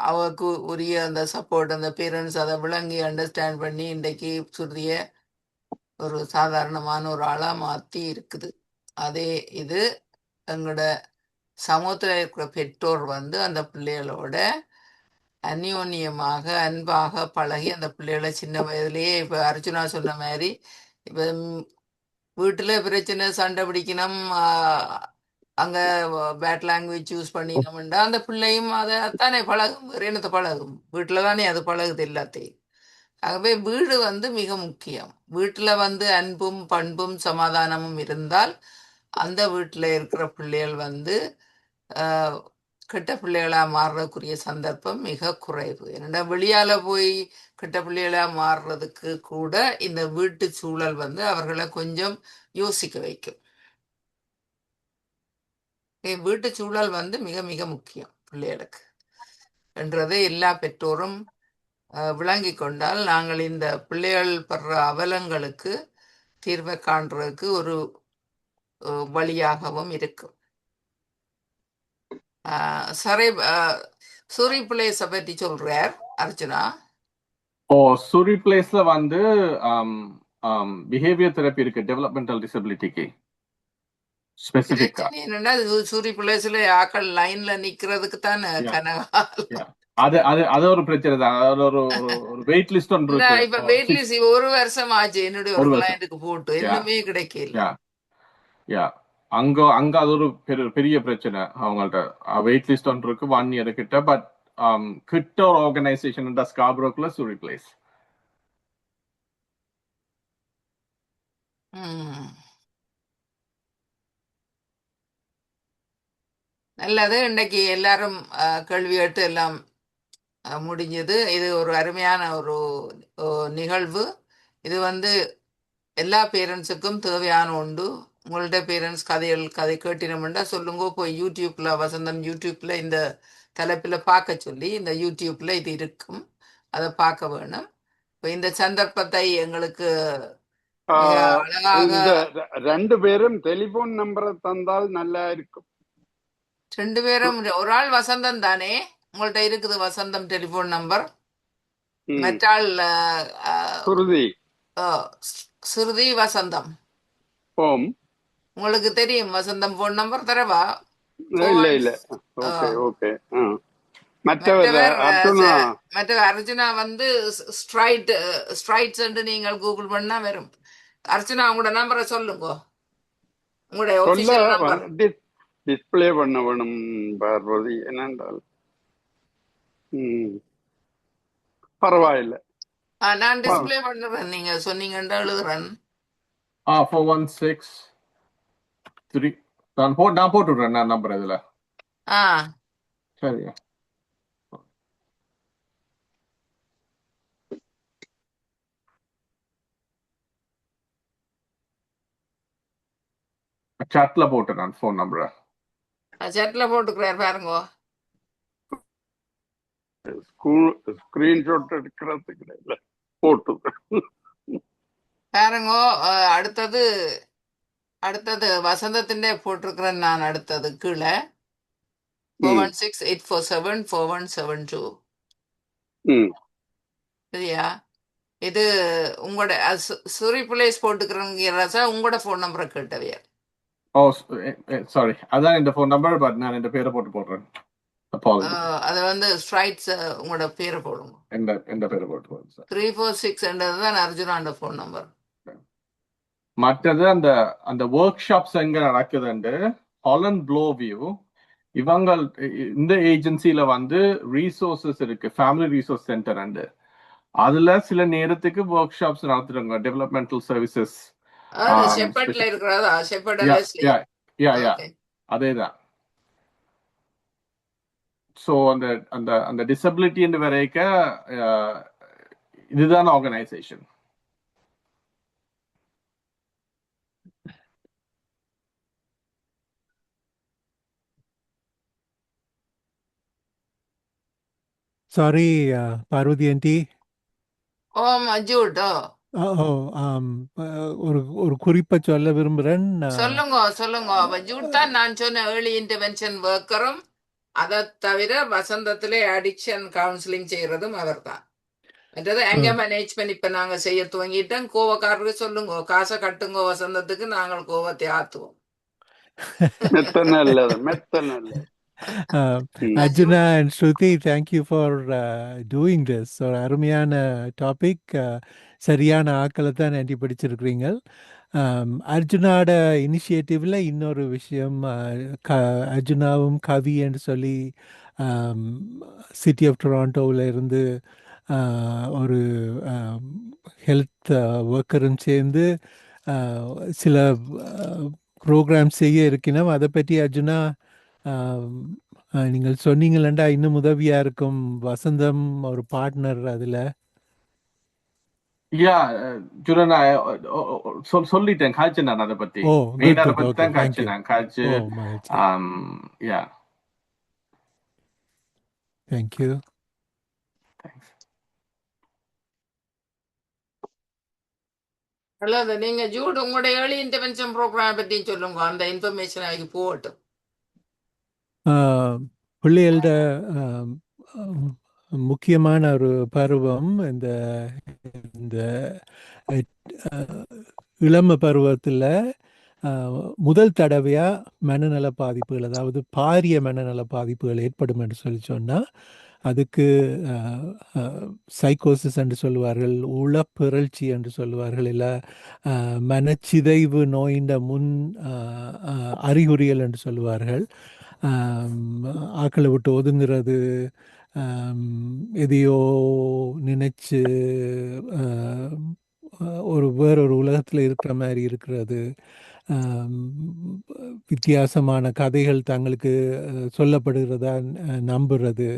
அவருக்கு உரிய அந்த சப்போர்ட், அந்த பேரண்ட்ஸ் அதை விளங்கி அண்டர்ஸ்டாண்ட் பண்ணி இன்றைக்கு சுருதிய ஒரு சாதாரணமான ஒரு ஆளா மாத்தி இருக்குது. அதே இது எங்களோட சமூகத்தில் இருக்கிற பெற்றோர் வந்து அந்த பிள்ளைகளோட அந்யோன்யமாக அன்பாக பழகி அந்த பிள்ளைகளை சின்ன வயதிலேயே இப்ப அர்ஜுனா சொன்ன மாதிரி இப்ப வீட்டுல பிரச்சனை சண்டை பிடிக்கணும், அங்க பேட் லாங்குவேஜ் யூஸ் பண்ணினோம்டா அந்த பிள்ளையும் அதை தானே பழகும். வேற என்னத்தை பழகும்? வீட்டுல தானே அது பழகுது எல்லாத்தையும். ஆகவே வீடு வந்து மிக முக்கியம். வீட்டுல வந்து அன்பும் பண்பும் சமாதானமும் இருந்தால் அந்த வீட்டுல இருக்கிற பிள்ளைகள் வந்து கெட்ட பிள்ளைகளா மாறுறதுக்குரிய சந்தர்ப்பம் மிக குறைவு. ஏன்னா வெளியால போய் கெட்ட பிள்ளைகளா மாறுறதுக்கு கூட இந்த வீட்டு சூழல் வந்து அவர்களை கொஞ்சம் யோசிக்க வைக்கும். வீட்டு சூழல் வந்து மிக மிக முக்கியம் பிள்ளைகளுக்கு என்றதை எல்லா பெற்றோரும் விளங்கி கொண்டால் நாங்கள் இந்த பிள்ளைகள் படுற அவலங்களுக்கு தீர்வை காண்றதுக்கு ஒரு வழியாகவும் இருக்கும். சரி, சூரி பிளேஸ பற்றி சொல்றார் அர்ஜுனா. சூரி பிளேஸ்ல வந்து பிஹேவியர் தெரப்பி இருக்கு டெவலப்மெண்டல் டிசபிலிட்டிக்கு ஸ்பெசிபிக்கா. என்னன்னா சூரி பிளேஸ்ல ஆக்கள் லைன்ல நிக்கிறதுக்கு தானே கனகாலம். அது ஒரு பிரச்சனை தான். ஒரு வெயிட் லிஸ்ட் ஒன்று இருக்கு. இப்ப வெயிட் லிஸ்ட் 1 வருஷம் ஆச்சு என்னுடைய ஒரு கிளையண்ட்டுக்கு போட்டு இன்னுமே கிடைக்கல. அங்க அது ஒரு பெரிய பிரச்சனை அவங்கள்ட்ட. வெயிட் லிஸ்ட் ஒன்று இருக்கு 1 இயர் கிட்ட. பட் கிட்ட ஒரு ஆர்கனைசேஷன் ஸ்கார்பரோக்குள்ள சூரி பிளேஸ். நல்லது. இன்னைக்கு எல்லாரும் கேள்வி கேட்டு எல்லாம் முடிஞ்சது. இது ஒரு அருமையான ஒரு நிகழ்வு. இது வந்து எல்லா பேரண்ட்ஸுக்கும் தேவையான உண்டு. உங்கள்ட்ட பேரண்ட்ஸ் கதை கேட்டினோம்னா சொல்லுங்க. போய் யூடியூப்ல வசந்தம் யூடியூப்ல இந்த தலைப்பில் பார்க்க சொல்லி இந்த யூடியூப்ல இது இருக்கும், அதை பார்க்க வேணும். இப்போ இந்த சந்தர்ப்பத்தை எங்களுக்கு மிக ஆஹ் அழகாக இந்த ரெண்டு பேரும் டெலிபோன் நம்பரை தந்தால் நல்லா இருக்கும். ரெண்டு பேரும், ஒரு ஆள் வசந்தம் தானே, உங்கள்ட்ட இருக்குது வசந்தம் டெலிஃபோன் நம்பர். ம். மற்றாள் சுருதி சுருதி வசந்தம். ஓம். உங்களுக்கு தெரியும் வசந்தம் போன் நம்பர் தரவா? இல்ல இல்ல. Okay okay. மற்றவர் அர்ஜுனா. மற்றவர் அர்ஜுனா வந்து ஸ்ட்ரைட்ஸ் என்று நீங்கள் கூகுள் பண்ணா வரும். அர்ஜுனா உங்களோட நம்பரை சொல்லுங்க, உங்களுடைய ஒபிஷியல் நம்பர். டிஸ்பிளே பண்ண வேணும் பார்வதி, என்னென்றால் பரவாயில்ல. நான் டிஸ்பிளே பண்ணுறேன், நீங்க சொன்னீங்கன்னா எழுதுறேன். 4163 நான் போட்டுடுறேன் நான் நம்பர் இதுல. சரியா? சாட்ல போட்டுறேன் ஃபோன் நம்பரை. சாட்ல போட்டுக்கிறார் பாருங்க. ஸ்கிரீன்ஷாட் எடுக்கிறதுக்கு இல்ல, போட்டு பாருங்க. அடுத்தது வசந்தத்தின் போட்டிருக்கிறேன் நான். அடுத்தது கீழே 4168474172. சரியா? இது உங்களோட சூரி பிளேஸ் போட்டுக்கிறேங்க. உங்களோட ஃபோன் நம்பரை கேட்டவையா? சாரி, அதான் இந்த ஃபோன் நம்பர், பட் நான் இந்த பேரை போடுறேன். அது வந்து ஸ்ட்ரைட்ஸ் உங்களோட பேரை போடுங்க. எந்த பேரை போட்டுருவோம் சார். 346 தான் அர்ஜுனாண்ட ஃபோன் நம்பர். மற்றது அந்த ஒர்க் ஷாப்ஸ் எங்க நடக்குதுண்டு ஹாலண்ட் ப்ளோ வியூ. இவங்க இந்த ஏஜென்சில வந்து ரிசோர்சஸ் இருக்கு, ஃபேமிலி ரிசோர்ஸ் சென்டர் அண்டு. அதுல சில நேரத்துக்கு ஒர்க் ஷாப்ஸ் நடத்துறாங்க, டெவலப்மெண்டல் சர்வீசஸ். ஷெப்பர்ட்ல இருக்கிறதா? ஷெப்பர்ட் அதேதான். ஸோ அந்த டிசபிலிட்டி என்று வரைக்க இதுதான் ஆர்கனைசேஷன். Sorry Parvati aunty. ஒரு குறிப்பை சொல்ல விரும்புகிறேன். சொல்லுங்க. ஜூட் தான் நான் சொன்ன ஏர்லி இன்டர்வென்ஷன் ஒர்க்கரும். அதை தவிர வசந்தத்திலே அடிக்ஷன் கவுன்சிலிங் செய்யறதும் அவர் தான். மற்றது எங்க மேனேஜ்மெண்ட் இப்ப நாங்க செய்ய துவங்கிட்டோம். கோவக்காரருக்கு சொல்லுங்க, காசை கட்டுங்க வசந்தத்துக்கு, நாங்கள் கோவத்தை ஆத்துவோம். Arjuna and Shruti, thank you for doing this. ஒரு அருமையான டாபிக். சரியான ஆக்களை தான் நன்றி படிச்சிருக்கிறீங்க. அர்ஜுனாவோட இனிஷியேட்டிவ்ல இன்னொரு விஷயம், அர்ஜுனாவும் கவி என்று சொல்லி சிட்டி ஆஃப் டொராண்டோவில் இருந்து ஒரு ஹெல்த் ஒர்க்கரும் சேர்ந்து சில ப்ரோக்ராம் செய்ய இருக்கணும். அதை பற்றி அர்ஜுனா நீங்கள் சொன்னீங்களா? இன்னும் உதவியா இருக்கும். வசந்தம் ஒரு பார்ட்னர் அதுல. சொல்லிட்டேன், காய்ச்சி நான் அதை பத்தி. தான் காய்ச்சி நான் காய்ச்சி. தேங்க்யூ. அல்லது நீங்க ஜூட் உங்களுடைய ஏர்லி இன்டர்வென்ஷன் ப்ரோக்ராம் பற்றி சொல்லுங்க, அந்த இன்ஃபர்மேஷன் அதுக்கு போகட்டும். பிள்ளைகளோட முக்கியமான ஒரு பருவம் இந்த இளம பருவத்தில் முதல் தடவையாக மனநல பாதிப்புகள், அதாவது பாரிய மனநல பாதிப்புகள் ஏற்படும் என்று சொன்னால் அதுக்கு சைக்கோசிஸ் என்று சொல்லுவார்கள், உளப்பிறழ்ச்சி என்று சொல்லுவார்கள், இல்லை மனச்சிதைவு நோயின் முன் அறிகுறிகள் என்று சொல்லுவார்கள். ஆக்களை விட்டு ஒதுங்கிறது, எதையோ நினைச்சு வேறொரு உலகத்தில் இருக்கிற மாதிரி இருக்கிறது, வித்தியாசமான கதைகள் தங்களுக்கு சொல்லப்படுகிறதா நம்புறது,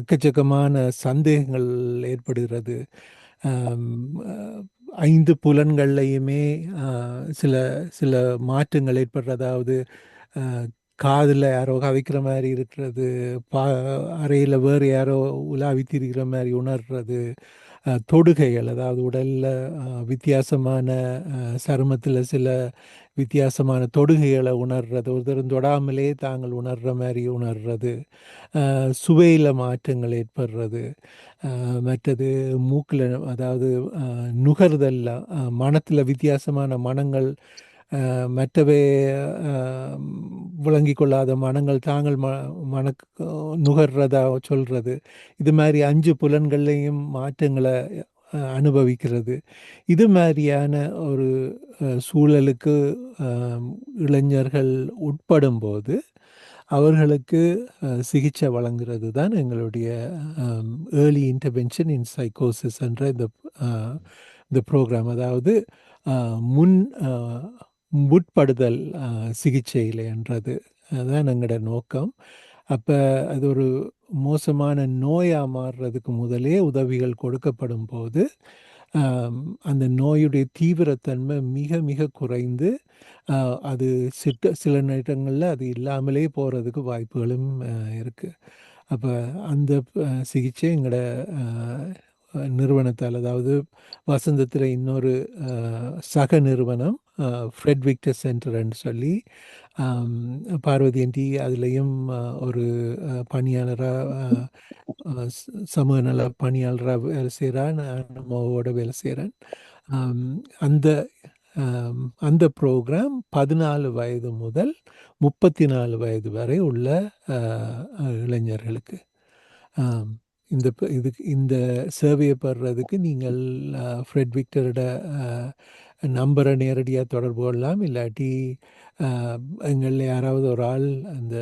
எக்கச்சக்கமான சந்தேகங்கள் ஏற்படுகிறது, 5 புலன்கள்லையுமே சில சில மாற்றங்கள் ஏற்படுற, அதாவது காதில் யாரோ கதைக்கிற மாதிரி இருக்கிறது, அறையில் வேறு யாரோ உலாவி திரிகிற மாதிரி உணர்றது, தொடுகைகள், அதாவது உடலில் வித்தியாசமான சருமத்தில் சில வித்தியாசமான தொடுகைகளை உணர்றது, ஒருத்தரும் தொடாமலே தாங்கள் உணர்கிற மாதிரி உணர்றது, சுவையில் மாற்றங்கள் ஏற்படுறது, மற்றது மூக்கில், அதாவது நுகர்தல்ல மனத்தில் வித்தியாசமான மனங்கள், மற்றவை விளங்கி கொள்ளாத மனங்கள் தாங்கள் நுகர்றதா சொல்கிறது. இது மாதிரி 5 புலன்கள்லையும் மாற்றங்களை அனுபவிக்கிறது. இது மாதிரியான ஒரு சூழலுக்கு இளைஞர்கள் உட்படும் போது அவர்களுக்கு சிகிச்சை வழங்குறது தான் எங்களுடைய ஏர்லி இன்டர்வென்ஷன் இன் சைக்கோசிஸ் என்ற இந்த ப்ரோக்ராம். அதாவது முற்படுதல் சிகிச்சையில் என்றது அதுதான் எங்களோட நோக்கம். அப்போ அது ஒரு மோசமான நோயாக மாறுறதுக்கு முதலே உதவிகள் கொடுக்கப்படும் போது அந்த நோயுடைய தீவிரத்தன்மை மிக மிக குறைந்து அது சில நேரங்களில் அது இல்லாமலே போகிறதுக்கு வாய்ப்புகளும் இருக்குது. அப்போ அந்த சிகிச்சை எங்களோட நிறுவனத்தால், அதாவது வசந்தத்தில் இன்னொரு சக நிறுவனம் ஃப்ரெட் விக்டர் சென்டர்ன்னு சொல்லி பார்வதி ஆண்டி அதுலேயும் ஒரு பணியாளராக, சமூக நல பணியாளராக வேலை செய்கிறான், நம்மோட வேலை செய்கிறேன். அந்த ப்ரோக்ராம் 14 வயது முதல் 34 வயது வரை உள்ள இளைஞர்களுக்கு. இந்த சேவையை பெறுறதுக்கு நீங்கள் ஃப்ரெட் விக்டரோட நம்பரை நேரடியாக தொடர்பு கொள்ளலாம். இல்லாட்டி எங்களில் யாராவது ஒரு ஆள் அந்த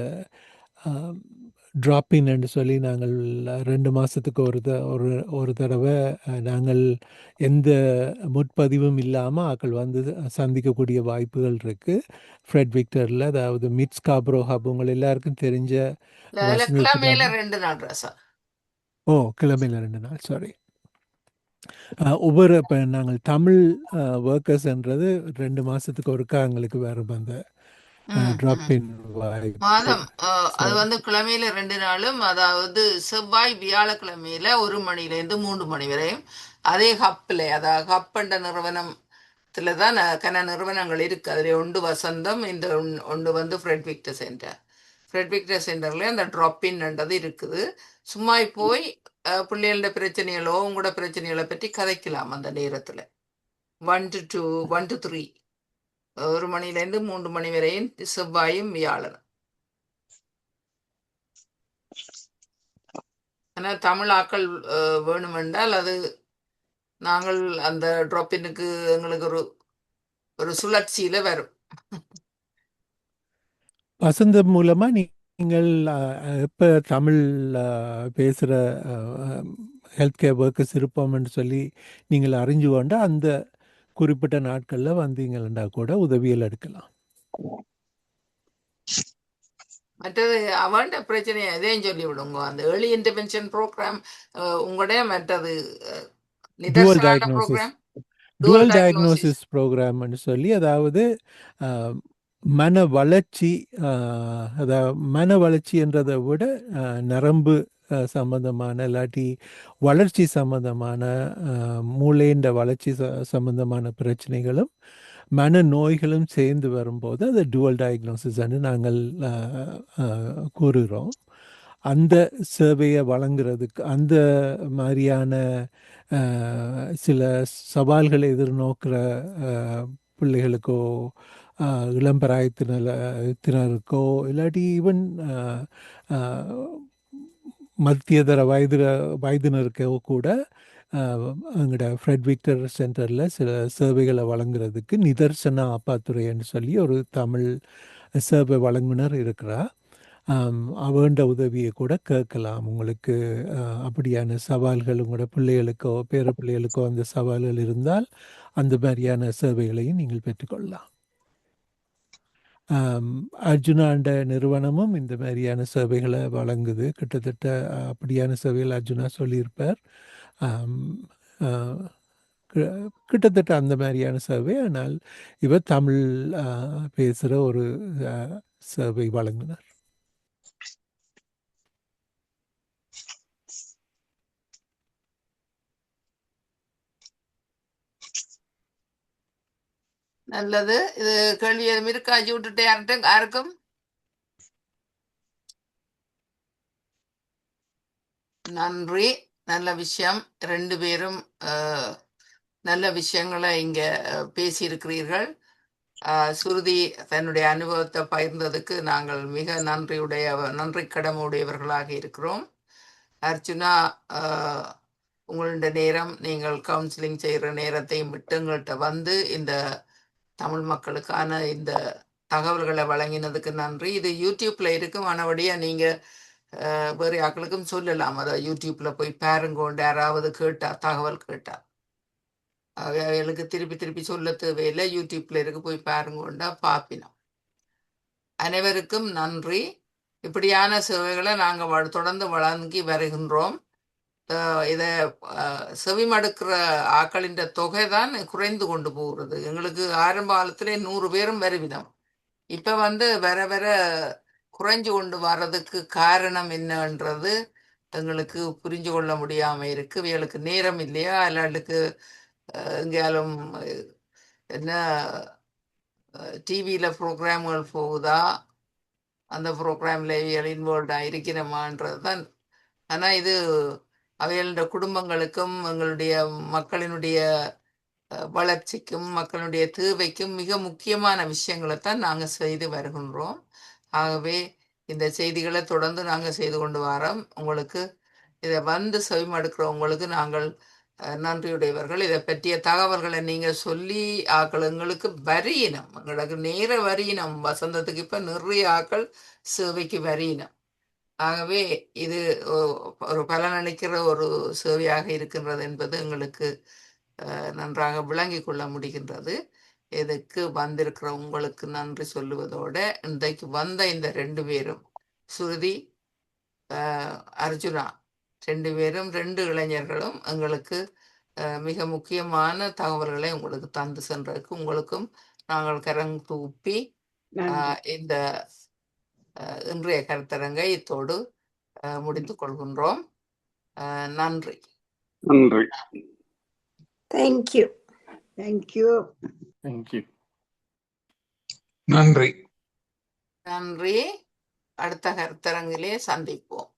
ட்ராப்பின்னு சொல்லி நாங்கள் 2 மாதத்துக்கு ஒரு தடவை நாங்கள் எந்த முற்பதிவும் இல்லாமல் ஆக்கள் வந்து சந்திக்கக்கூடிய வாய்ப்புகள் இருக்குது ஃப்ரெட் விக்டரில். அதாவது மிட்ஸ் காப்ரோ ஹப் உங்கள் எல்லாருக்கும் தெரிஞ்ச கிழமையில 2 நாள் ராசா. கிழமையில் 2 நாள், சாரி. ஒவ்வொரு இப்போ நாங்கள் தமிழ் ஒர்க்கர்ஸ்ன்றது 2 மாதத்துக்கு ஒருக்கா எங்களுக்கு வேறு அந்த ட்ராப்பின் மாதம் அது வந்து கிழமையில 2 நாளும், அதாவது செவ்வாய் வியாழக்கிழமையில 1 மணிலேருந்து 3 மணி வரையும் அதே ஹப்பில், அதாவது ஹப் என்ற நிறுவனத்தில் தான் கன நிறுவனங்கள் இருக்குது. அதில் ஒன்று வசந்தம், இந்த ஒன்று வந்து Fred Victor centre. Fred Victor சென்டர்ல அந்த ட்ராப்பின்ன்றது இருக்குது. சும்மா போய் பிள்ளைகளோட பிரச்சனைகளோ உங்களோட பிரச்சனைகளை பற்றி கதைக்கலாம். அந்த நேரத்தில் 1 to 3 1 மணிலேருந்து 3 மணி வரையும் செவ்வாயும் வியாழனும். ஆனால் தமிழ் ஆக்கள் வேணுமென்றால் அது நாங்கள் அந்த ட்ராப்பினுக்கு எங்களுக்கு ஒரு சுழற்சியில வரும். வசந்தம் மூலமா நீங்கள் எப்போ தமிழ் பேசுகிற ஹெல்த் கேர் ஒர்க்கர்ஸ் இருப்போம்னு சொல்லி நீங்கள் அறிஞ்சு கொண்டா அந்த குறிப்பிட்ட நாட்களில் வந்தீங்கன்னா கூட உதவிகள் எடுக்கலாம். மற்றது அவன்ட பிரச்சனையை எதையும் சொல்லி விடுங்க. அந்த ஏர்லி இன்டர்வென்ஷன் ப்ரோக்ராம் உங்களுடைய மற்றது டுவல் டயக்னோசிஸ் ப்ரோக்ராம்னு சொல்லி, அதாவது மன வளர்ச்சி, அதாவது மன வளர்ச்சி என்றதை விட நரம்பு சம்பந்தமான இல்லாட்டி வளர்ச்சி சம்பந்தமான மூளைன்ற வளர்ச்சி சம்பந்தமான பிரச்சனைகளும் மன நோய்களும் சேர்ந்து வரும்போது அது டுவல் டயக்னோசிஸ்ன்னு நாங்கள் கூறுகிறோம். அந்த சேவையை வழங்குறதுக்கு அந்த மாதிரியான சில சவால்களை எதிர்நோக்கிற பிள்ளைகளுக்கோ இளம்பராயத்தினருக்கோ இல்லாட்டி ஈவன் மத்தியதர வயதினருக்கோ கூட எங்களோட ஃப்ரெட் விக்டர் சென்டரில் சில சேவைகளை வழங்குறதுக்கு நிதர்சனா அப்பாத்துறைன்னு சொல்லி ஒரு தமிழ் சேவை வழங்குனர் இருக்கிறார். அவண்ட உதவியை கூட கேட்கலாம். உங்களுக்கு அப்படியான சவால்கள் உங்களோட பிள்ளைகளுக்கோ பேர பிள்ளைகளுக்கோ அந்த சவால்கள் இருந்தால் அந்த மாதிரியான சேவைகளையும் நீங்கள் பெற்றுக்கொள்ளலாம். அர்ஜுனாண்ட நிறுவனமும் இந்த மாதிரியான சேவைகளை வழங்குது. கிட்டத்தட்ட அப்படியான சேவைகள் அர்ஜுனா சொல்லியிருப்பார். கிட்டத்தட்ட அந்த மாதிரியான சர்வே. ஆனால் இவர் தமிழ் பேசுகிற ஒரு சர்வே வழங்கினார். நல்லது. இது கேள்வி எதுவும் இருக்கா? விட்டுட்டு யாருக்கும் நன்றி. நல்ல விஷயம். 2 பேரும் நல்ல விஷயங்களை இங்க பேசியிருக்கிறீர்கள். சுருதி தன்னுடைய அனுபவத்தை பகிர்ந்ததுக்கு நாங்கள் மிக நன்றி கடமையுடையவர்களாக இருக்கிறோம். அர்ச்சுனா, உங்களுடைய நேரம், நீங்கள் கவுன்சிலிங் செய்கிற நேரத்தையும் விட்டு எங்கள்கிட்ட வந்து இந்த தமிழ் மக்களுக்கான இந்த தகவல்களை வழங்கினதுக்கு நன்றி. இது யூடியூப்ல இருக்கும். ஆனபடியா நீங்க வேறு யாக்களுக்கும் சொல்லலாம். அதை யூடியூப்ல போய் பாருங்கோண்டு யாராவது கேட்டா, தகவல் கேட்டா அவைகளுக்கு திருப்பி திருப்பி சொல்ல தேவையில்லை. யூடியூப்ல இருக்கு, போய் பாருங்கோண்டா பாப்பினோம். அனைவருக்கும் நன்றி. இப்படியான சேவைகளை நாங்கள் தொடர்ந்து வழங்கி வருகின்றோம். இதை செவிமடுக்கிற ஆக்களின் தொகை தான் குறைந்து கொண்டு போகிறது. எங்களுக்கு ஆரம்ப காலத்திலே 100 பேரும் வருவினோம். இப்ப வர வர குறைஞ்சு கொண்டு வர்றதுக்கு காரணம் என்னன்றது எங்களுக்கு புரிஞ்சு கொள்ள முடியாம இருக்கு. இவங்களுக்கு நேரம் இல்லையா, எல்லாத்துக்கு எங்கேயாலும் என்ன டிவியில ப்ரோக்ராம்கள் போகுதா, அந்த ப்ரோக்ராம்ல இவங்க இன்வால்வ் இருக்கிறமான்றது தான். ஆனா இது அவைகளோட குடும்பங்களுக்கும் எங்களுடைய மக்களினுடைய வளர்ச்சிக்கும் மக்களுடைய தேவைக்கும் மிக முக்கியமான விஷயங்களை தான் நாங்கள் செய்து வருகின்றோம். ஆகவே இந்த செய்திகளை தொடர்ந்து நாங்கள் செய்து கொண்டு வரோம். உங்களுக்கு இதை செவிமடுக்கிற உங்களுக்கு நாங்கள் நன்றியுடையவர்கள். இதை பற்றிய தகவல்களை நீங்கள் சொல்லி ஆக்கள் எங்களுக்கு வரியினம், எங்களுக்கு நேர வரியினம். வசந்தத்துக்கு இப்போ நிறைய ஆக்கள் சேவைக்கு வரியினம். ஆகவே இது ஒரு பலனளிக்கிற ஒரு சேவையாக இருக்கின்றது என்பது எங்களுக்கு நன்றாக விளங்கி கொள்ள முடிகின்றது. இதுக்கு வந்திருக்கிற உங்களுக்கு நன்றி சொல்லுவதோட, இன்றைக்கு வந்த இந்த 2 பேரும், சுருதி, அர்ஜுனா, 2 பேரும் 2 இளைஞர்களும் எங்களுக்கு மிக முக்கியமான தகவல்களை உங்களுக்கு தந்து சென்றதுக்கு உங்களுக்கும் நாங்கள் கரம் தூப்பி இந்த இன்றைய கருத்தரங்கை இத்தோடு முடித்துக் கொள்கின்றோம். நன்றி. நன்றி. தேங்க்யூ. தேங்க்யூ. தேங்க்யூ. நன்றி. நன்றி. அடுத்த கருத்தரங்கிலே சந்திப்போம்.